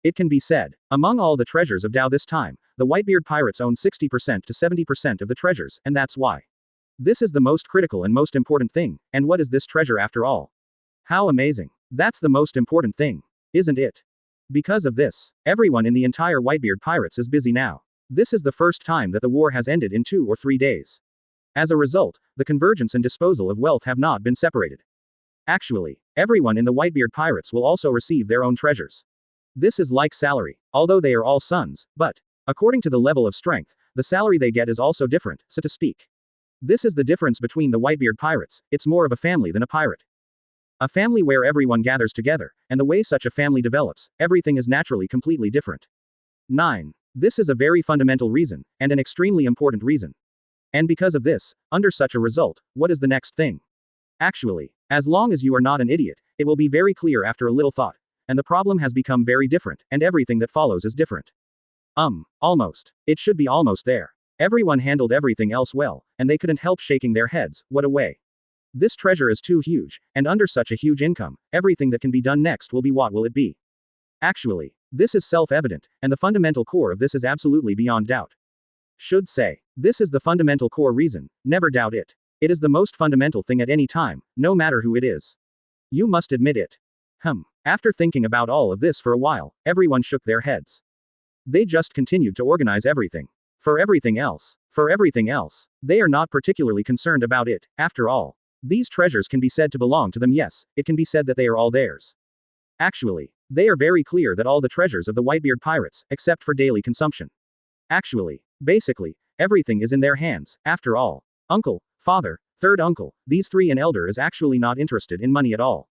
It can be said, among all the treasures of Tao this time, the Whitebeard Pirates own 60% to 70% of the treasures, and that's why. This is the most critical and most important thing, and what is this treasure after all? How amazing. That's the most important thing. Isn't it? Because of this, everyone in the entire Whitebeard Pirates is busy now. This is the first time that the war has ended in 2 or 3 days. As a result, the convergence and disposal of wealth have not been separated. Actually, everyone in the Whitebeard Pirates will also receive their own treasures. This is like salary, although they are all sons, but, according to the level of strength, the salary they get is also different, so to speak. This is the difference between the Whitebeard Pirates, it's more of a family than a pirate. A family where everyone gathers together, and the way such a family develops, everything is naturally completely different. 9. This is a very fundamental reason, and an extremely important reason. And because of this, under such a result, what is the next thing? Actually, as long as you are not an idiot, it will be very clear after a little thought. And the problem has become very different, and everything that follows is different. Almost. It should be almost there. Everyone handled everything else well, and they couldn't help shaking their heads, what a way. This treasure is too huge, and under such a huge income, everything that can be done next will be what will it be? Actually, this is self-evident, and the fundamental core of this is absolutely beyond doubt. Should say, this is the fundamental core reason, never doubt it. It is the most fundamental thing at any time, no matter who it is. You must admit it. After thinking about all of this for a while, everyone shook their heads. They just continued to organize everything. For everything else, they are not particularly concerned about it, after all. These treasures can be said to belong to them, yes, it can be said that they are all theirs. Actually, they are very clear that all the treasures of the Whitebeard Pirates, except for daily consumption. Actually, basically, everything is in their hands, after all. Uncle, father, third uncle, these 3 and elder is actually not interested in money at all.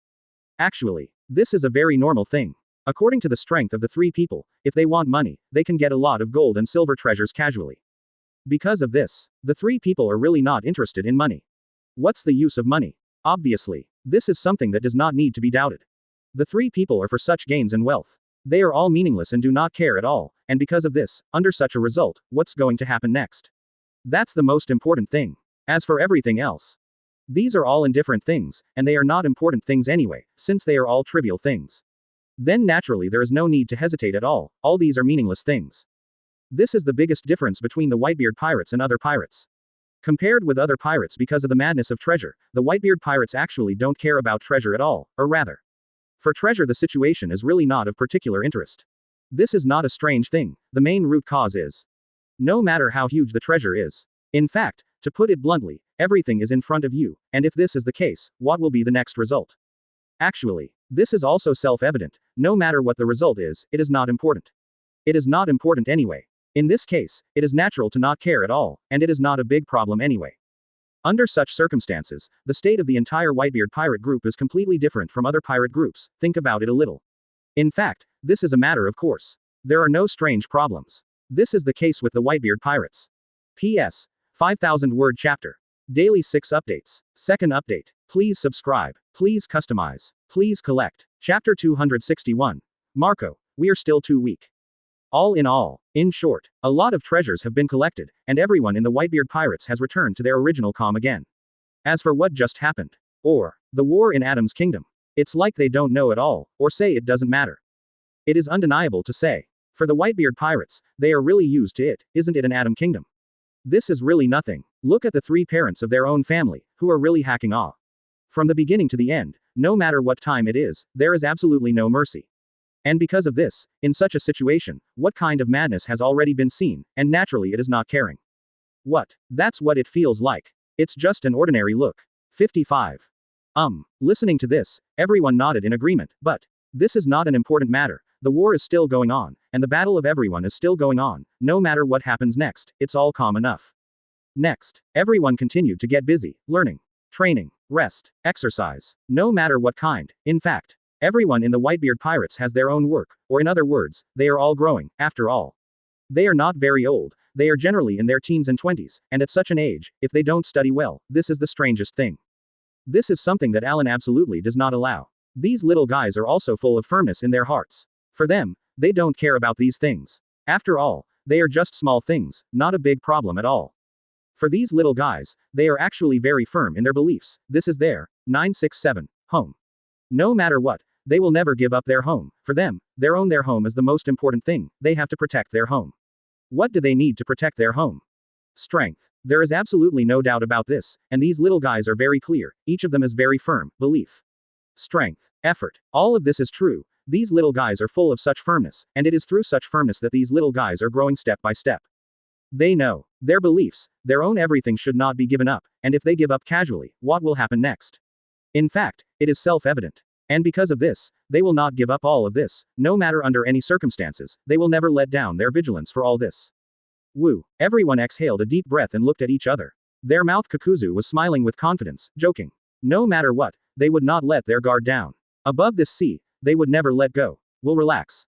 Actually, this is a very normal thing. According to the strength of the 3 people, if they want money, they can get a lot of gold and silver treasures casually. Because of this, the three people are really not interested in money. What's the use of money? Obviously, this is something that does not need to be doubted. The three people are for such gains and wealth. They are all meaningless and do not care at all, and because of this, under such a result, what's going to happen next? That's the most important thing. As for everything else, these are all indifferent things, and they are not important things anyway, since they are all trivial things. Then naturally there is no need to hesitate at all these are meaningless things. This is the biggest difference between the Whitebeard Pirates and other pirates. Compared with other pirates because of the madness of treasure, the Whitebeard Pirates actually don't care about treasure at all, or rather, for treasure the situation is really not of particular interest. This is not a strange thing, the main root cause is, no matter how huge the treasure is. In fact, to put it bluntly, everything is in front of you, and if this is the case, what will be the next result? Actually, this is also self-evident, no matter what the result is, it is not important. It is not important anyway. In this case, it is natural to not care at all, and it is not a big problem anyway. Under such circumstances, the state of the entire Whitebeard pirate group is completely different from other pirate groups, think about it a little. In fact, this is a matter of course. There are no strange problems. This is the case with the Whitebeard Pirates. P.S. 5,000 word chapter. Daily 6 updates. Second update. Please subscribe. Please customize. Please collect. Chapter 261. Marco, we are still too weak. All, in short, a lot of treasures have been collected, and everyone in the Whitebeard Pirates has returned to their original calm again. As for what just happened, or the war in Adam's kingdom, it's like they don't know at all, or say it doesn't matter. It is undeniable to say. For the Whitebeard Pirates, they are really used to it, isn't it an Adam kingdom? This is really nothing. Look at the three parents of their own family, who are really hacking off. From the beginning to the end, no matter what time it is, there is absolutely no mercy. And because of this, in such a situation, what kind of madness has already been seen, and naturally it is not caring. What? That's what it feels like. It's just an ordinary look. 55. Listening to this, everyone nodded in agreement, but this is not an important matter. The war is still going on, and the battle of everyone is still going on, no matter what happens next, it's all calm enough. Next, everyone continued to get busy, learning, training, rest, exercise, no matter what kind. In fact, everyone in the Whitebeard Pirates has their own work, or in other words, they are all growing, after all. They are not very old, they are generally in their teens and 20s, and at such an age, if they don't study well, this is the strangest thing. This is something that Alan absolutely does not allow. These little guys are also full of firmness in their hearts. For them, they don't care about these things. After all, they are just small things, not a big problem at all. For these little guys, they are actually very firm in their beliefs. This is their 967 home. No matter what, they will never give up their home. For them, their home is the most important thing. They have to protect their home. What do they need to protect their home? Strength. There is absolutely no doubt about this, and these little guys are very clear. Each of them is very firm. Belief. Strength. Effort. All of this is true. These little guys are full of such firmness, and it is through such firmness that these little guys are growing step by step. They know their beliefs, their own everything should not be given up, and if they give up casually, what will happen next? In fact, it is self-evident. And because of this, they will not give up all of this, no matter under any circumstances, they will never let down their vigilance for all this. Woo! Everyone exhaled a deep breath and looked at each other. Their mouth Kakuzu was smiling with confidence, joking. No matter what, they would not let their guard down. Above this sea, they would never let go. Will relax.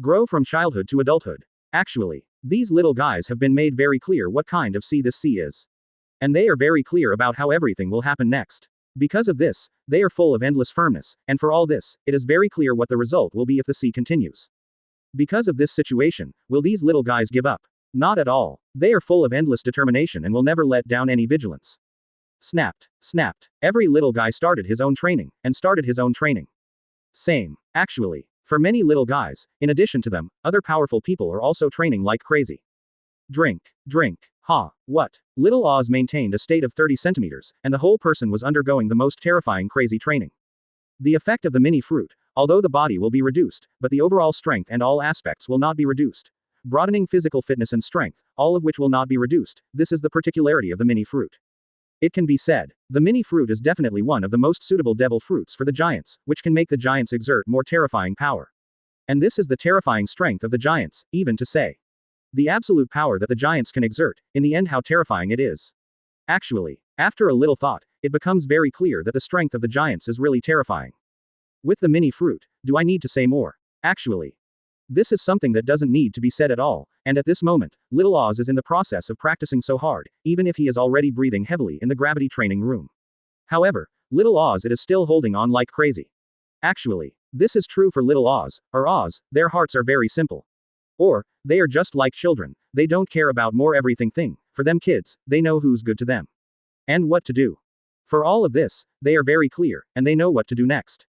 Grow from childhood to adulthood. Actually, these little guys have been made very clear what kind of sea this sea is. And they are very clear about how everything will happen next. Because of this, they are full of endless firmness, and for all this, it is very clear what the result will be if the sea continues. Because of this situation, will these little guys give up? Not at all. They are full of endless determination and will never let down any vigilance. Snapped. Snapped. Every little guy started his own training. Same. Actually, for many little guys, in addition to them, other powerful people are also training like crazy. Drink. Ha. What? Little Oz maintained a state of 30 centimeters, and the whole person was undergoing the most terrifying crazy training. The effect of the mini fruit, although the body will be reduced, but the overall strength and all aspects will not be reduced. Broadening physical fitness and strength, all of which will not be reduced, this is the particularity of the mini fruit. It can be said, the mini fruit is definitely one of the most suitable devil fruits for the giants, which can make the giants exert more terrifying power. And this is the terrifying strength of the giants, even to say. The absolute power that the giants can exert, in the end how terrifying it is. Actually, after a little thought, it becomes very clear that the strength of the giants is really terrifying. With the mini fruit, do I need to say more? Actually, This is something that doesn't need to be said at all, and at this moment, little Oz is in the process of practicing so hard, even if he is already breathing heavily in the gravity training room. However, little Oz is still holding on like crazy. Actually, this is true for little Oz, or Oz, their hearts are very simple. Or, they are just like children, they don't care about more everything thing, for them kids, they know who's good to them. And what to do. For all of this, they are very clear, and they know what to do next.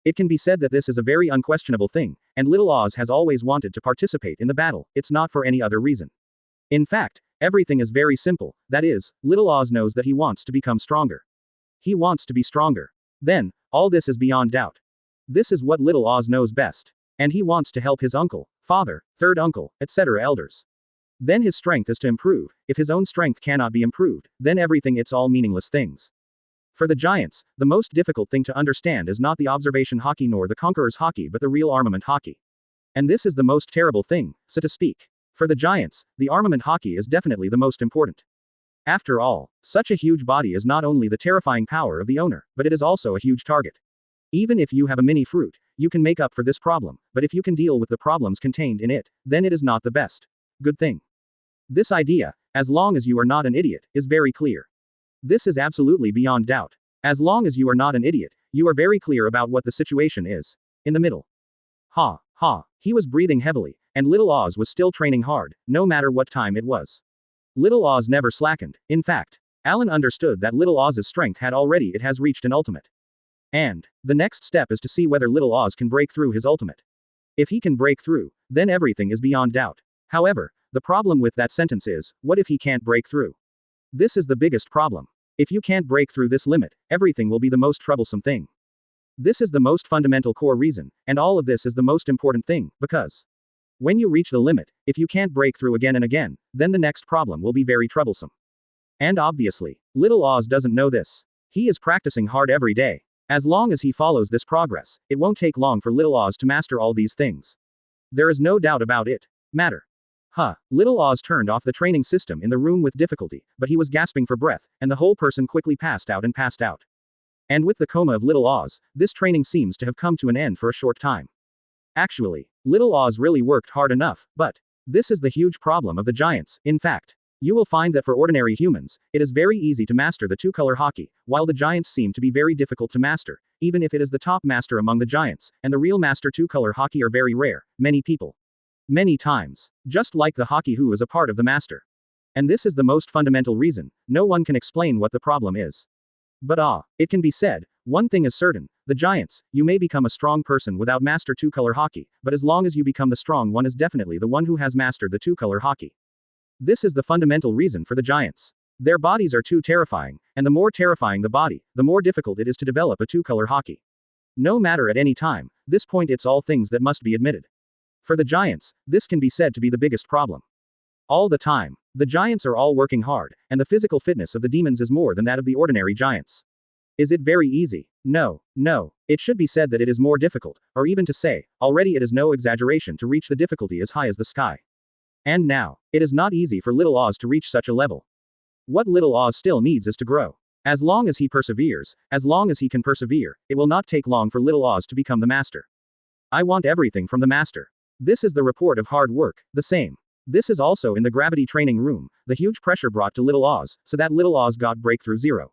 It can be said that this is a very unquestionable thing, and little Oz has always wanted to participate in the battle, it's not for any other reason. In fact, everything is very simple, that is, little Oz knows that he wants to become stronger. He wants to be stronger. Then, all this is beyond doubt. This is what little Oz knows best. And he wants to help his uncle, father, third uncle, etc. elders. Then his strength is to improve. If his own strength cannot be improved, then everything it's all meaningless things. For the giants, the most difficult thing to understand is not the observation hockey nor the conqueror's hockey but the real armament hockey. And this is the most terrible thing, so to speak. For the giants, the armament hockey is definitely the most important. After all, such a huge body is not only the terrifying power of the owner, but it is also a huge target. Even if you have a mini fruit, you can make up for this problem, but if you can deal with the problems contained in it, then it is not the best good thing. This idea, as long as you are not an idiot, is very clear. This is absolutely beyond doubt. As long as you are not an idiot, you are very clear about what the situation is. In the middle. Ha, ha, he was breathing heavily, and little Oz was still training hard, no matter what time it was. Little Oz never slackened. In fact, Alan understood that little Oz's strength has reached an ultimate. And the next step is to see whether little Oz can break through his ultimate. If he can break through, then everything is beyond doubt. However, the problem with that sentence is, what if he can't break through? This is the biggest problem. If you can't break through this limit, everything will be the most troublesome thing. This is the most fundamental core reason, and all of this is the most important thing, because when you reach the limit, if you can't break through again and again, then the next problem will be very troublesome. And obviously, little Oz doesn't know this. He is practicing hard every day. As long as he follows this progress, it won't take long for little Oz to master all these things. There is no doubt about it. Matter. Little Oz turned off the training system in the room with difficulty, but he was gasping for breath, and the whole person quickly passed out. And with the coma of little Oz, this training seems to have come to an end for a short time. Actually, little Oz really worked hard enough, but this is the huge problem of the giants. In fact, you will find that for ordinary humans, it is very easy to master the two-color hockey, while the giants seem to be very difficult to master, even if it is the top master among the giants, and the real master two-color hockey are very rare, many people. Many times. Just like the hockey who is a part of the master. And this is the most fundamental reason, no one can explain what the problem is. But it can be said, one thing is certain, the giants, you may become a strong person without master two-color hockey, but as long as you become the strong one is definitely the one who has mastered the two-color hockey. This is the fundamental reason for the giants. Their bodies are too terrifying, and the more terrifying the body, the more difficult it is to develop a two-color hockey. No matter at any time, this point it's all things that must be admitted. For the giants, this can be said to be the biggest problem. All the time, the giants are all working hard, and the physical fitness of the demons is more than that of the ordinary giants. Is it very easy? No, it should be said that it is more difficult, or even to say, already it is no exaggeration to reach the difficulty as high as the sky. And now, it is not easy for little Oz to reach such a level. What little Oz still needs is to grow. As long as he perseveres, as long as he can persevere, it will not take long for little Oz to become the master. I want everything from the master. This is the report of hard work, the same. This is also in the gravity training room, the huge pressure brought to little Oz, so that little Oz got breakthrough 0.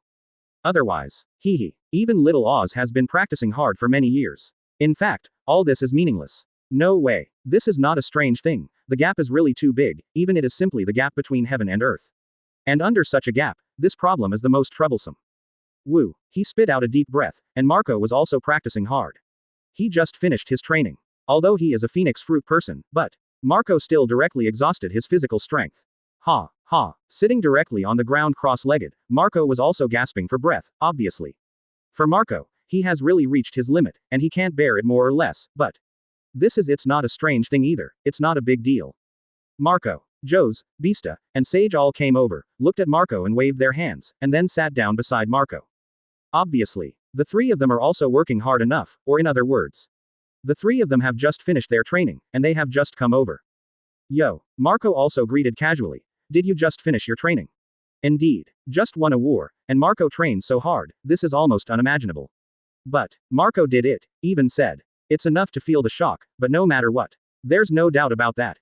Otherwise, even little Oz has been practicing hard for many years. In fact, all this is meaningless. No way. This is not a strange thing. The gap is really too big, even it is simply the gap between heaven and earth. And under such a gap, this problem is the most troublesome. Woo. He spit out a deep breath, and Marco was also practicing hard. He just finished his training. Although he is a phoenix fruit person, but Marco still directly exhausted his physical strength. Sitting directly on the ground cross-legged, Marco was also gasping for breath, obviously. For Marco, he has really reached his limit, and he can't bear it more or less, but it's not a strange thing either, it's not a big deal. Marco, Jose, Bista, and Sage all came over, looked at Marco and waved their hands, and then sat down beside Marco. Obviously, the three of them are also working hard enough, or in other words, the three of them have just finished their training, and they have just come over. Yo, Marco also greeted casually. Did you just finish your training? Indeed. Just won a war, and Marco trained so hard, this is almost unimaginable. But Marco did it, even said. It's enough to feel the shock, but no matter what. There's no doubt about that.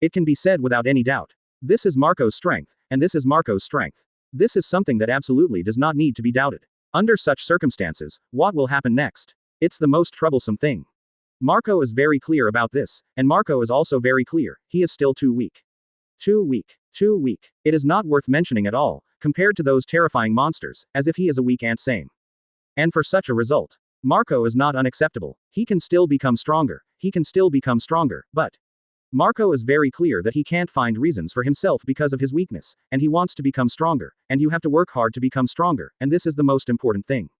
It can be said without any doubt. This is Marco's strength, and this is Marco's strength. This is something that absolutely does not need to be doubted. Under such circumstances, what will happen next? It's the most troublesome thing. Marco is very clear about this, and Marco is also very clear, he is still too weak. Too weak. Too weak. It is not worth mentioning at all, compared to those terrifying monsters, as if he is a weak ant same. And for such a result, Marco is not unacceptable. He can still become stronger. He can still become stronger, but Marco is very clear that he can't find reasons for himself because of his weakness, and he wants to become stronger, and you have to work hard to become stronger, and this is the most important thing.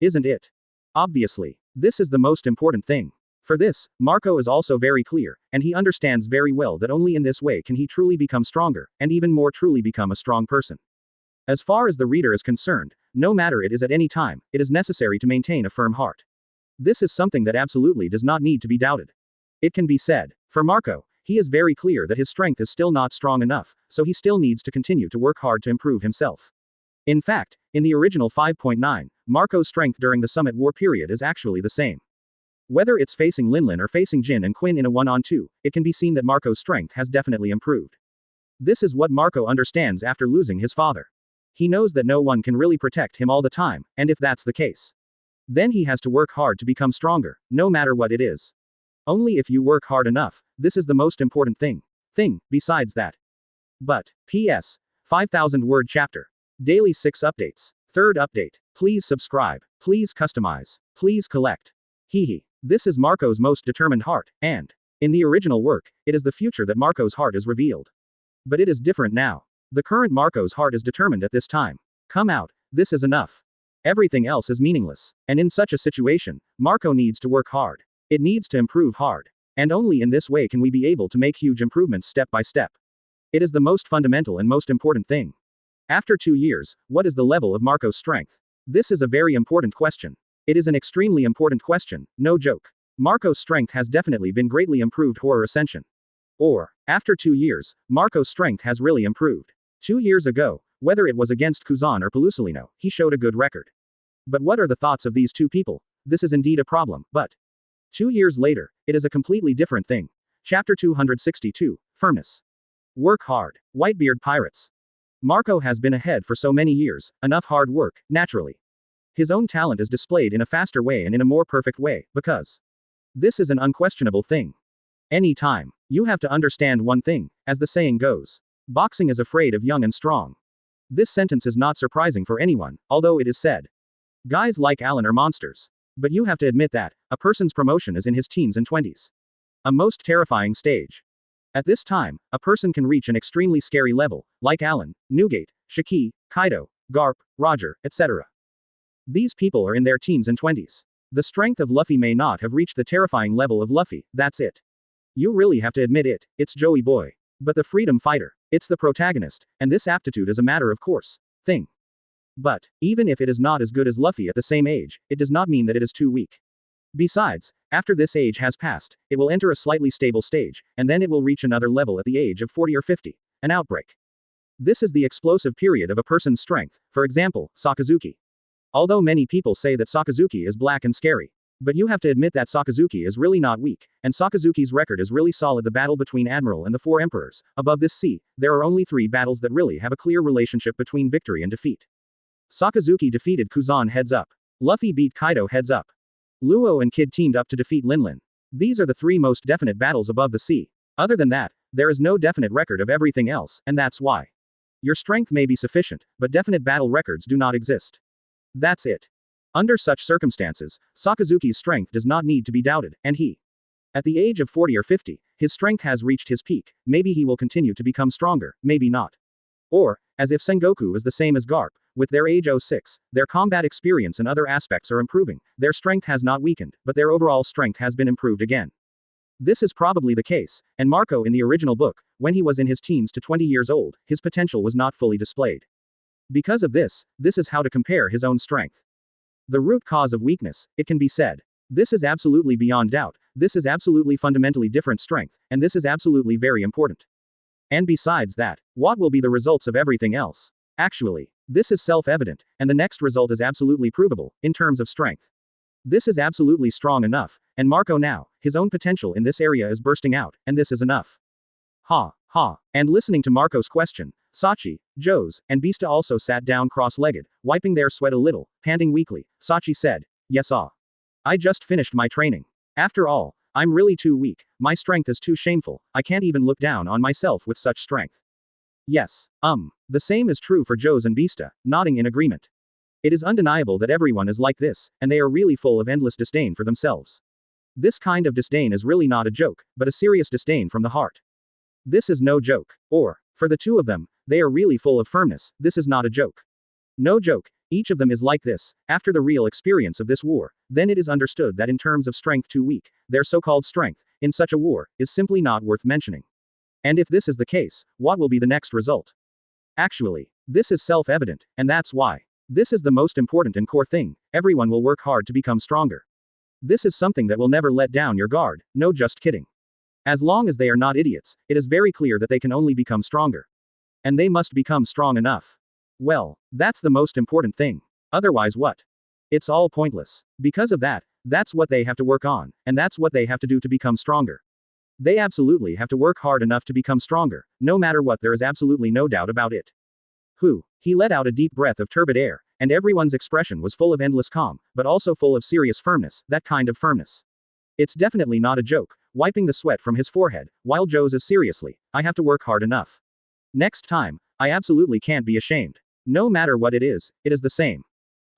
Isn't it? Obviously, this is the most important thing. For this, Marco is also very clear, and he understands very well that only in this way can he truly become stronger, and even more truly become a strong person. As far as the reader is concerned, no matter it is at any time, it is necessary to maintain a firm heart. This is something that absolutely does not need to be doubted. It can be said, for Marco, he is very clear that his strength is still not strong enough, so he still needs to continue to work hard to improve himself. In fact, in the original 5.9, Marco's strength during the Summit War period is actually the same. Whether it's facing Linlin or facing Jin and Quinn in a 1-on-2, it can be seen that Marco's strength has definitely improved. This is what Marco understands after losing his father. He knows that no one can really protect him all the time, and if that's the case, then he has to work hard to become stronger, no matter what it is. Only if you work hard enough, this is the most important thing. Besides that. But, P.S. 5,000 word chapter. Daily 6 updates. Third update. Please subscribe. Please customize. Please collect. Hehe. This is Marco's most determined heart, and in the original work, it is the future that Marco's heart is revealed. But it is different now. The current Marco's heart is determined at this time. Come out, this is enough. Everything else is meaningless. And in such a situation, Marco needs to work hard. It needs to improve hard. And only in this way can we be able to make huge improvements step by step. It is the most fundamental and most important thing. After 2 years, what is the level of Marco's strength? This is a very important question. It is an extremely important question, no joke. Marco's strength has definitely been greatly improved horror ascension. Or, after 2 years, Marco's strength has really improved. 2 years ago, whether it was against Kuzan or Pelusolino, he showed a good record. But what are the thoughts of these two people? This is indeed a problem, but 2 years later, it is a completely different thing. Chapter 262, Firmness. Work hard. Whitebeard Pirates. Marco has been ahead for so many years, enough hard work, naturally. His own talent is displayed in a faster way and in a more perfect way, because this is an unquestionable thing. Any time, you have to understand one thing, as the saying goes. Boxing is afraid of young and strong. This sentence is not surprising for anyone, although it is said. Guys like Alan are monsters. But you have to admit that, a person's promotion is in his teens and 20s. A most terrifying stage. At this time, a person can reach an extremely scary level, like Alan, Newgate, Shiki, Kaido, Garp, Roger, etc. These people are in their teens and 20s. The strength of Luffy may not have reached the terrifying level of Luffy, that's it. You really have to admit it, it's Joey Boy. But the freedom fighter, it's the protagonist, and this aptitude is a matter of course thing. But, even if it is not as good as Luffy at the same age, it does not mean that it is too weak. Besides, after this age has passed, it will enter a slightly stable stage, and then it will reach another level at the age of 40 or 50, an outbreak. This is the explosive period of a person's strength, for example, Sakazuki. Although many people say that Sakazuki is black and scary. But you have to admit that Sakazuki is really not weak, and Sakazuki's record is really solid. The battle between Admiral and the 4 Emperors, above this sea, there are only 3 battles that really have a clear relationship between victory and defeat. Sakazuki defeated Kuzan heads up. Luffy beat Kaido heads up. Luo and Kid teamed up to defeat Linlin. These are the 3 most definite battles above the sea. Other than that, there is no definite record of everything else, and that's why. Your strength may be sufficient, but definite battle records do not exist. That's it. Under such circumstances, Sakazuki's strength does not need to be doubted, and he, at the age of 40 or 50, his strength has reached his peak. Maybe he will continue to become stronger, maybe not. Or, as if Sengoku is the same as Garp, with their age 06, their combat experience and other aspects are improving, their strength has not weakened, but their overall strength has been improved again. This is probably the case, and Marco in the original book, when he was in his teens to 20 years old, his potential was not fully displayed. Because of this is how to compare his own strength. The root cause of weakness, it can be said. This is absolutely beyond doubt, this is absolutely fundamentally different strength, and this is absolutely very important. And besides that, what will be the results of everything else? Actually, this is self-evident, and the next result is absolutely provable, in terms of strength. This is absolutely strong enough, and Marco now, his own potential in this area is bursting out, and this is enough. Ha, ha. And listening to Marco's question, Sachi, Jose, and Beasta also sat down cross-legged, wiping their sweat a little, panting weakly. Sachi said, yes, I just finished my training. After all, I'm really too weak, my strength is too shameful, I can't even look down on myself with such strength. Yes, the same is true for Jose and Beasta, nodding in agreement. It is undeniable that everyone is like this, and they are really full of endless disdain for themselves. This kind of disdain is really not a joke, but a serious disdain from the heart. This is no joke. Or, for the two of them, they are really full of firmness, this is not a joke. No joke, each of them is like this, after the real experience of this war, then it is understood that in terms of strength too weak, their so-called strength, in such a war, is simply not worth mentioning. And if this is the case, what will be the next result? Actually, this is self-evident, and that's why. This is the most important and core thing, everyone will work hard to become stronger. This is something that will never let down your guard, no just kidding. As long as they are not idiots, it is very clear that they can only become stronger. And they must become strong enough. Well, that's the most important thing. Otherwise what? It's all pointless. Because of that, that's what they have to work on, and that's what they have to do to become stronger. They absolutely have to work hard enough to become stronger, no matter what, there is absolutely no doubt about it. He let out a deep breath of turbid air, and everyone's expression was full of endless calm, but also full of serious firmness, that kind of firmness. It's definitely not a joke, wiping the sweat from his forehead, while Jose is seriously, I have to work hard enough. Next time, I absolutely can't be ashamed. No matter what it is the same.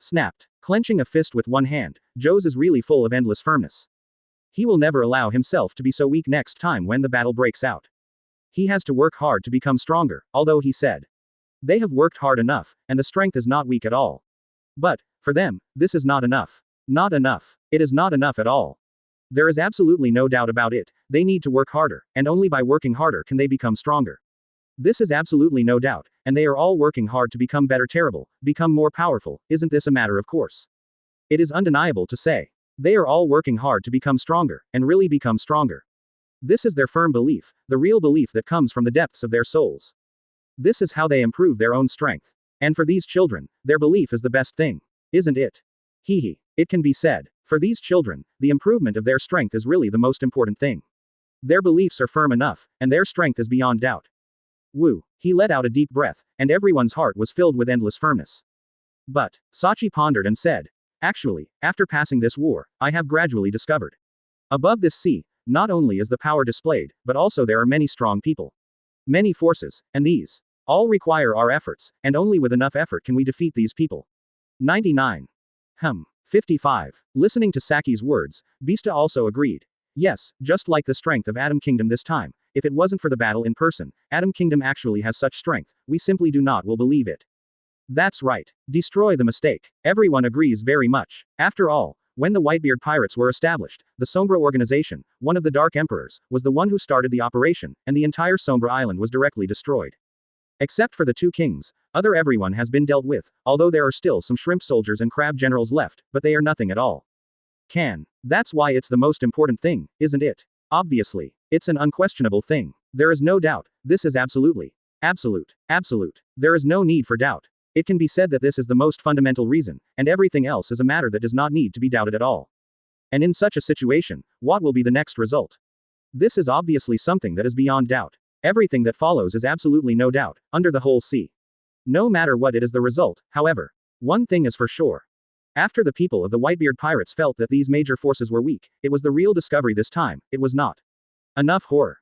Snapped. Clenching a fist with one hand, Jose is really full of endless firmness. He will never allow himself to be so weak next time when the battle breaks out. He has to work hard to become stronger, although he said. They have worked hard enough, and the strength is not weak at all. But, for them, this is not enough. Not enough. It is not enough at all. There is absolutely no doubt about it, they need to work harder, and only by working harder can they become stronger. This is absolutely no doubt, and they are all working hard to become better, terrible, become more powerful, isn't this a matter of course? It is undeniable to say. They are all working hard to become stronger, and really become stronger. This is their firm belief, the real belief that comes from the depths of their souls. This is how they improve their own strength. And for these children, their belief is the best thing. Isn't it? It can be said. For these children, the improvement of their strength is really the most important thing. Their beliefs are firm enough, and their strength is beyond doubt. He let out a deep breath, and everyone's heart was filled with endless firmness. But, Sachi pondered and said, actually, after passing this war, I have gradually discovered. Above this sea, not only is the power displayed, but also there are many strong people. Many forces, and these all require our efforts, and only with enough effort can we defeat these people. 99. 55. Listening to Saki's words, Beasta also agreed. Yes, just like the strength of Atom Kingdom this time, if it wasn't for the battle in person, Atom Kingdom actually has such strength, we simply do not will believe it. That's right. Destroy the mistake. Everyone agrees very much. After all, when the Whitebeard Pirates were established, the Sombra organization, one of the Dark Emperors, was the one who started the operation, and the entire Sombra island was directly destroyed. Except for the two kings, everyone has been dealt with, although there are still some shrimp soldiers and crab generals left, but they are nothing at all. That's why it's the most important thing, isn't it? Obviously. It's an unquestionable thing. There is no doubt, this is absolute. There is no need for doubt. It can be said that this is the most fundamental reason, and everything else is a matter that does not need to be doubted at all. And in such a situation, what will be the next result? This is obviously something that is beyond doubt. Everything that follows is absolutely no doubt, under the whole sea. No matter what it is the result, however. One thing is for sure. After the people of the Whitebeard Pirates felt that these major forces were weak, it was the real discovery this time, it was not enough horror.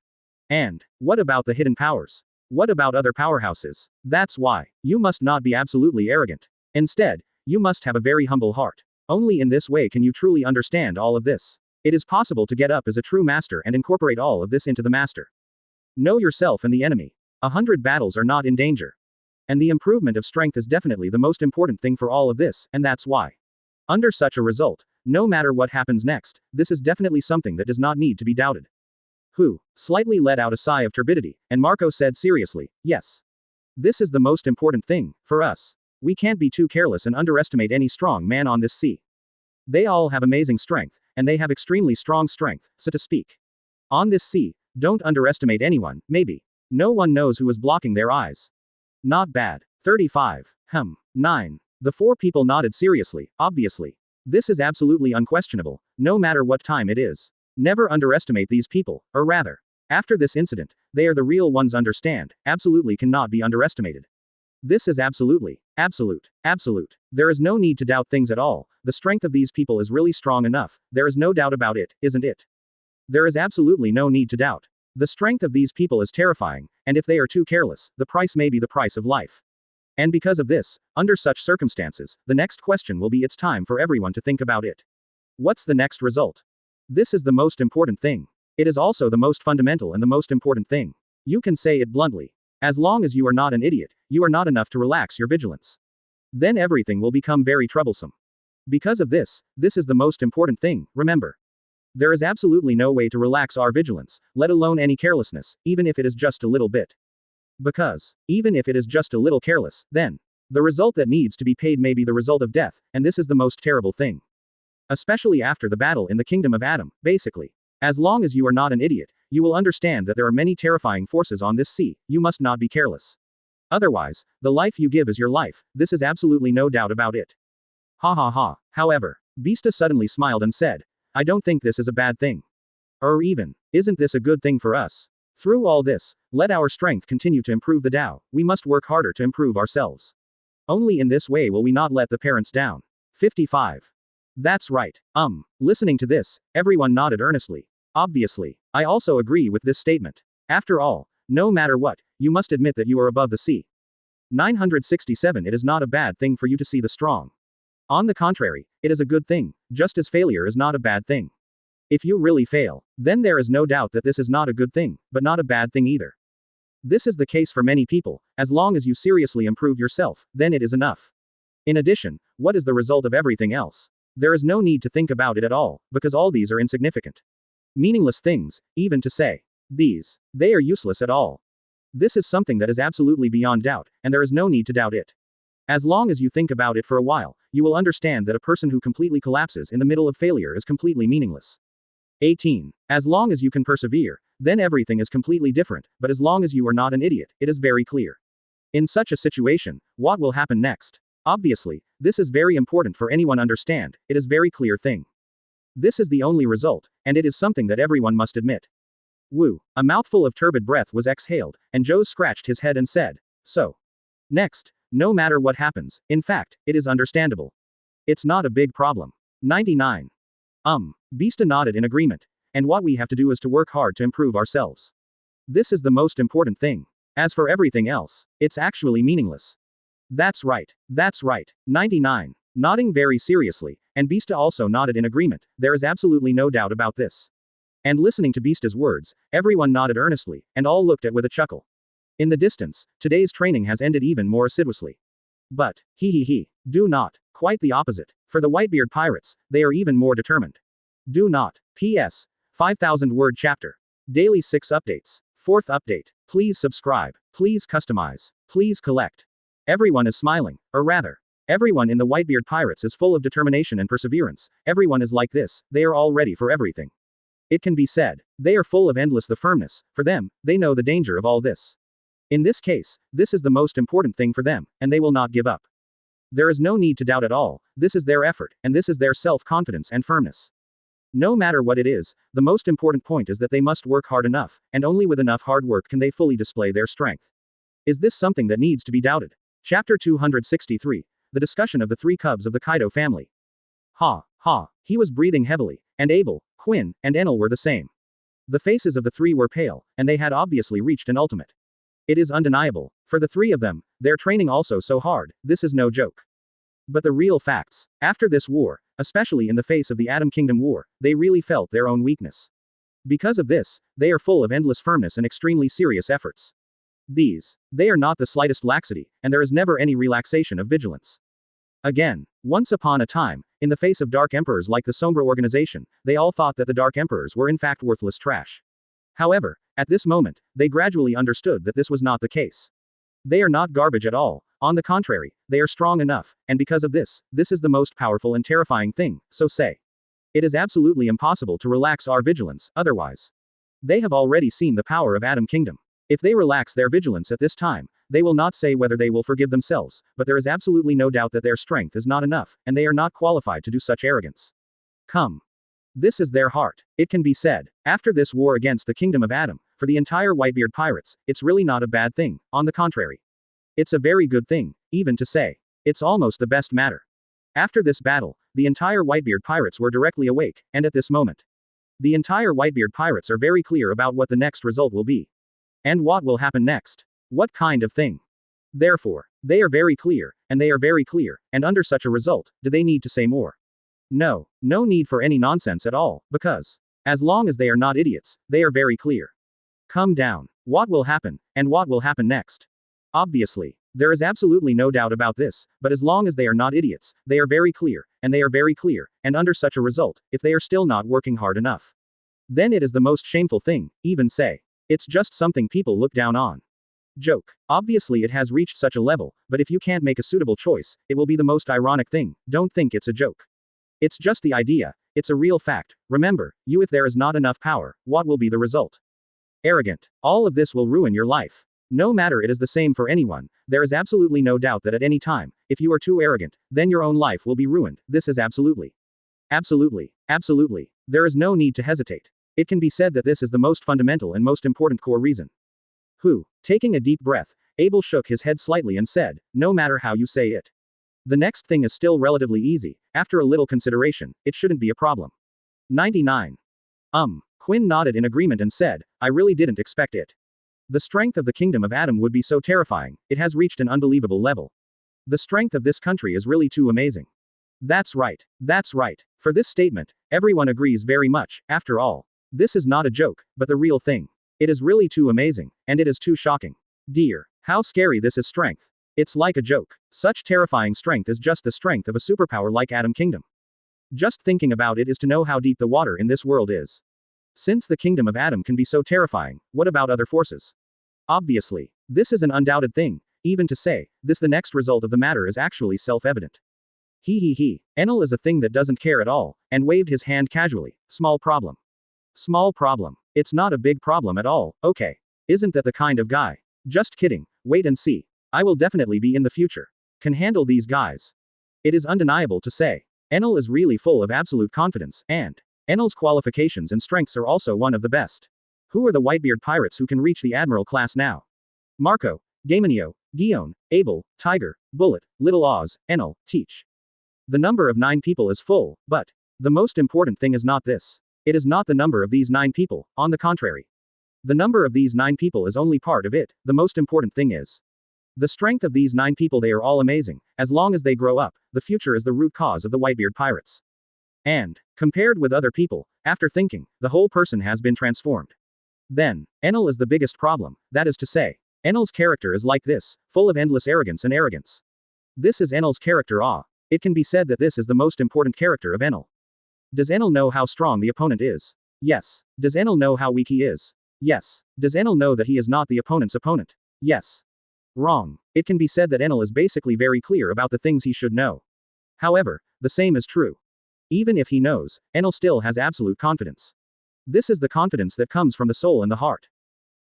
And, what about the hidden powers? What about other powerhouses? That's why, you must not be absolutely arrogant. Instead, you must have a very humble heart. Only in this way can you truly understand all of this. It is possible to get up as a true master and incorporate all of this into the master. Know yourself and the enemy. 100 battles are not in danger. And the improvement of strength is definitely the most important thing for all of this, and that's why. Under such a result, no matter what happens next, this is definitely something that does not need to be doubted. Slightly let out a sigh of turbidity, and Marco said seriously, yes. This is the most important thing, for us. We can't be too careless and underestimate any strong man on this sea. They all have amazing strength, and they have extremely strong strength, so to speak. On this sea, don't underestimate anyone, maybe. No one knows who is blocking their eyes. Not bad. 35. 9. The four people nodded seriously, obviously. This is absolutely unquestionable, no matter what time it is. Never underestimate these people, or rather, after this incident, they are the real ones. Understand, absolutely cannot be underestimated. This is absolutely, absolute. There is no need to doubt things at all. The strength of these people is really strong enough, there is no doubt about it, isn't it? There is absolutely no need to doubt. The strength of these people is terrifying, and if they are too careless, the price may be the price of life. And because of this, under such circumstances, the next question will be it's time for everyone to think about it. What's the next result? This is the most important thing. It is also the most fundamental and the most important thing. You can say it bluntly. As long as you are not an idiot, you are not enough to relax your vigilance. Then everything will become very troublesome. Because of this is the most important thing, remember. There is absolutely no way to relax our vigilance, let alone any carelessness, even if it is just a little bit. Because, even if it is just a little careless, then, the result that needs to be paid may be the result of death, and this is the most terrible thing. Especially after the battle in the kingdom of Adam, basically. As long as you are not an idiot, you will understand that there are many terrifying forces on this sea, you must not be careless. Otherwise, the life you give is your life, this is absolutely no doubt about it. Ha ha ha. However, Beasta suddenly smiled and said, I don't think this is a bad thing. Or even, isn't this a good thing for us? Through all this, let our strength continue to improve the Tao, we must work harder to improve ourselves. Only in this way will we not let the parents down. 55. That's right. Listening to this, everyone nodded earnestly. Obviously, I also agree with this statement. After all, no matter what, you must admit that you are above the sea. 967. It is not a bad thing for you to see the strong. On the contrary, it is a good thing, just as failure is not a bad thing. If you really fail, then there is no doubt that this is not a good thing, but not a bad thing either. This is the case for many people, as long as you seriously improve yourself, then it is enough. In addition, what is the result of everything else? There is no need to think about it at all, because all these are insignificant. Meaningless things, even to say. They are useless at all. This is something that is absolutely beyond doubt, and there is no need to doubt it. As long as you think about it for a while, you will understand that a person who completely collapses in the middle of failure is completely meaningless. 18. As long as you can persevere, then everything is completely different, but as long as you are not an idiot, it is very clear. In such a situation, what will happen next? Obviously, this is very important for anyone understand, it is very clear thing. This is the only result, and it is something that everyone must admit. Woo. A mouthful of turbid breath was exhaled, and Joe scratched his head and said, so. Next, no matter what happens, in fact, it is understandable. It's not a big problem. 99. Beasta nodded in agreement. And what we have to do is to work hard to improve ourselves. This is the most important thing. As for everything else, it's actually meaningless. That's right. 99. Nodding very seriously, and Beasta also nodded in agreement, there is absolutely no doubt about this. And listening to Beasta's words, everyone nodded earnestly, and all looked at with a chuckle. In the distance, today's training has ended even more assiduously. But, do not. Quite the opposite. For the Whitebeard Pirates, they are even more determined. Do not. P.S. 5,000-word chapter. Daily 6 updates. 4th update. Please subscribe. Please customize. Please collect. Everyone is smiling, or rather, everyone in the Whitebeard Pirates is full of determination and perseverance. Everyone is like this, they are all ready for everything. It can be said, they are full of endless the firmness, for them, they know the danger of all this. In this case, this is the most important thing for them, and they will not give up. There is no need to doubt at all, this is their effort, and this is their self-confidence and firmness. No matter what it is, the most important point is that they must work hard enough, and only with enough hard work can they fully display their strength. Is this something that needs to be doubted? Chapter 263. The discussion of the 3 cubs of the Kaido family. He was breathing heavily, and Abel, Quinn, and Enel were the same. The faces of the 3 were pale, and they had obviously reached an ultimate. It is undeniable, for the 3 of them, their training also so hard, this is no joke. But the real facts, after this war, especially in the face of the Atom Kingdom War, they really felt their own weakness. Because of this, they are full of endless firmness and extremely serious efforts. They are not the slightest laxity, and there is never any relaxation of vigilance. Again, once upon a time, in the face of Dark Emperors like the Sombra organization, they all thought that the Dark Emperors were in fact worthless trash. However, at this moment, they gradually understood that this was not the case. They are not garbage at all, on the contrary, they are strong enough, and because of this is the most powerful and terrifying thing, so say. It is absolutely impossible to relax our vigilance, otherwise. They have already seen the power of Atom Kingdom. If they relax their vigilance at this time, they will not say whether they will forgive themselves, but there is absolutely no doubt that their strength is not enough, and they are not qualified to do such arrogance. Come. This is their heart. It can be said, after this war against the kingdom of Adam, for the entire Whitebeard Pirates, it's really not a bad thing, on the contrary. It's a very good thing, even to say. It's almost the best matter. After this battle, the entire Whitebeard Pirates were directly awake, and at this moment, the entire Whitebeard Pirates are very clear about what the next result will be. And what will happen next. What kind of thing. Therefore, they are very clear, and under such a result, do they need to say more? No need for any nonsense at all, because, as long as they are not idiots, they are very clear. Come down. What will happen, and what will happen next? Obviously, there is absolutely no doubt about this, but as long as they are not idiots, they are very clear, and under such a result, if they are still not working hard enough, then it is the most shameful thing, even say. It's just something people look down on. Joke. Obviously it has reached such a level, but if you can't make a suitable choice, it will be the most ironic thing. Don't think it's a joke. It's just the idea. It's a real fact. Remember, if there is not enough power, what will be the result? Arrogant. All of this will ruin your life. No matter, it is the same for anyone. There is absolutely no doubt that at any time, if you are too arrogant, then your own life will be ruined. This is absolutely. There is no need to hesitate. It can be said that this is the most fundamental and most important core reason. Taking a deep breath, Abel shook his head slightly and said, no matter how you say it. The next thing is still relatively easy. After a little consideration, it shouldn't be a problem. 99. Quinn nodded in agreement and said, I really didn't expect it. The strength of the kingdom of Adam would be so terrifying, it has reached an unbelievable level. The strength of this country is really too amazing. That's right. For this statement, everyone agrees very much. After all, this is not a joke, but the real thing. It is really too amazing, and it is too shocking. Dear, how scary this is strength. It's like a joke. Such terrifying strength is just the strength of a superpower like Adam Kingdom. Just thinking about it is to know how deep the water in this world is. Since the kingdom of Adam can be so terrifying, what about other forces? Obviously, this is an undoubted thing, even to say, the next result of the matter is actually self-evident. Enel is a thing that doesn't care at all, and waved his hand casually. Small problem. It's not a big problem at all, okay. Isn't that the kind of guy? Just kidding, wait and see. I will definitely be in the future. Can handle these guys. It is undeniable to say. Enel is really full of absolute confidence, and Enel's qualifications and strengths are also one of the best. Who are the Whitebeard Pirates who can reach the Admiral class now? Marco, Gamenio, Guion, Abel, Tiger, Bullet, Little Oz, Enel, Teach. The number of 9 people is full, but the most important thing is not this. It is not the number of these 9 people, on the contrary. The number of these 9 people is only part of it, the most important thing is the strength of these 9 people. They are all amazing. As long as they grow up, the future is the root cause of the Whitebeard Pirates. And, compared with other people, after thinking, the whole person has been transformed. Then, Enel is the biggest problem, that is to say, Enel's character is like this, full of endless arrogance and arrogance. This is Enel's character. It can be said that this is the most important character of Enel. Does Enel know how strong the opponent is? Yes. Does Enel know how weak he is? Yes. Does Enel know that he is not the opponent's opponent? Yes. Wrong. It can be said that Enel is basically very clear about the things he should know. However, the same is true. Even if he knows, Enel still has absolute confidence. This is the confidence that comes from the soul and the heart.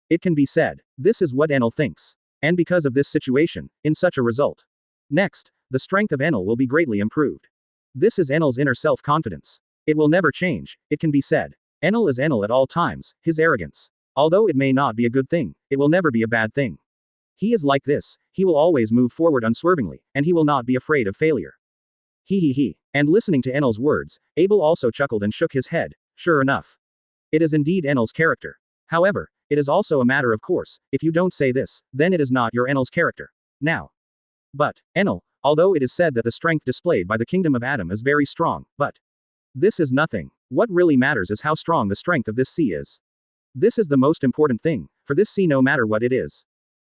It can be said, this is what Enel thinks. And because of this situation, in such a result. Next, the strength of Enel will be greatly improved. This is Enel's inner self-confidence. It will never change, it can be said. Enel is Enel at all times, his arrogance. Although it may not be a good thing, it will never be a bad thing. He is like this, he will always move forward unswervingly, and he will not be afraid of failure. And listening to Enel's words, Abel also chuckled and shook his head. Sure enough. It is indeed Enel's character. However, it is also a matter of course, if you don't say this, then it is not your Enel's character. Now. But, Enel, although it is said that the strength displayed by the kingdom of Adam is very strong, but this is nothing. What really matters is how strong the strength of this sea is. This is the most important thing, for this sea, no matter what it is.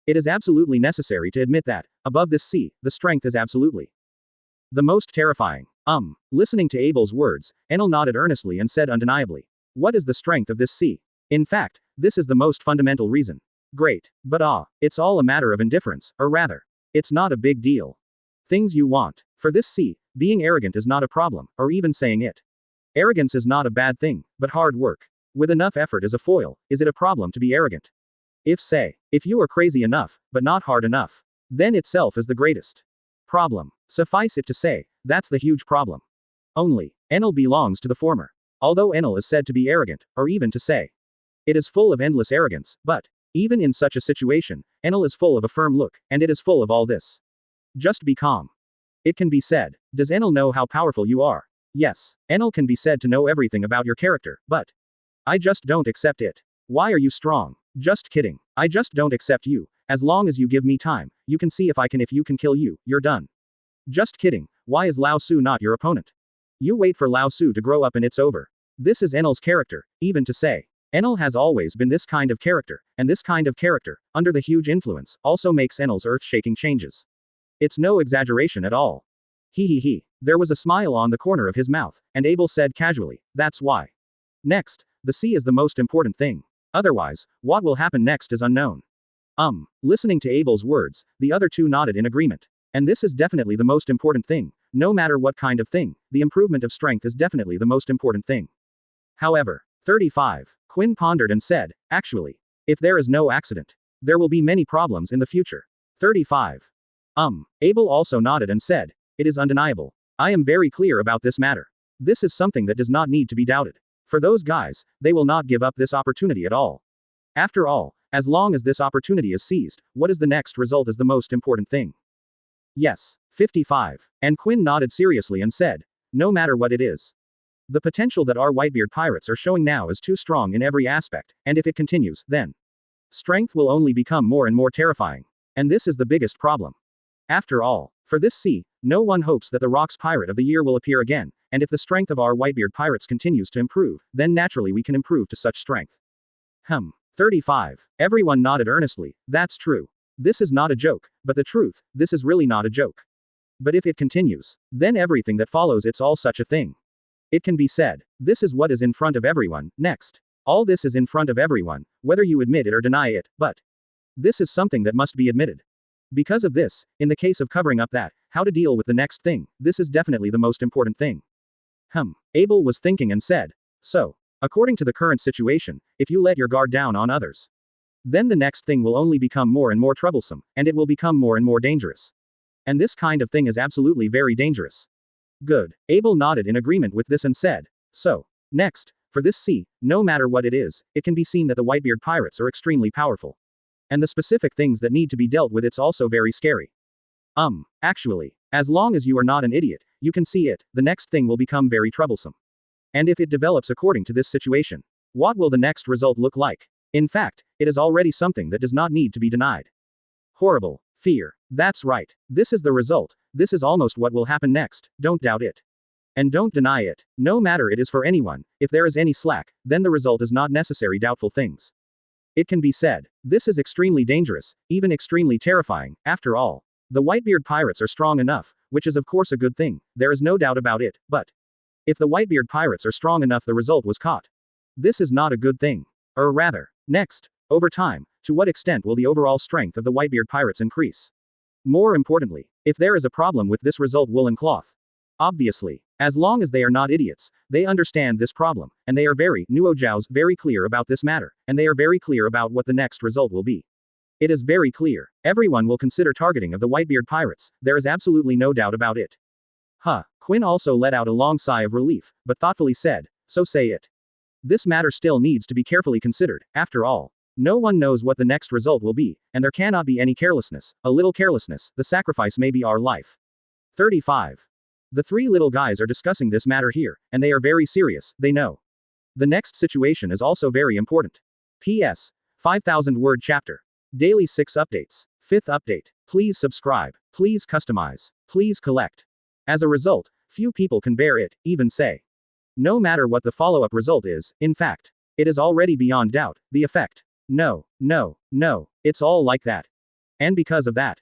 It is absolutely necessary to admit that, above this sea, the strength is absolutely the most terrifying. Listening to Abel's words, Enel nodded earnestly and said undeniably. What is the strength of this sea? In fact, this is the most fundamental reason. Great. But it's all a matter of indifference, or rather, it's not a big deal. Things you want. For this sea, being arrogant is not a problem, or even saying it. Arrogance is not a bad thing, but hard work. With enough effort as a foil, is it a problem to be arrogant? If you are crazy enough, but not hard enough, then itself is the greatest problem. Suffice it to say, that's the huge problem. Only, Enel belongs to the former. Although Enel is said to be arrogant, or even to say, it is full of endless arrogance, but, even in such a situation, Enel is full of a firm look, and it is full of all this. Just be calm. It can be said, does Enel know how powerful you are? Yes, Enel can be said to know everything about your character, but I just don't accept it. Why are you strong? Just kidding. I just don't accept you. As long as you give me time, you can see if you can kill you, you're done. Just kidding. Why is Laozi not your opponent? You wait for Laozi to grow up and it's over. This is Enel's character, even to say. Enel has always been this kind of character, and this kind of character, under the huge influence, also makes Enel's earth-shaking changes. It's no exaggeration at all. He. There was a smile on the corner of his mouth, and Abel said casually, that's why. Next, the sea is the most important thing. Otherwise, what will happen next is unknown. Listening to Abel's words, the other two nodded in agreement. And this is definitely the most important thing. No matter what kind of thing, the improvement of strength is definitely the most important thing. However, 35. Quinn pondered and said, actually, if there is no accident, there will be many problems in the future. 35. Abel also nodded and said, it is undeniable. I am very clear about this matter. This is something that does not need to be doubted. For those guys, they will not give up this opportunity at all. After all, as long as this opportunity is seized, what is the next result is the most important thing. Yes. 55. And Quinn nodded seriously and said, no matter what it is. The potential that our Whitebeard Pirates are showing now is too strong in every aspect, and if it continues, then strength will only become more and more terrifying. And this is the biggest problem. After all, for this sea, no one hopes that the Rock's Pirate of the Year will appear again, and if the strength of our Whitebeard Pirates continues to improve, then naturally we can improve to such strength. 35. Everyone nodded earnestly, that's true. This is not a joke, but the truth, this is really not a joke. But if it continues, then everything that follows it's all such a thing. It can be said, this is what is in front of everyone, next. All this is in front of everyone, whether you admit it or deny it, but this is something that must be admitted. Because of this, in the case of covering up that, how to deal with the next thing, this is definitely the most important thing. Abel was thinking and said, so, according to the current situation, if you let your guard down on others, then the next thing will only become more and more troublesome, and it will become more and more dangerous. And this kind of thing is absolutely very dangerous. Good. Abel nodded in agreement with this and said, so, next, for this sea, no matter what it is, it can be seen that the Whitebeard Pirates are extremely powerful. And the specific things that need to be dealt with it's also very scary. Actually, as long as you are not an idiot, you can see it, the next thing will become very troublesome. And if it develops according to this situation, what will the next result look like? In fact, it is already something that does not need to be denied. Horrible. Fear. That's right. This is the result. This is almost what will happen next, don't doubt it. And don't deny it. No matter it is for anyone, if there is any slack, then the result is not necessary doubtful things. It can be said, this is extremely dangerous, even extremely terrifying, after all. The Whitebeard Pirates are strong enough, which is of course a good thing, there is no doubt about it, but if the Whitebeard Pirates are strong enough the result was caught. This is not a good thing. Or rather, next, over time, to what extent will the overall strength of the Whitebeard Pirates increase? More importantly, if there is a problem with this result woolen cloth. Obviously, as long as they are not idiots, they understand this problem, and they are very clear about this matter, and they are very clear about what the next result will be. It is very clear. Everyone will consider targeting of the Whitebeard Pirates, there is absolutely no doubt about it. Quinn also let out a long sigh of relief, but thoughtfully said, so say it. This matter still needs to be carefully considered, after all. No one knows what the next result will be, and there cannot be any carelessness, a little carelessness, the sacrifice may be our life. 35. The three little guys are discussing this matter here, and they are very serious, they know. The next situation is also very important. P.S. 5,000 word chapter. Daily 6 updates. 5th update. Please subscribe. Please customize. Please collect. As a result, few people can bear it, even say. No matter what the follow-up result is, in fact, it is already beyond doubt, the effect. No, it's all like that. And because of that,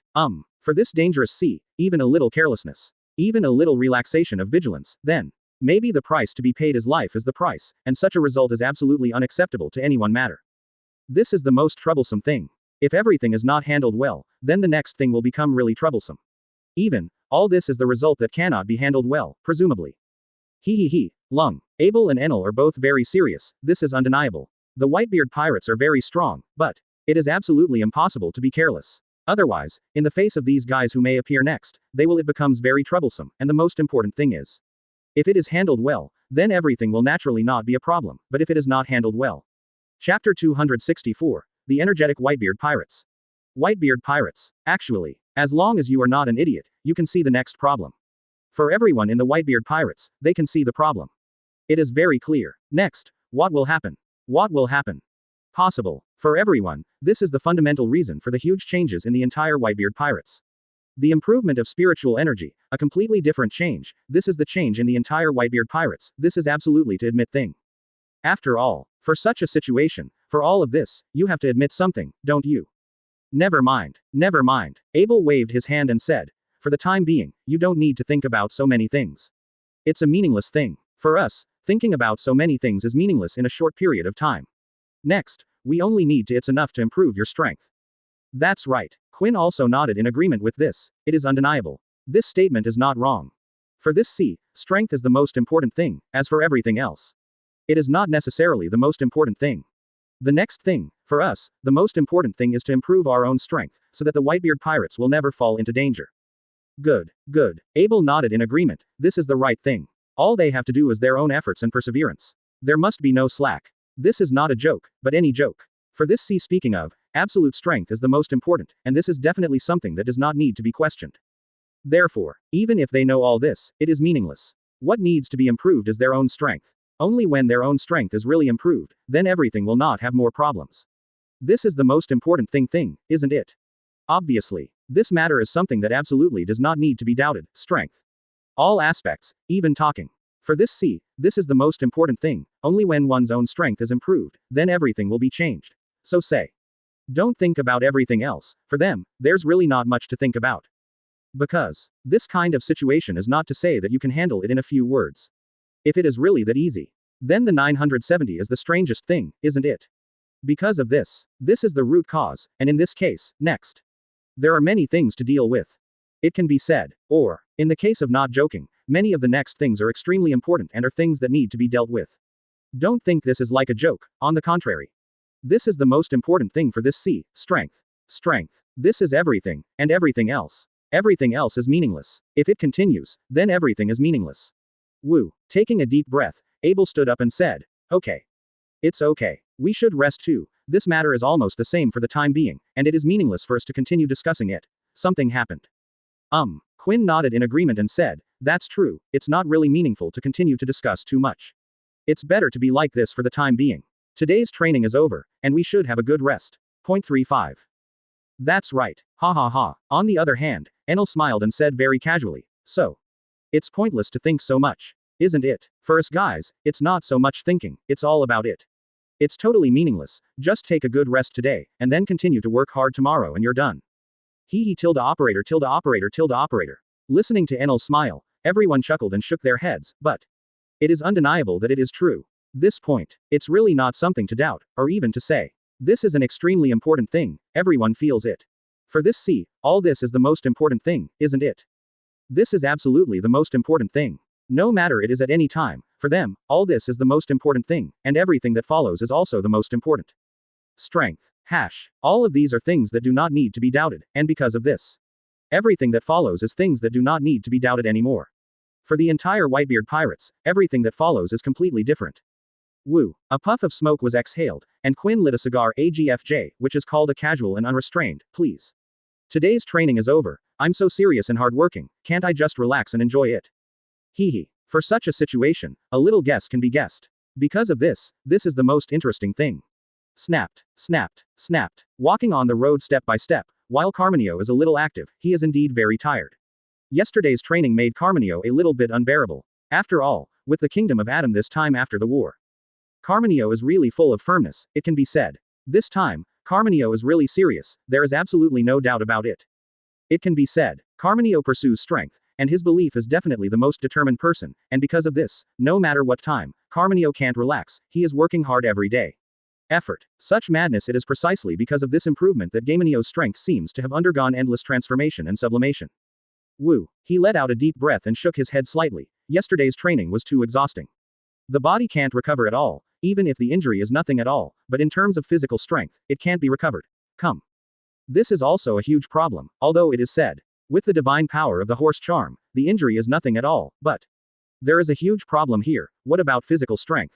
for this dangerous sea, even a little carelessness, even a little relaxation of vigilance, then, maybe the price to be paid is life is the price, and such a result is absolutely unacceptable to anyone matter. This is the most troublesome thing. If everything is not handled well, then the next thing will become really troublesome. Even, all this is the result that cannot be handled well, presumably. Lung. Abel and Enel are both very serious, this is undeniable. The Whitebeard Pirates are very strong, but it is absolutely impossible to be careless. Otherwise, in the face of these guys who may appear next, it becomes very troublesome, and the most important thing is, if it is handled well, then everything will naturally not be a problem, but if it is not handled well. Chapter 264. The Energetic Whitebeard Pirates. Whitebeard Pirates. Actually, as long as you are not an idiot, you can see the next problem. For everyone in the Whitebeard Pirates, they can see the problem. It is very clear. Next, what will happen? What will happen? Possible. For everyone, this is the fundamental reason for the huge changes in the entire Whitebeard Pirates. The improvement of spiritual energy, a completely different change, this is the change in the entire Whitebeard Pirates, this is absolutely to admit thing. After all, for such a situation, for all of this, you have to admit something, don't you? Never mind, never mind. Abel waved his hand and said, for the time being, you don't need to think about so many things. It's a meaningless thing. For us, thinking about so many things is meaningless in a short period of time. Next, we only need to it's enough to improve your strength. That's right. Quinn also nodded in agreement with this. It is undeniable. This statement is not wrong. For this strength is the most important thing, as for everything else. It is not necessarily the most important thing. The next thing, for us, the most important thing is to improve our own strength, so that the Whitebeard Pirates will never fall into danger. Good, good. Abel nodded in agreement. This is the right thing. All they have to do is their own efforts and perseverance. There must be no slack. This is not a joke, but any joke. For this speaking of, absolute strength is the most important, and this is definitely something that does not need to be questioned. Therefore, even if they know all this, it is meaningless. What needs to be improved is their own strength. Only when their own strength is really improved, then everything will not have more problems. This is the most important thing, isn't it? Obviously, this matter is something that absolutely does not need to be doubted, strength. All aspects, even talking. For this this is the most important thing, only when one's own strength is improved, then everything will be changed. So say. Don't think about everything else, for them, there's really not much to think about. Because, this kind of situation is not to say that you can handle it in a few words. If it is really that easy, then the 970 is the strangest thing, isn't it? Because of this is the root cause, and in this case, next. There are many things to deal with. It can be said, or, in the case of not joking, many of the next things are extremely important and are things that need to be dealt with. Don't think this is like a joke, on the contrary. This is the most important thing for this strength. Strength. This is everything, and everything else. Everything else is meaningless. If it continues, then everything is meaningless. Woo. Taking a deep breath, Abel stood up and said, okay. It's okay. We should rest too. This matter is almost the same for the time being, and it is meaningless for us to continue discussing it. Something happened. Quinn nodded in agreement and said, that's true, it's not really meaningful to continue to discuss too much. It's better to be like this for the time being. Today's training is over, and we should have a good rest. Point 35. That's right. Ha ha ha. On the other hand, Enel smiled and said very casually, so. It's pointless to think so much. Isn't it? For us guys, it's not so much thinking, it's all about it. It's totally meaningless, just take a good rest today, and then continue to work hard tomorrow and you're done. He tilde operator tilde operator tilde operator. Listening to Enel's smile, everyone chuckled and shook their heads, but it is undeniable that it is true. This point, it's really not something to doubt, or even to say. This is an extremely important thing, everyone feels it. For this all this is the most important thing, isn't it? This is absolutely the most important thing. No matter it is at any time, for them, all this is the most important thing, and everything that follows is also the most important. Strength. All of these are things that do not need to be doubted, and because of this, everything that follows is things that do not need to be doubted anymore. For the entire Whitebeard Pirates, everything that follows is completely different. Woo. A puff of smoke was exhaled, and Quinn lit a cigar AGFJ, which is called a casual and unrestrained, please. Today's training is over, I'm so serious and hardworking, can't I just relax and enjoy it? Hee. For such a situation, a little guess can be guessed. Because of this is the most interesting thing. Snapped, snapped, snapped. Walking on the road step by step, while Carmenio is a little active, he is indeed very tired. Yesterday's training made Carmenio a little bit unbearable. After all, with the kingdom of Adam this time after the war. Carmenio is really full of firmness, it can be said. This time, Carmenio is really serious, there is absolutely no doubt about it. It can be said, Carmenio pursues strength, and his belief is definitely the most determined person, and because of this, no matter what time, Carmenio can't relax, he is working hard every day. Effort. Such madness it is precisely because of this improvement that Carmenio's strength seems to have undergone endless transformation and sublimation. Woo. He let out a deep breath and shook his head slightly. Yesterday's training was too exhausting. The body can't recover at all, even if the injury is nothing at all, but in terms of physical strength, it can't be recovered. Come. This is also a huge problem, although it is said, with the divine power of the horse charm, the injury is nothing at all, but There is a huge problem here. What about physical strength?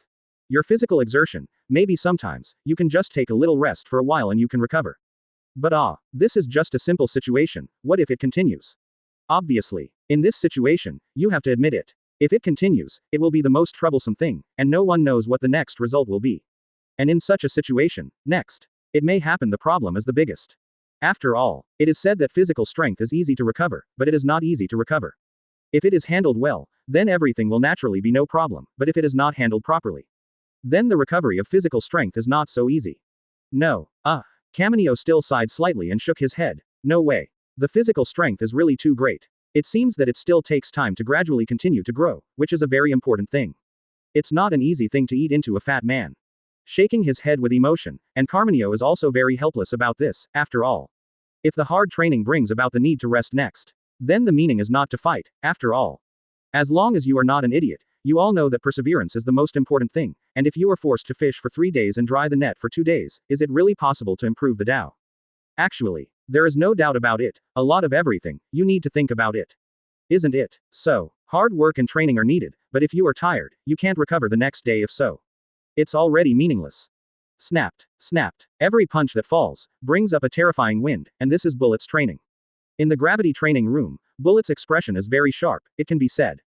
Your physical exertion, maybe sometimes, you can just take a little rest for a while and you can recover. But this is just a simple situation. What if it continues? Obviously, in this situation, you have to admit it. If it continues, it will be the most troublesome thing, and no one knows what the next result will be. And in such a situation, next, it may happen the problem is the biggest. After all, it is said that physical strength is easy to recover, but it is not easy to recover. If it is handled well, then everything will naturally be no problem, but if it is not handled properly, then the recovery of physical strength is not so easy. No. Caminio still sighed slightly and shook his head. No way. The physical strength is really too great. It seems that it still takes time to gradually continue to grow, which is a very important thing. It's not an easy thing to eat into a fat man. Shaking his head with emotion, and Carmenio is also very helpless about this, after all. If the hard training brings about the need to rest next, then the meaning is not to fight, after all. As long as you are not an idiot, you all know that perseverance is the most important thing, and if you are forced to fish for 3 days and dry the net for 2 days, is it really possible to improve the Tao? Actually, there is no doubt about it, a lot of everything, you need to think about it. Isn't it? So, hard work and training are needed, but if you are tired, you can't recover the next day if so. It's already meaningless. Snapped. Every punch that falls brings up a terrifying wind, and this is Bullet's training. In the gravity training room, Bullet's expression is very sharp, it can be said.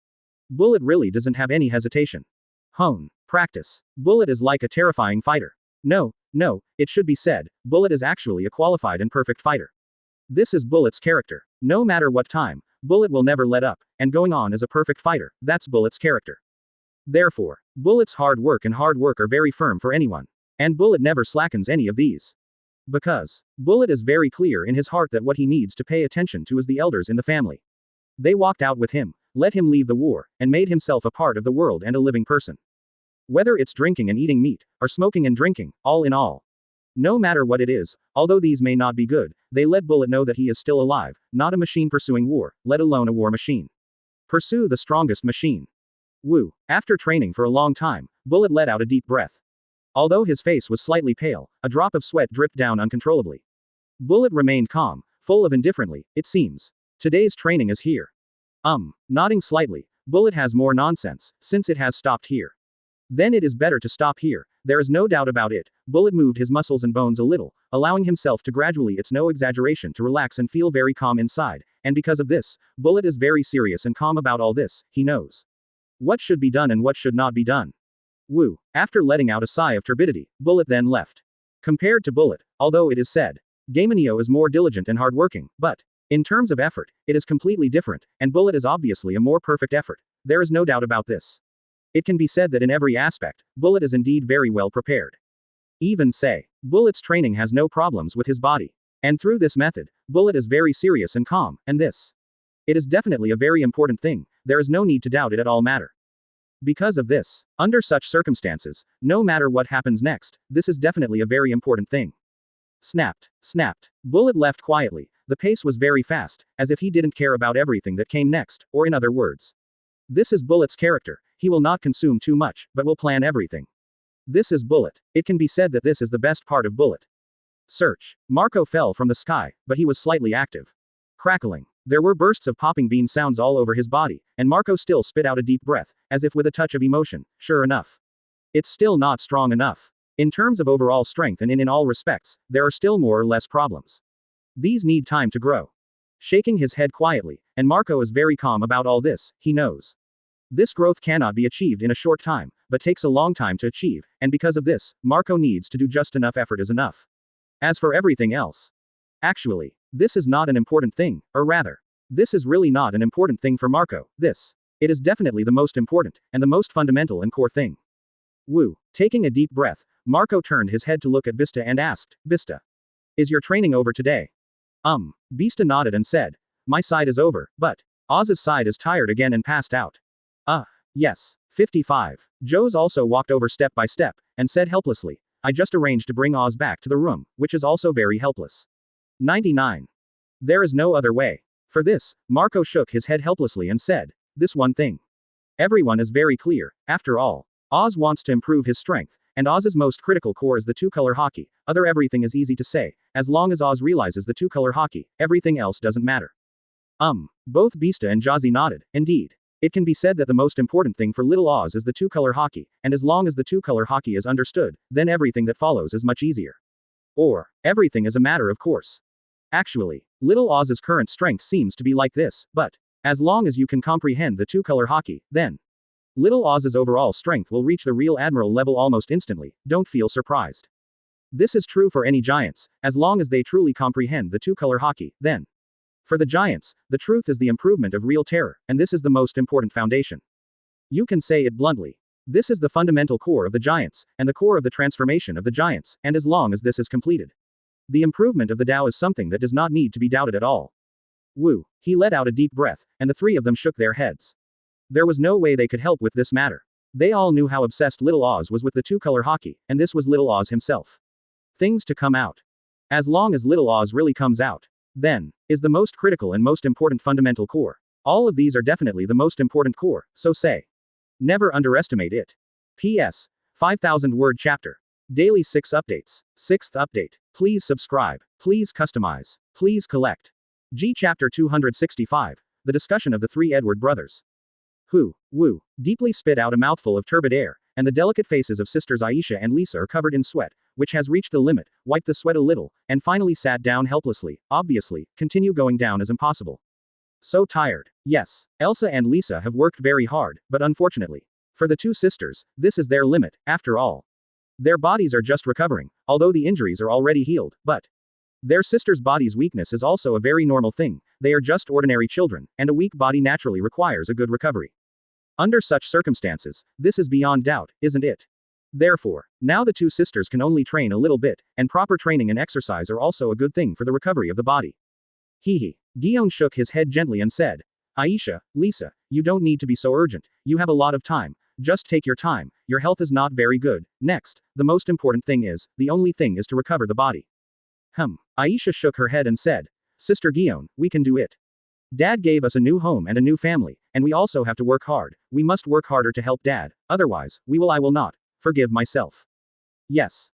Bullet really doesn't have any hesitation. Hone. Practice. Bullet is like a terrifying fighter. No, it should be said, Bullet is actually a qualified and perfect fighter. This is Bullet's character. No matter what time, Bullet will never let up, and going on as a perfect fighter, that's Bullet's character. Therefore, Bullet's hard work are very firm for anyone. And Bullet never slackens any of these. Because Bullet is very clear in his heart that what he needs to pay attention to is the elders in the family. They walked out with him, let him leave the war, and made himself a part of the world and a living person. Whether it's drinking and eating meat, or smoking and drinking, all in all. No matter what it is, although these may not be good, they let Bullet know that he is still alive, not a machine pursuing war, let alone a war machine. Pursue the strongest machine. Woo. After training for a long time, Bullet let out a deep breath. Although his face was slightly pale, a drop of sweat dripped down uncontrollably. Bullet remained calm, full of indifferently, it seems. Today's training is here. Nodding slightly, Bullet has more nonsense, since it has stopped here. Then it is better to stop here, there is no doubt about it. Bullet moved his muscles and bones a little, allowing himself to gradually, it's no exaggeration, to relax and feel very calm inside, and because of this, Bullet is very serious and calm about all this, he knows what should be done and what should not be done. Woo. After letting out a sigh of turbidity, Bullet then left. Compared to Bullet, although it is said, Gamenio is more diligent and hardworking, but, in terms of effort, it is completely different, and Bullet is obviously a more perfect effort. There is no doubt about this. It can be said that in every aspect, Bullet is indeed very well prepared. Even say, Bullet's training has no problems with his body. And through this method, Bullet is very serious and calm, and this. It is definitely a very important thing, there is no need to doubt it at all matter. Because of this, under such circumstances, no matter what happens next, this is definitely a very important thing. Snapped. Bullet left quietly, the pace was very fast, as if he didn't care about everything that came next, or in other words. This is Bullet's character, he will not consume too much, but will plan everything. This is Bullet. It can be said that this is the best part of Bullet. Search. Marco fell from the sky, but he was slightly active. Crackling. There were bursts of popping bean sounds all over his body, and Marco still spit out a deep breath, as if with a touch of emotion. Sure enough. It's still not strong enough. In terms of overall strength and in all respects, there are still more or less problems. These need time to grow. Shaking his head quietly, and Marco is very calm about all this, he knows. This growth cannot be achieved in a short time, but takes a long time to achieve, and because of this, Marco needs to do just enough effort is enough. As for everything else, actually, this is not an important thing, or rather, this is really not an important thing for Marco, it is definitely the most important, and the most fundamental and core thing. Woo. Taking a deep breath, Marco turned his head to look at Vista and asked, Vista, is your training over today? Vista nodded and said, my side is over, but Oz's side is tired again and passed out. Yes. 55. Joe's also walked over step by step, and said helplessly, I just arranged to bring Oz back to the room, which is also very helpless. 99. There is no other way. For this, Marco shook his head helplessly and said, this one thing. Everyone is very clear, after all. Oz wants to improve his strength, and Oz's most critical core is the two-color hockey, other everything is easy to say, as long as Oz realizes the two-color hockey, everything else doesn't matter. Both Beasta and Jazzy nodded, indeed. It can be said that the most important thing for Little Oz is the two-color hockey, and as long as the two-color hockey is understood, then everything that follows is much easier. Or, everything is a matter of course. Actually, Little Oz's current strength seems to be like this, but as long as you can comprehend the two-color hockey, then Little Oz's overall strength will reach the real admiral level almost instantly. Don't feel surprised. This is true for any giants, as long as they truly comprehend the two-color hockey, then. For the giants, the truth is the improvement of real terror, and this is the most important foundation. You can say it bluntly. This is the fundamental core of the giants, and the core of the transformation of the giants, and as long as this is completed, the improvement of the Tao is something that does not need to be doubted at all. Woo. He let out a deep breath, and the three of them shook their heads. There was no way they could help with this matter. They all knew how obsessed Little Oz was with the two-color hockey, and this was Little Oz himself. Things to come out. As long as Little Oz really comes out, then, is the most critical and most important fundamental core. All of these are definitely the most important core, so say. Never underestimate it. P.S. 5,000 word chapter. Daily 6 updates. 6th update. Please subscribe. Please customize. Please collect. G Chapter 265. The discussion of the three Edward brothers. Woo. Deeply spit out a mouthful of turbid air, and the delicate faces of sisters Aisha and Lisa are covered in sweat, which has reached the limit, wiped the sweat a little, and finally sat down helplessly. Obviously, continue going down is impossible. So tired. Yes, Elsa and Lisa have worked very hard, but unfortunately, for the two sisters, this is their limit, after all. Their bodies are just recovering, although the injuries are already healed, but their sister's body's weakness is also a very normal thing. They are just ordinary children, and a weak body naturally requires a good recovery. Under such circumstances, this is beyond doubt, isn't it? Therefore, now the two sisters can only train a little bit, and proper training and exercise are also a good thing for the recovery of the body. Hee. Guillaume shook his head gently and said, Aisha, Lisa, you don't need to be so urgent, you have a lot of time, just take your time, your health is not very good. Next, the most important thing is, the only thing is to recover the body. Aisha shook her head and said, Sister Guillaume, we can do it. Dad gave us a new home and a new family, and we also have to work hard. We must work harder to help Dad, otherwise, I will not forgive myself. Yes.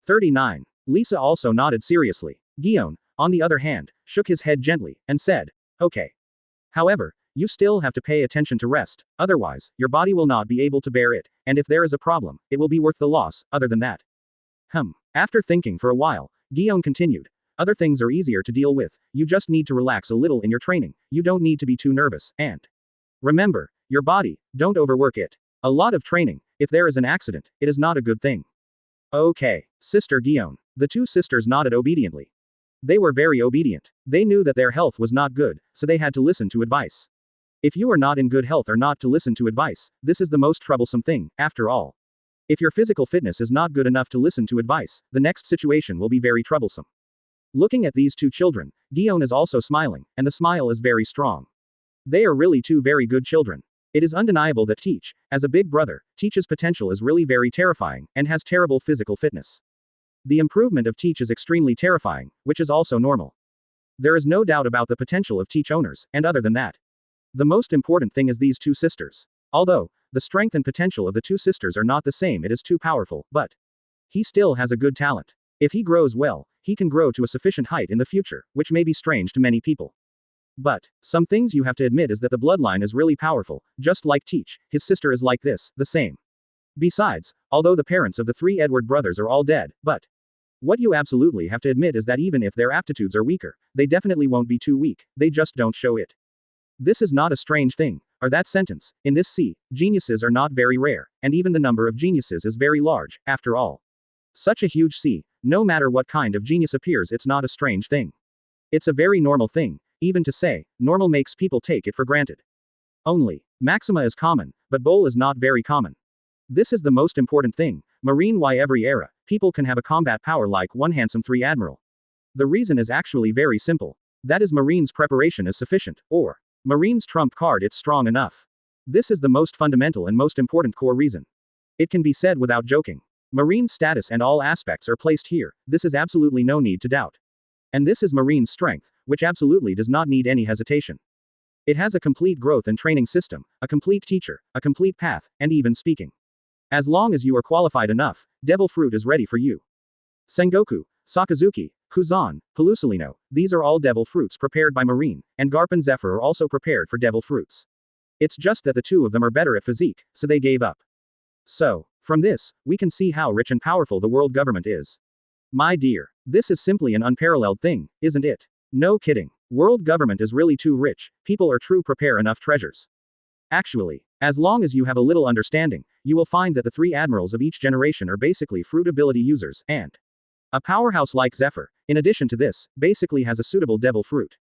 39. Lisa also nodded seriously. Guillaume, on the other hand, shook his head gently, and said, Okay. However, you still have to pay attention to rest, otherwise, your body will not be able to bear it, and if there is a problem, it will be worth the loss. Other than that. After thinking for a while, Guillaume continued. Other things are easier to deal with, you just need to relax a little in your training, you don't need to be too nervous, and remember, your body, don't overwork it. A lot of training, if there is an accident, it is not a good thing. Okay, Sister Guillaume. The two sisters nodded obediently. They were very obedient. They knew that their health was not good, so they had to listen to advice. If you are not in good health or not to listen to advice, this is the most troublesome thing, after all. If your physical fitness is not good enough to listen to advice, the next situation will be very troublesome. Looking at these two children, Guillaume is also smiling, and the smile is very strong. They are really two very good children. It is undeniable that Teach, as a big brother, Teach's potential is really very terrifying, and has terrible physical fitness. The improvement of Teach is extremely terrifying, which is also normal. There is no doubt about the potential of Teach owners, and other than that, the most important thing is these two sisters. Although, the strength and potential of the two sisters are not the same, it is too powerful, but he still has a good talent. If he grows well, he can grow to a sufficient height in the future, which may be strange to many people. But some things you have to admit is that the bloodline is really powerful, just like Teach, his sister is like this, the same. Besides, although the parents of the three Edward brothers are all dead, but what you absolutely have to admit is that even if their aptitudes are weaker, they definitely won't be too weak, they just don't show it. This is not a strange thing, or that sentence. In this sea, geniuses are not very rare, and even the number of geniuses is very large, after all. Such a huge sea, no matter what kind of genius appears, it's not a strange thing. It's a very normal thing, even to say, normal makes people take it for granted. Only, Maxima is common, but Bowl is not very common. This is the most important thing. Marine why every era, people can have a combat power like one handsome 3 Admiral. The reason is actually very simple. That is Marine's preparation is sufficient, or Marine's trump card it's strong enough. This is the most fundamental and most important core reason. It can be said without joking. Marine's status and all aspects are placed here, this is absolutely no need to doubt. And this is Marine's strength, which absolutely does not need any hesitation. It has a complete growth and training system, a complete teacher, a complete path, and even speaking. As long as you are qualified enough, Devil Fruit is ready for you. Sengoku, Sakazuki, Kuzan, Pelusolino, these are all Devil Fruits prepared by Marine, and Garp and Zephyr are also prepared for Devil Fruits. It's just that the two of them are better at physique, so they gave up. So, from this, we can see how rich and powerful the world government is. My dear, this is simply an unparalleled thing, isn't it? No kidding. World government is really too rich, people are true prepare enough treasures. Actually, as long as you have a little understanding, you will find that the three admirals of each generation are basically fruit ability users, and a powerhouse like Zephyr, in addition to this, basically has a suitable devil fruit.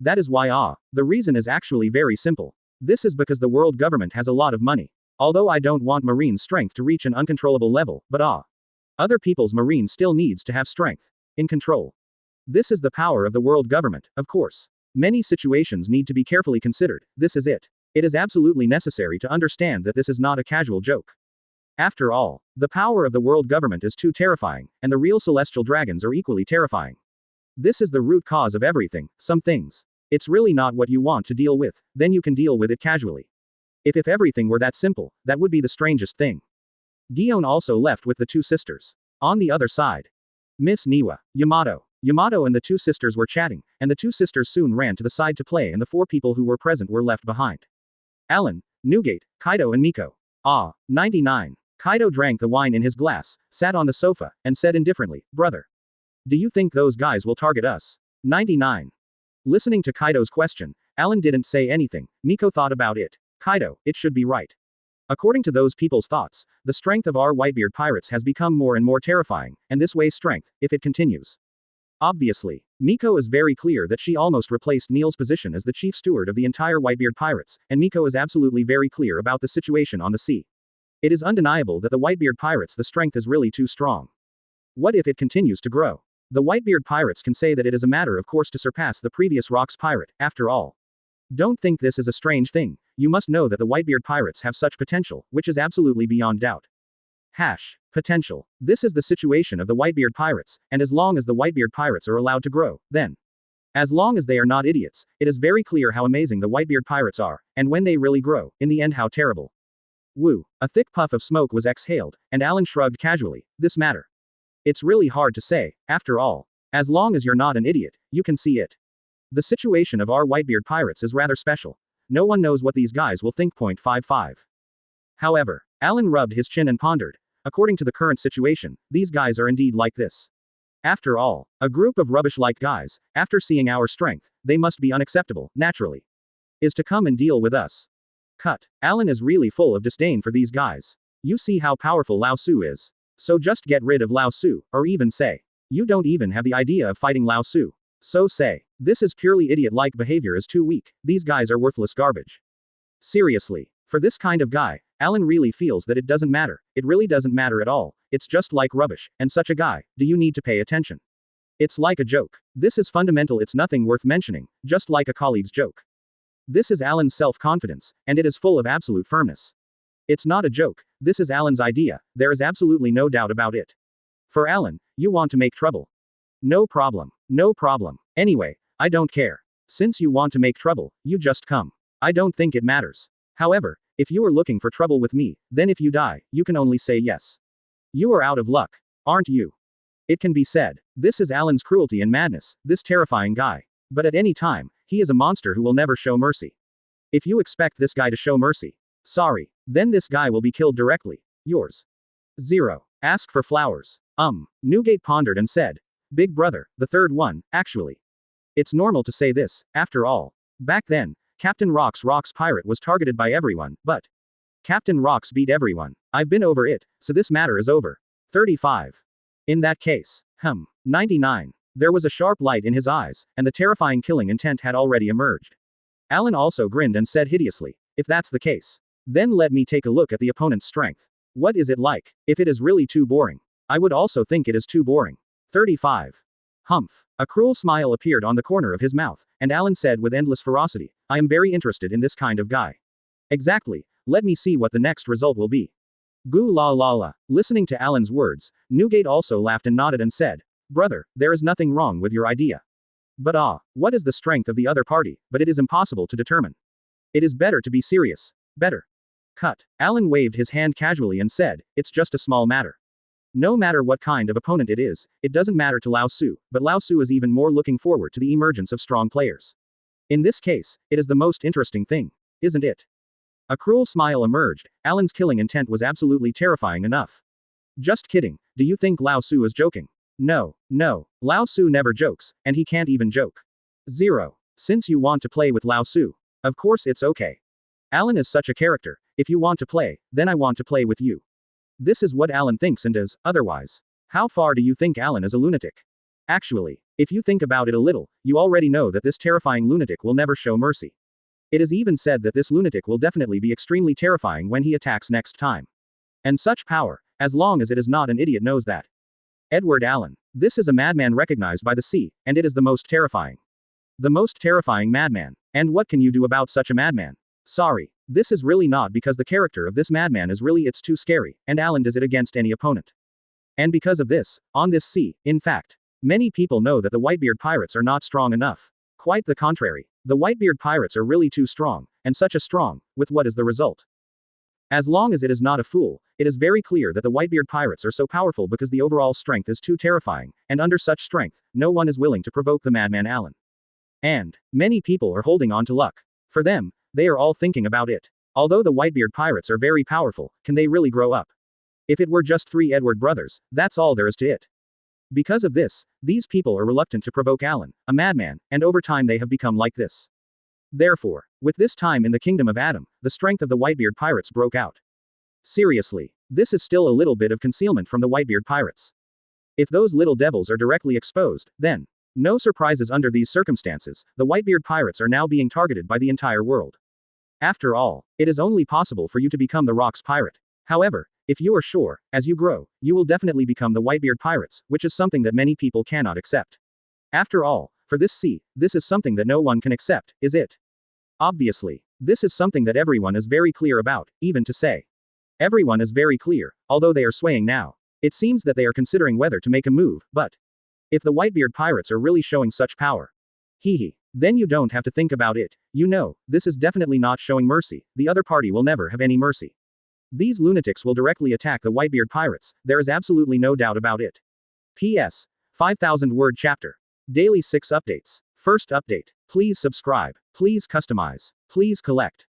That is why the reason is actually very simple. This is because the world government has a lot of money. Although I don't want Marine's strength to reach an uncontrollable level, but other people's Marine still needs to have strength in control. This is the power of the world government, of course. Many situations need to be carefully considered, this is it. It is absolutely necessary to understand that this is not a casual joke. After all, the power of the world government is too terrifying, and the real celestial dragons are equally terrifying. This is the root cause of everything, some things. It's really not what you want to deal with, then you can deal with it casually. If everything were that simple, that would be the strangest thing. Gion also left with the two sisters. On the other side, Miss Niwa, Yamato and the two sisters were chatting, and the two sisters soon ran to the side to play and the four people who were present were left behind. Alan, Newgate, Kaido and Miko. 99. Kaido drank the wine in his glass, sat on the sofa, and said indifferently, "Brother. Do you think those guys will target us?" 99. Listening to Kaido's question, Alan didn't say anything. Miko thought about it. Kaido, it should be right. According to those people's thoughts, the strength of our Whitebeard Pirates has become more and more terrifying, and this way strength, if it continues. Obviously, Miko is very clear that she almost replaced Neil's position as the chief steward of the entire Whitebeard Pirates, and Miko is absolutely very clear about the situation on the sea. It is undeniable that the Whitebeard Pirates the strength is really too strong. What if it continues to grow? The Whitebeard Pirates can say that it is a matter of course to surpass the previous Rocks Pirate, after all. Don't think this is a strange thing, you must know that the Whitebeard Pirates have such potential, which is absolutely beyond doubt. Potential. This is the situation of the Whitebeard Pirates, and as long as the Whitebeard Pirates are allowed to grow, then. As long as they are not idiots, it is very clear how amazing the Whitebeard Pirates are, and when they really grow, in the end how terrible. Woo. A thick puff of smoke was exhaled, and Alan shrugged casually, this matter. It's really hard to say, after all. As long as you're not an idiot, you can see it. The situation of our Whitebeard Pirates is rather special. No one knows what these guys will think. 55. However, Alan rubbed his chin and pondered. According to the current situation, these guys are indeed like this. After all, a group of rubbish-like guys, after seeing our strength, they must be unacceptable, naturally. Is to come and deal with us. Cut. Alan is really full of disdain for these guys. You see how powerful Laozi is. So just get rid of Laozi, or even say, you don't even have the idea of fighting Laozi. So say, this is purely idiot-like behavior is too weak, these guys are worthless garbage. Seriously. For this kind of guy, Alan really feels that it doesn't matter, it really doesn't matter at all, it's just like rubbish, and such a guy, do you need to pay attention? It's like a joke. This is fundamental, it's nothing worth mentioning, just like a colleague's joke. This is Alan's self-confidence, and it is full of absolute firmness. It's not a joke, this is Alan's idea, there is absolutely no doubt about it. For Alan, you want to make trouble. No problem. Anyway, I don't care. Since you want to make trouble, you just come. I don't think it matters. However, if you are looking for trouble with me, then if you die, you can only say yes. You are out of luck. Aren't you? It can be said. This is Alan's cruelty and madness, this terrifying guy. But at any time, he is a monster who will never show mercy. If you expect this guy to show mercy, sorry, then this guy will be killed directly. Yours. 0. Ask for flowers. Newgate pondered and said, Big brother, the third one, actually. It's normal to say this, after all. Back then, Captain Rock's pirate was targeted by everyone, but Captain Rock's beat everyone. I've been over it, so this matter is over. 35. In that case, 99. There was a sharp light in his eyes, and the terrifying killing intent had already emerged. Alan also grinned and said hideously, if that's the case, then let me take a look at the opponent's strength. What is it like? If it is really too boring, I would also think it is too boring. 35. Humph. A cruel smile appeared on the corner of his mouth, and Alan said with endless ferocity, I am very interested in this kind of guy. Exactly, let me see what the next result will be. Goo la la la. Listening to Alan's words, Newgate also laughed and nodded and said, Brother, there is nothing wrong with your idea. But what is the strength of the other party, but it is impossible to determine. It is better to be serious. Better. Cut. Alan waved his hand casually and said, it's just a small matter. No matter what kind of opponent it is, it doesn't matter to Laozi, but Laozi is even more looking forward to the emergence of strong players. In this case, it is the most interesting thing, isn't it? A cruel smile emerged. Alan's killing intent was absolutely terrifying enough. Just kidding, do you think Laozi is joking? No, no, Laozi never jokes, and he can't even joke. 0. Since you want to play with Laozi. Of course it's okay. Alan is such a character. If you want to play, then I want to play with you. This is what Alan thinks and does, otherwise. How far do you think Alan is a lunatic? Actually, if you think about it a little, you already know that this terrifying lunatic will never show mercy. It is even said that this lunatic will definitely be extremely terrifying when he attacks next time. And such power, as long as it is not an idiot knows that. Edward Allen. This is a madman recognized by the sea, and it is the most terrifying. The most terrifying madman. And what can you do about such a madman? Sorry. This is really not because the character of this madman is really it's too scary, and Alan does it against any opponent. And because of this, on this sea, in fact, many people know that the Whitebeard Pirates are not strong enough. Quite the contrary. The Whitebeard Pirates are really too strong, and such a strong, with what is the result? As long as it is not a fool, it is very clear that the Whitebeard Pirates are so powerful because the overall strength is too terrifying, and under such strength, no one is willing to provoke the madman Alan. And many people are holding on to luck. For them, they are all thinking about it. Although the Whitebeard Pirates are very powerful, can they really grow up? If it were just 3 Edward brothers, that's all there is to it. Because of this, these people are reluctant to provoke Alan, a madman, and over time they have become like this. Therefore, with this time in the kingdom of Adam, the strength of the Whitebeard Pirates broke out. Seriously, this is still a little bit of concealment from the Whitebeard Pirates. If those little devils are directly exposed, then, no surprises under these circumstances, the Whitebeard Pirates are now being targeted by the entire world. After all, it is only possible for you to become the Rock's pirate. However, if you are sure, as you grow, you will definitely become the Whitebeard Pirates, which is something that many people cannot accept. After all, for this sea, this is something that no one can accept, is it? Obviously, this is something that everyone is very clear about, even to say. Everyone is very clear, although they are swaying now. It seems that they are considering whether to make a move, but if the Whitebeard Pirates are really showing such power, then you don't have to think about it. You know, this is definitely not showing mercy. The other party will never have any mercy. These lunatics will directly attack the Whitebeard Pirates, there is absolutely no doubt about it. P.S. 5,000 word chapter. Daily 6 updates. First update. Please subscribe. Please customize. Please collect.